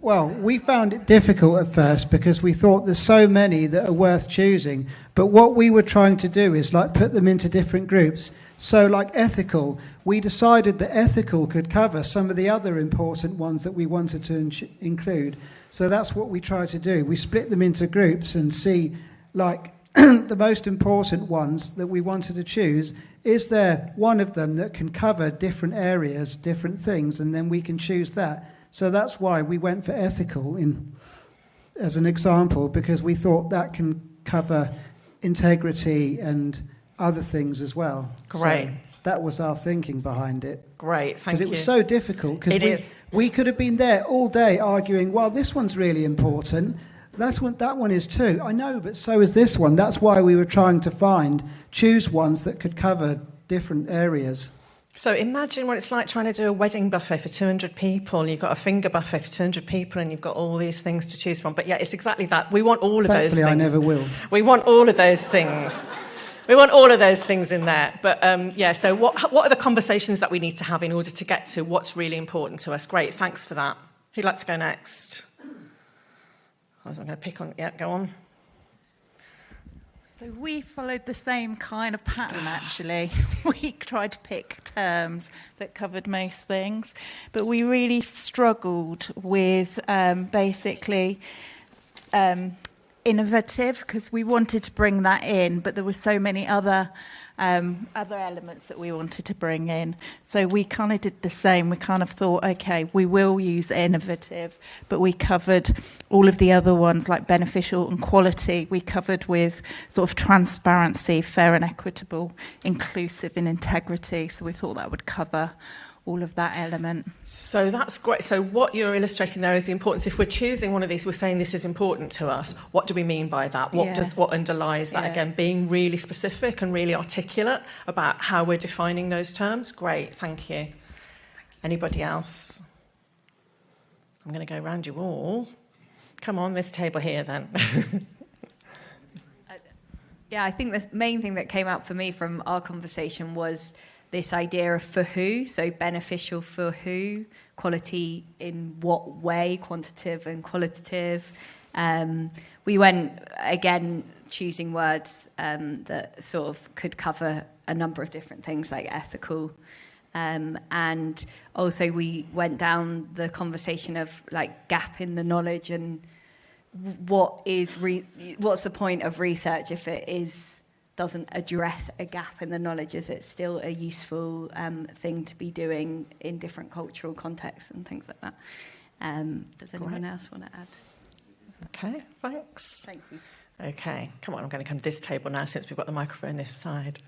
we found it difficult at first because we thought there's so many that are worth choosing. But what we were trying to do is put them into different groups. So ethical, we decided that ethical could cover some of the other important ones that we wanted to include. So that's what we tried to do. We split them into groups and see the most important ones that we wanted to choose. Is there one of them that can cover different areas, different things, and then we can choose that. So that's why we went for ethical as an example, because we thought that can cover integrity and other things as well. Great. So that was our thinking behind it. Great, thank you. Because it was so difficult. Because we could have been there all day arguing, well, this one's really important. That one is too. I know, but so is this one. That's why we were trying to choose ones that could cover different areas. So imagine what it's like trying to do a wedding buffet for 200 people. You've got a finger buffet for 200 people and you've got all these things to choose from. But yeah, it's exactly that. We want all of those things. Thankfully, I never will. We want all of those things. We want all of those things in there. But so what are the conversations that we need to have in order to get to what's really important to us? Great, thanks for that. Who'd like to go next? I'm going to pick on... Yeah, go on. So we followed the same kind of pattern, actually. We tried to pick terms that covered most things, but we really struggled with innovative, because we wanted to bring that in, but there were so many other elements that we wanted to bring in. So we kind of did the same. We kind of thought, okay, we will use innovative, but we covered all of the other ones like beneficial and quality. We covered with sort of transparency, fair and equitable, inclusive and integrity. So we thought that would cover all of that element. So that's great. So what you're illustrating there is the importance. If we're choosing one of these, we're saying this is important to us. What do we mean by that? What underlies that? Again, being really specific and really articulate about how we're defining those terms. Great, thank you. Anybody else? I'm going to go around you all. Come on, this table here then. Yeah, I think the main thing that came out for me from our conversation was this idea of for who, so beneficial for who, quality in what way, quantitative and qualitative. We went, again, choosing words that sort of could cover a number of different things like ethical. And also we went down the conversation of gap in the knowledge and what's the point of research if it doesn't address a gap in the knowledge? Is it still a useful thing to be doing in different cultural contexts and things like that? Does anyone else want to add? Okay, thanks. Thank you. Okay, come on, I'm going to come to this table now since we've got the microphone this side.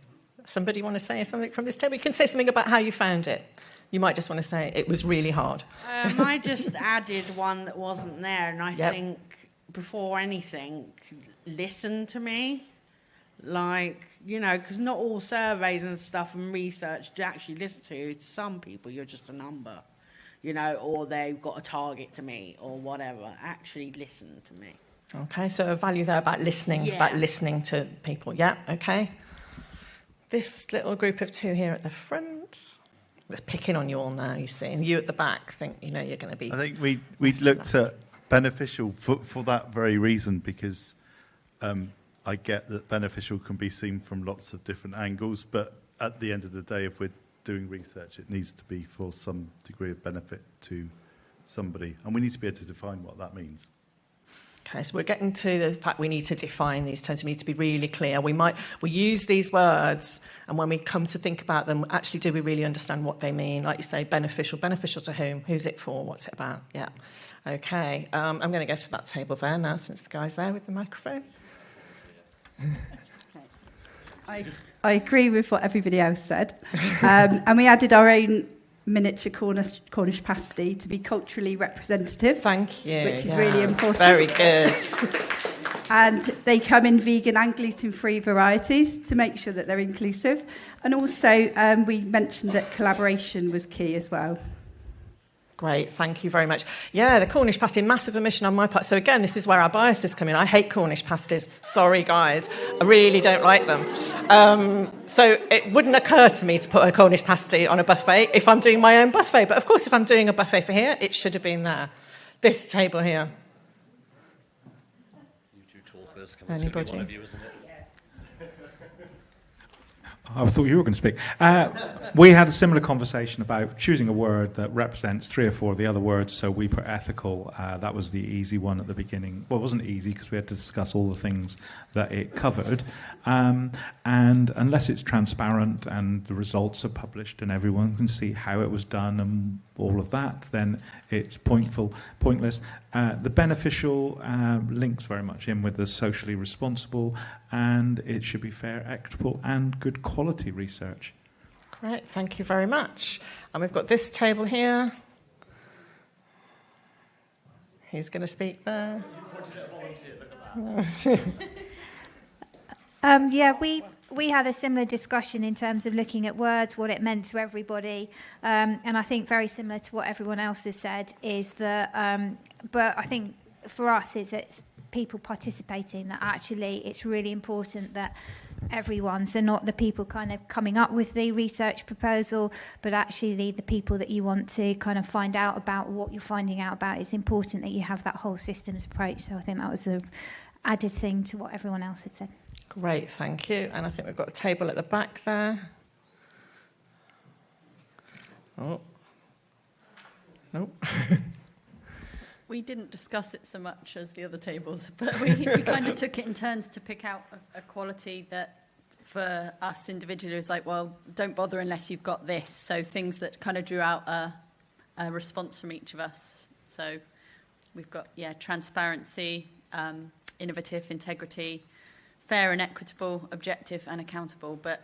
Somebody want to say something from this table? You can say something about how you found it. You might just want to say it was really hard. I just added one that wasn't there, and I think before anything, listen to me. Because not all surveys and stuff and research to actually listen to. Some people, you're just a number, or they've got a target to meet or whatever. Actually listen to me. Okay, so a value there about listening to people. Yeah, okay. This little group of two here at the front. It's picking on you all now, you see. And you at the back think, you're going to be... I think we looked at beneficial for that very reason, because... I get that beneficial can be seen from lots of different angles, but at the end of the day, if we're doing research, it needs to be for some degree of benefit to somebody, and we need to be able to define what that means. Okay, so we're getting to the fact we need to define these terms. We need to be really clear. We use these words, and when we come to think about them, actually, do we really understand what they mean? Like you say, beneficial to whom? Who's it for? What's it about? Yeah. Okay, I'm going to go to that table there now, since the guy's there with the microphone. I agree with what everybody else said. And we added our own miniature Cornish pasty to be culturally representative. Thank you. Which is really important. Very good. And they come in vegan and gluten-free varieties to make sure that they're inclusive. And also, we mentioned that collaboration was key as well. Great, thank you very much. Yeah, the Cornish pasty, massive omission on my part. So again, this is where our biases come in. I hate Cornish pasties. Sorry, guys. I really don't like them. So it wouldn't occur to me to put a Cornish pasty on a buffet if I'm doing my own buffet. But of course, if I'm doing a buffet for here, it should have been there. This table here. You two talkers. Anybody? One of you, isn't it? I thought you were going to speak. We had a similar conversation about choosing a word that represents 3 or 4 of the other words, so we put ethical. That was the easy one at the beginning. Well, it wasn't easy because we had to discuss all the things that it covered. And unless it's transparent and the results are published and everyone can see how it was done and all of that, then it's pointless. The beneficial links very much in with the socially responsible, and it should be fair, equitable, and good quality research. Great, thank you very much. And we've got this table here. Who's going to speak there? Yeah, we had a similar discussion in terms of looking at words, what it meant to everybody, and I think very similar to what everyone else has said is that, but I think for us it's people participating, that actually it's really important that everyone, so not the people kind of coming up with the research proposal, but actually the people that you want to kind of find out about what you're finding out about. It's important that you have that whole systems approach, so I think that was an added thing to what everyone else had said. Great, thank you. And I think we've got a table at the back there. Oh. Nope. We didn't discuss it so much as the other tables, but we kind of took it in turns to pick out a quality that for us individually was like, well, don't bother unless you've got this. So things that kind of drew out a response from each of us. So we've got, transparency, innovative, integrity, fair and equitable, objective and accountable. But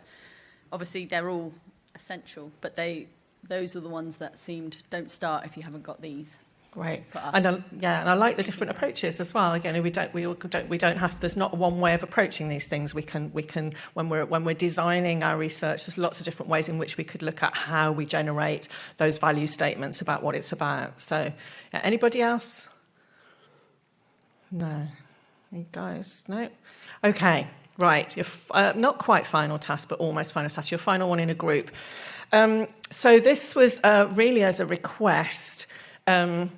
obviously they're all essential, but those are the ones that seemed don't start if you haven't got these. Great. For us. And I like the different approaches as well. Again, we don't have. There's not one way of approaching these things. We can when we're designing our research, there's lots of different ways in which we could look at how we generate those value statements about what it's about. So, anybody else? No, you guys, no. Okay, right. Your not quite final task, but almost final task. Your final one in a group. So this was really as a request. From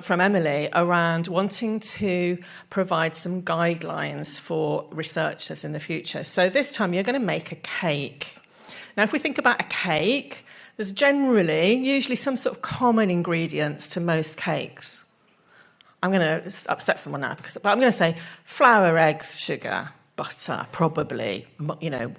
Emily around wanting to provide some guidelines for researchers in the future. So this time you're going to make a cake. Now, if we think about a cake, there's usually some sort of common ingredients to most cakes. I'm going to upset someone now, but I'm going to say flour, eggs, sugar, butter, probably,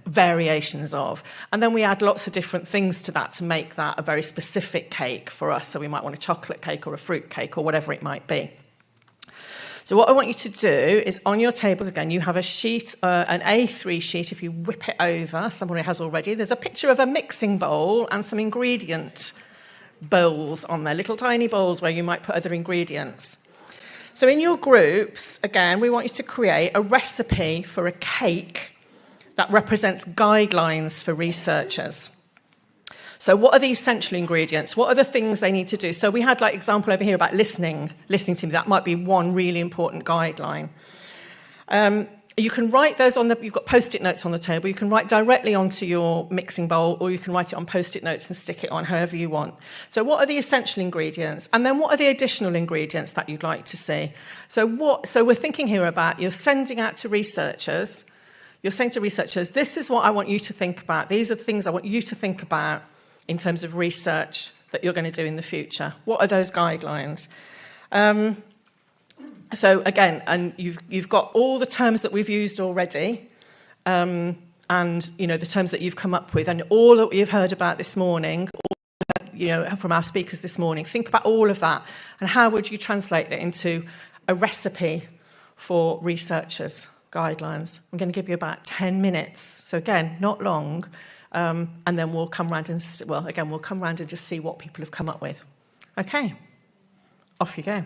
variations of. And then we add lots of different things to that to make that a very specific cake for us. So we might want a chocolate cake or a fruit cake or whatever it might be. So what I want you to do is on your tables, again, you have a sheet, an A3 sheet. If you whip it over, someone has already, there's a picture of a mixing bowl and some ingredient bowls on there, little tiny bowls where you might put other ingredients. So in your groups, again, we want you to create a recipe for a cake that represents guidelines for researchers. So what are the essential ingredients? What are the things they need to do? So we had like example over here about listening to me. That might be one really important guideline. You can write those you've got Post-it notes on the table. You can write directly onto your mixing bowl, or you can write it on Post-it notes and stick it on however you want. So what are the essential ingredients? And then what are the additional ingredients that you'd like to see? So we're thinking here about you're sending out to researchers. You're saying to researchers, this is what I want you to think about. These are the things I want you to think about in terms of research that you're going to do in the future. What are those guidelines? So again, and you've got all the terms that we've used already, and the terms that you've come up with, and all that you've heard about this morning, from our speakers this morning. Think about all of that, and how would you translate it into a recipe for researchers' guidelines? I'm going to give you about 10 minutes. So again, not long, and then we'll come round and just see what people have come up with. Okay, off you go.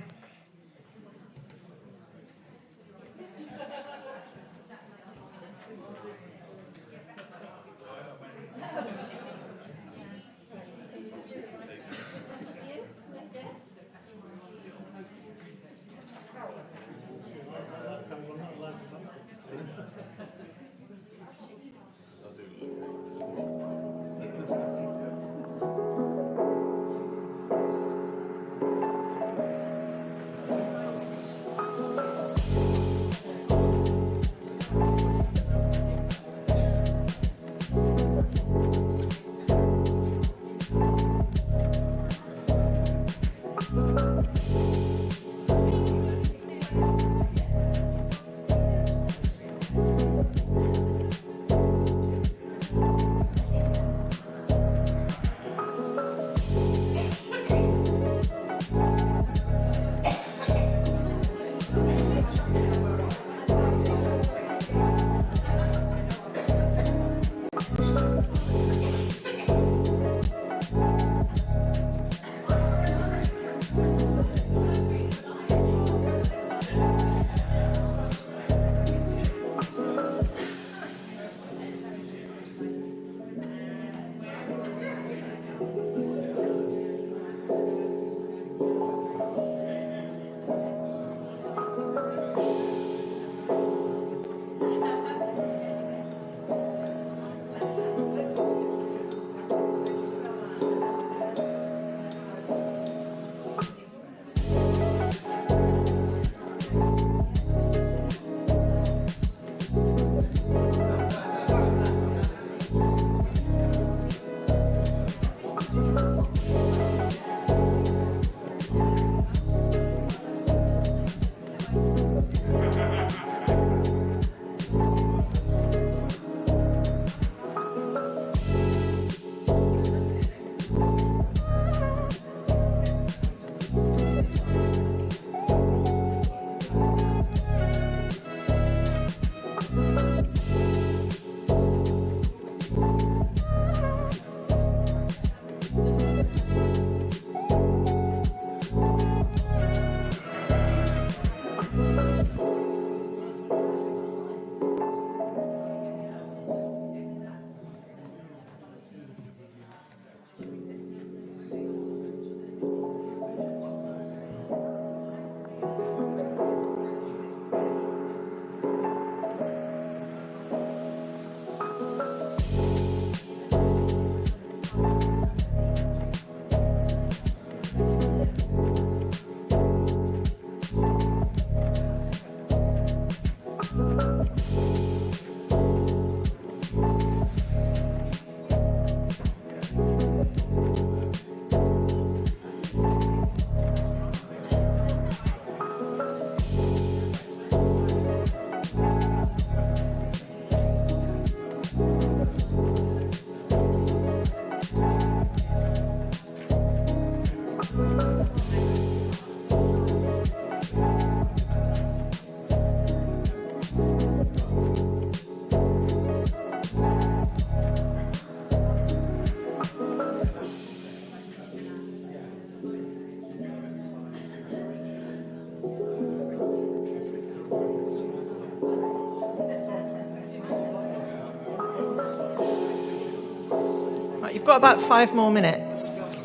Right, you've got about 5 more minutes.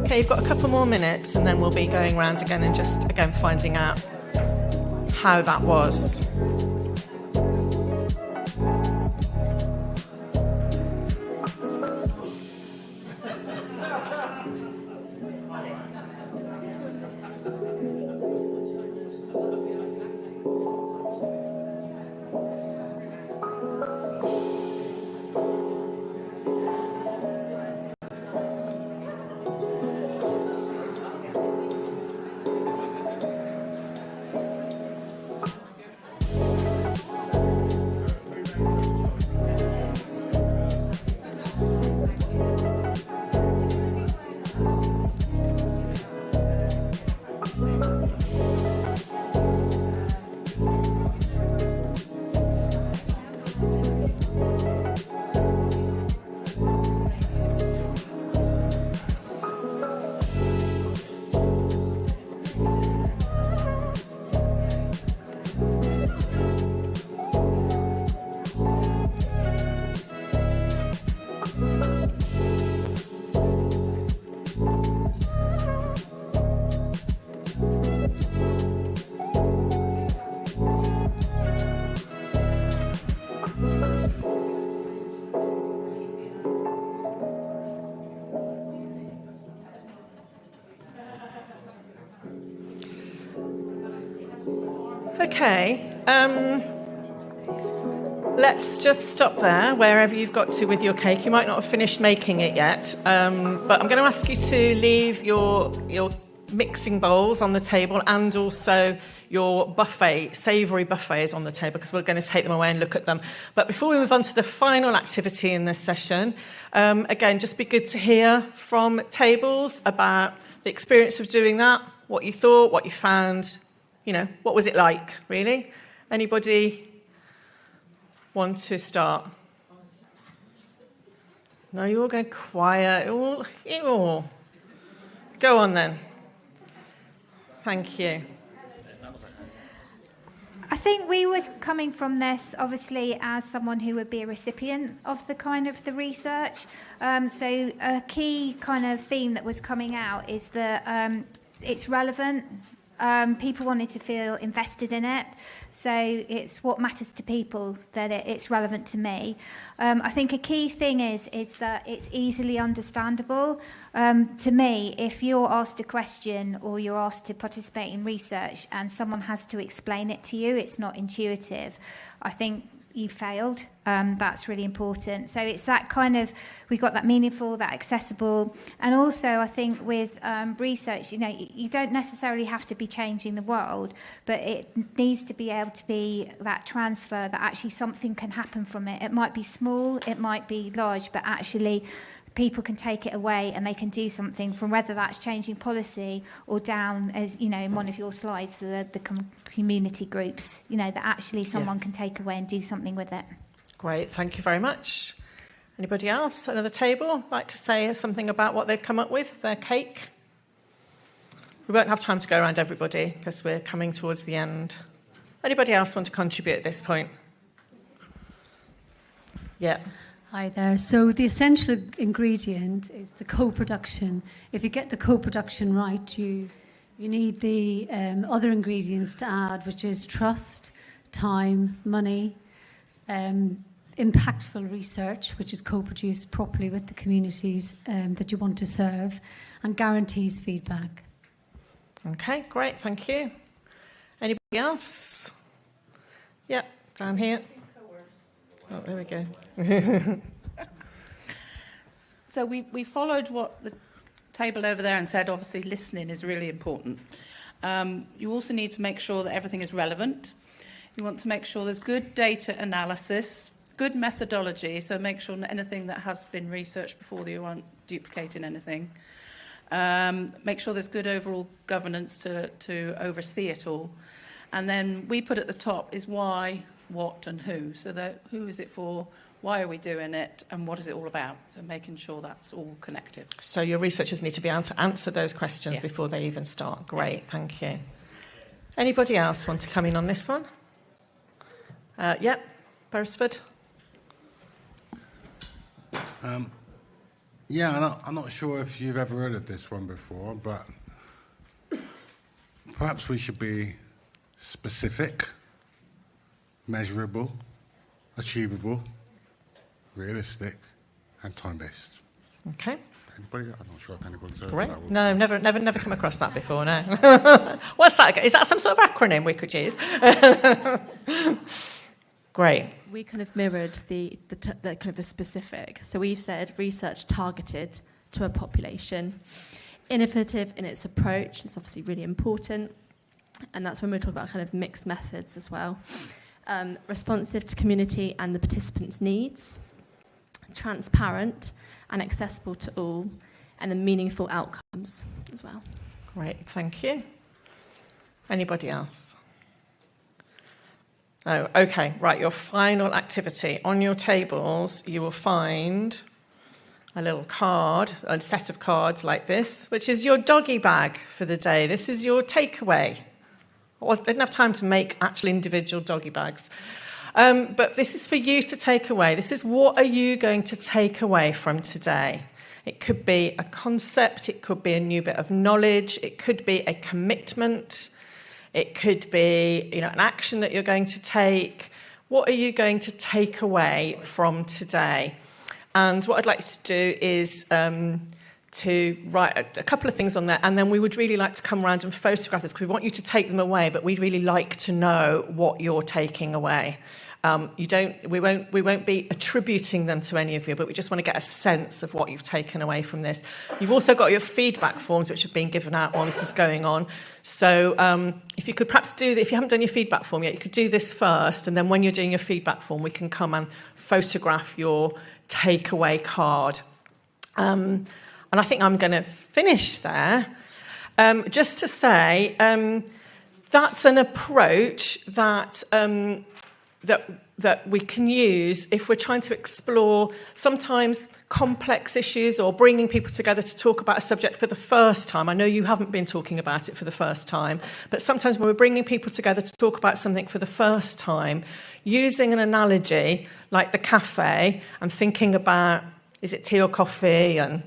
Okay, you've got a couple more minutes and then we'll be going round again and just, again, finding out how that was. Okay, let's just stop there, wherever you've got to with your cake. You might not have finished making it yet, but I'm going to ask you to leave your mixing bowls on the table and also your buffet, savoury buffets on the table, because we're going to take them away and look at them. But before we move on to the final activity in this session, again, just be good to hear from tables about the experience of doing that, what you thought, what you found. You know, what was it like, really? Anybody want to start? No, you're all going quiet. Go on then. Thank you. I think we were coming from this, obviously, as someone who would be a recipient of the research. So a key kind of theme that was coming out is that it's relevant. People wanted to feel invested in it, so it's what matters to people that it's relevant to me. I think a key thing is that it's easily understandable. To me, if you're asked a question or you're asked to participate in research and someone has to explain it to you, it's not intuitive. I think you failed. That's really important. So it's that kind of, we got that meaningful, that accessible. And also I think with research, you don't necessarily have to be changing the world, but it needs to be able to be that transfer, that actually something can happen from it. It might be small, it might be large, but actually people can take it away and they can do something from, whether that's changing policy or down, as in one of your slides, the community groups, that actually someone can take away and do something with it. Great, thank you very much. Anybody else at the table like to say something about what they've come up with, their cake? We won't have time to go around everybody because we're coming towards the end. Anybody else want to contribute at this point? Yeah. Hi there. So the essential ingredient is the co-production. If you get the co-production right, you need the other ingredients to add, which is trust, time, money, impactful research, which is co-produced properly with the communities that you want to serve, and guarantees feedback. Okay, great, thank you. Anybody else? Yeah, down here. Oh, there we go. So we followed what the table over there and said, obviously, listening is really important. You also need to make sure that everything is relevant. You want to make sure there's good data analysis, good methodology, so make sure that anything that has been researched before that you aren't duplicating anything. Make sure there's good overall governance to oversee it all. And then we put at the top is why, what and who. So who is it for, why are we doing it, and what is it all about? So making sure that's all connected. So your researchers need to be able to answer those questions before they even start. Great, thank you. Anybody else want to come in on this one? Beresford. I'm not sure if you've ever heard of this one before, but perhaps we should be specific, measurable, achievable, realistic, and time-based. Okay. Anybody? I'm not sure if anybody's heard Great. of that one. No, never come across that before, no. What's that? Is that some sort of acronym we could use? Great. We kind of mirrored the kind of the specific. So we've said research targeted to a population. Innovative in its approach is obviously really important. And that's when we're talking about kind of mixed methods as well. Responsive to community and the participants' needs. Transparent and accessible to all. And then meaningful outcomes as well. Great, thank you. Anybody else? Oh, okay, right, your final activity. On your tables, you will find a little card, a set of cards like this, which is your doggy bag for the day. This is your takeaway. I didn't have time to make actual individual doggy bags. But this is for you to take away. This is what are you going to take away from today? It could be a concept, it could be a new bit of knowledge, it could be a commitment, it could be, an action that you're going to take. What are you going to take away from today? And what I'd like to do is to write a couple of things on there, and then we would really like to come around and photograph this because we want you to take them away, but we'd really like to know what you're taking away. We won't be attributing them to any of you, but we just want to get a sense of what you've taken away from this. You've also got your feedback forms, which have been given out while this is going on. So if you could perhaps if you haven't done your feedback form yet, you could do this first, and then when you're doing your feedback form, we can come and photograph your takeaway card. And I think I'm going to finish there. Just to say, that's an approach that we can use if we're trying to explore sometimes complex issues or bringing people together to talk about a subject for the first time. I know you haven't been talking about it for the first time, but sometimes when we're bringing people together to talk about something for the first time, using an analogy like the cafe and thinking about, is it tea or coffee and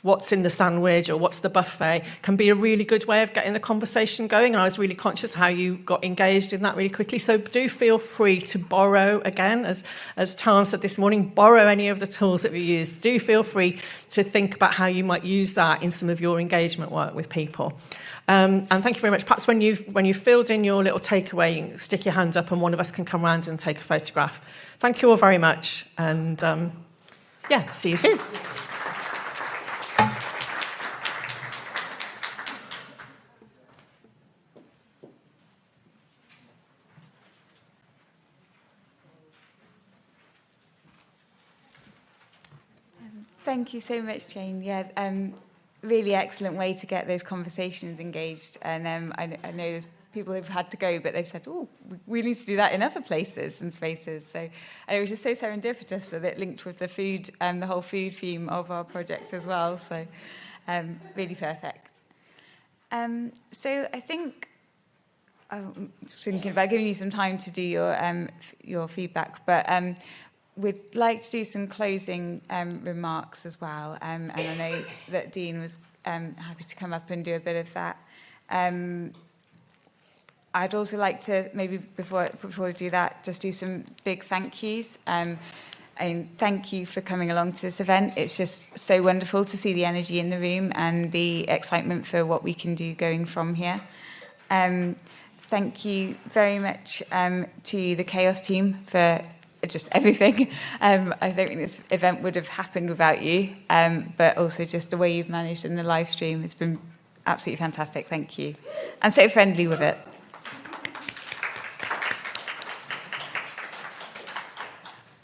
what's in the sandwich or what's the buffet can be a really good way of getting the conversation going. And I was really conscious how you got engaged in that really quickly. So do feel free to borrow, again, as Tan said this morning, borrow any of the tools that we use. Do feel free to think about how you might use that in some of your engagement work with people. And thank you very much. Perhaps when you've filled in your little takeaway, you can stick your hand up and one of us can come round and take a photograph. Thank you all very much. And see you soon. Thank you so much, Jane. Yeah, really excellent way to get those conversations engaged. And I know there's people who've had to go, but they've said, oh, we need to do that in other places and spaces. So it was just so serendipitous that it linked with the food and the whole food theme of our project as well. So really perfect. So I think I'm just thinking about giving you some time to do your feedback, but we'd like to do some closing remarks as well. And I know that Dean was happy to come up and do a bit of that. I'd also like to, maybe before we do that, just do some big thank yous. And thank you for coming along to this event. It's just so wonderful to see the energy in the room and the excitement for what we can do going from here. Thank you very much to the Chaos team for just everything. I don't think this event would have happened without you, but also just the way you've managed in the live stream has been absolutely fantastic. Thank you. And so friendly with it.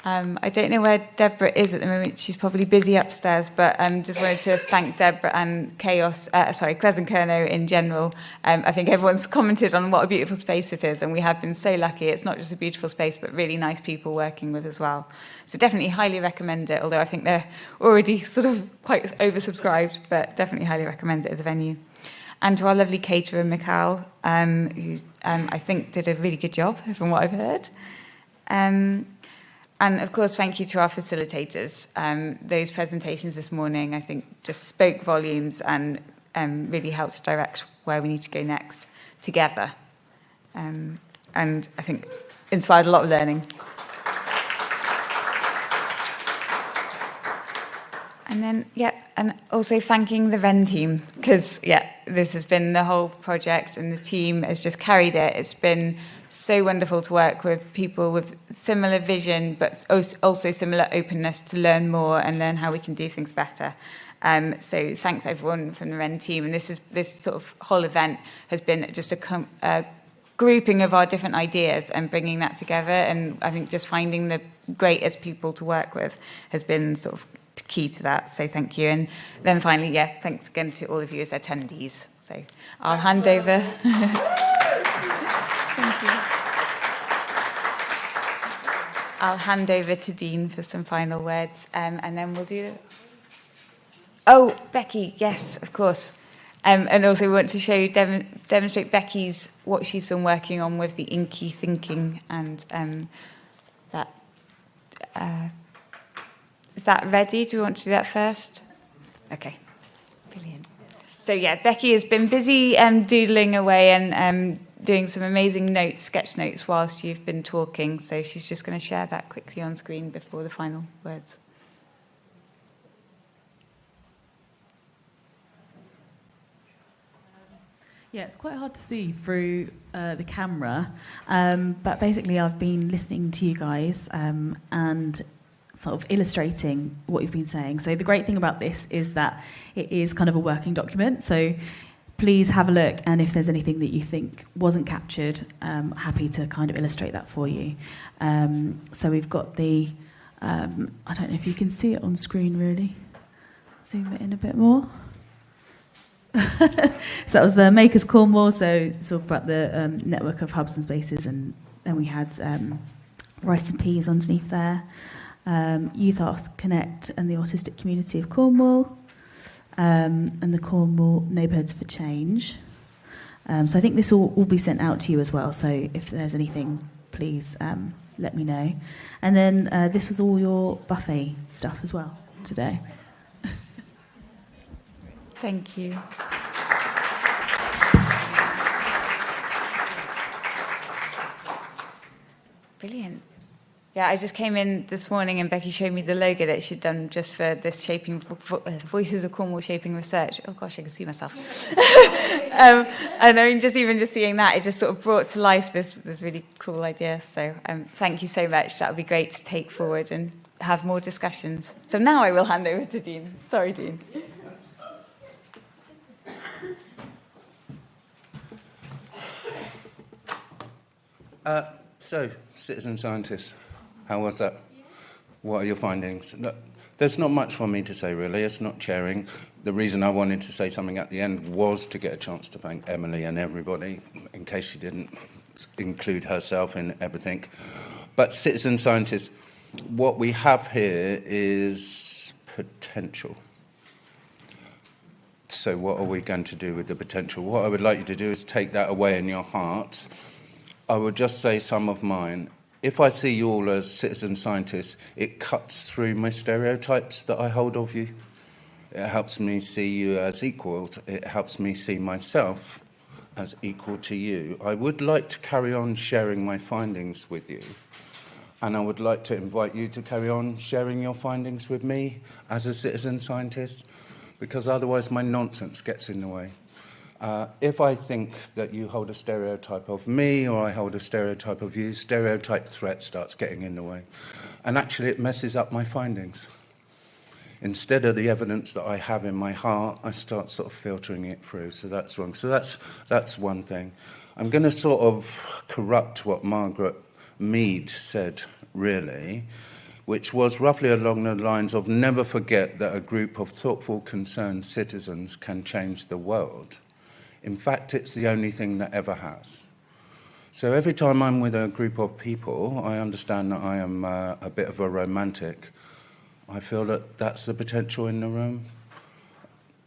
I don't know where Deborah is at the moment. She's probably busy upstairs, but just wanted to thank Deborah and Chaos, Quez and Kerno in general. I think everyone's commented on what a beautiful space it is, and we have been so lucky. It's not just a beautiful space, but really nice people working with as well. So definitely highly recommend it, although I think they're already sort of quite oversubscribed, but definitely highly recommend it as a venue. And to our lovely caterer, Mikhail, who I think did a really good job, from what I've heard. And, of course, thank you to our facilitators. Those presentations this morning, I think, just spoke volumes and really helped direct where we need to go next together. And I think inspired a lot of learning. And then, and also thanking the Venn team, because, this has been the whole project and the team has just carried it. It's been so wonderful to work with people with similar vision, but also similar openness to learn more and learn how we can do things better. So thanks everyone from the Venn team. And this sort of whole event has been just a grouping of our different ideas and bringing that together. And I think just finding the greatest people to work with has been sort of key to that. So thank you. And then finally, thanks again to all of you as attendees. So I'll hand over. Thank you. I'll hand over to Dean for some final words, and then we'll do. Oh, Becky, yes, of course. And also we want to show demonstrate Becky's what she's been working on with the inky thinking and that. Is that ready? Do we want to do that first? Okay, brilliant. So Becky has been busy doodling away and doing some amazing sketch notes whilst you've been talking. So she's just going to share that quickly on screen before the final words. Yeah, it's quite hard to see through the camera, but basically I've been listening to you guys and sort of illustrating what you've been saying. So the great thing about this is that it is kind of a working document. So please have a look, and if there's anything that you think wasn't captured, happy to kind of illustrate that for you. So we've got the, I don't know if you can see it on screen really. Zoom it in a bit more. So that was the Makers Cornwall, so talk about the network of hubs and spaces, and then we had Rice and Peas underneath there. Youth Arts Connect and the Autistic Community of Cornwall, and the Cornwall Neighbourhoods for Change. So I think this will all be sent out to you as well, so if there's anything, please let me know. And then this was all your buffet stuff as well today. Thank you. Brilliant. Yeah, I just came in this morning and Becky showed me the logo that she'd done just for this shaping, Voices of Cornwall Shaping Research. Oh gosh, I can see myself. And I mean, just seeing that, it just sort of brought to life this really cool idea. So thank you so much. That would be great to take forward and have more discussions. So now I will hand over to Dean. Sorry, Dean. So, citizen scientists, how was that? What are your findings? No, there's not much for me to say, really. It's not chairing. The reason I wanted to say something at the end was to get a chance to thank Emily and everybody, in case she didn't include herself in everything. But citizen scientists, what we have here is potential. So what are we going to do with the potential? What I would like you to do is take that away in your heart. I would just say some of mine. If I see you all as citizen scientists, it cuts through my stereotypes that I hold of you. It helps me see you as equals. It helps me see myself as equal to you. I would like to carry on sharing my findings with you. And I would like to invite you to carry on sharing your findings with me as a citizen scientist, because otherwise my nonsense gets in the way. If I think that you hold a stereotype of me or I hold a stereotype of you, stereotype threat starts getting in the way. And actually it messes up my findings. Instead of the evidence that I have in my heart, I start sort of filtering it through. So that's wrong. So that's one thing. I'm going to sort of corrupt what Margaret Mead said, really, which was roughly along the lines of never forget that a group of thoughtful, concerned citizens can change the world. In fact, it's the only thing that ever has. So every time I'm with a group of people, I understand that I am a bit of a romantic. I feel that that's the potential in the room.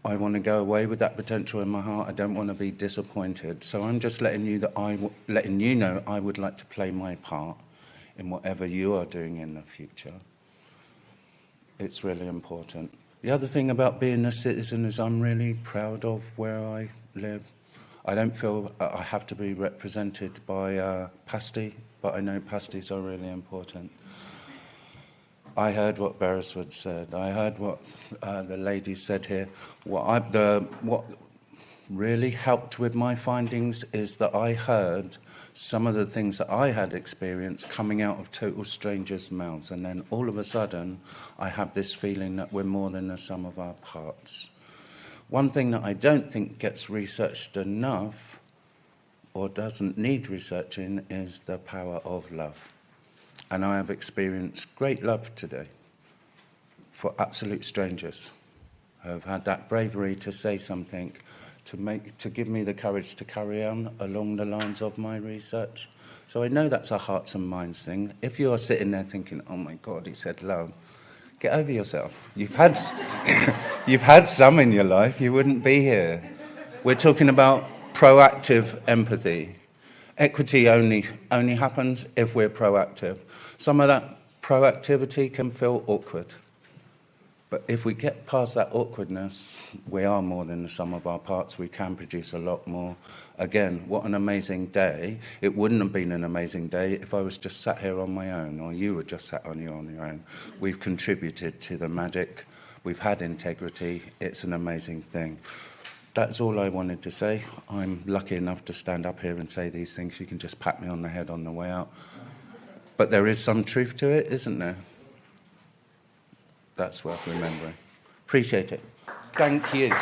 I want to go away with that potential in my heart. I don't want to be disappointed. So I'm just letting you know I would like to play my part in whatever you are doing in the future. It's really important. The other thing about being a citizen is I'm really proud of where I live. I don't feel I have to be represented by pasty, but I know pasties are really important. I heard what Beresford said. I heard what the lady said here. What really helped with my findings is that I heard some of the things that I had experienced coming out of total strangers' mouths, and then all of a sudden I have this feeling that we're more than the sum of our parts. One thing that I don't think gets researched enough or doesn't need researching is the power of love. And I have experienced great love today for absolute strangers who have had that bravery to say something, to give me the courage to carry on along the lines of my research. So I know that's a hearts and minds thing. If you're sitting there thinking, oh my God, he said love, get over yourself. You've had some in your life, you wouldn't be here. We're talking about proactive empathy. Equity only happens if we're proactive. Some of that proactivity can feel awkward. But if we get past that awkwardness, we are more than the sum of our parts. We can produce a lot more. Again, what an amazing day. It wouldn't have been an amazing day if I was just sat here on my own, or you were just sat on your own. We've contributed to the magic. We've had integrity. It's an amazing thing. That's all I wanted to say. I'm lucky enough to stand up here and say these things. You can just pat me on the head on the way out. But there is some truth to it, isn't there? That's worth remembering. Appreciate it. Thank you.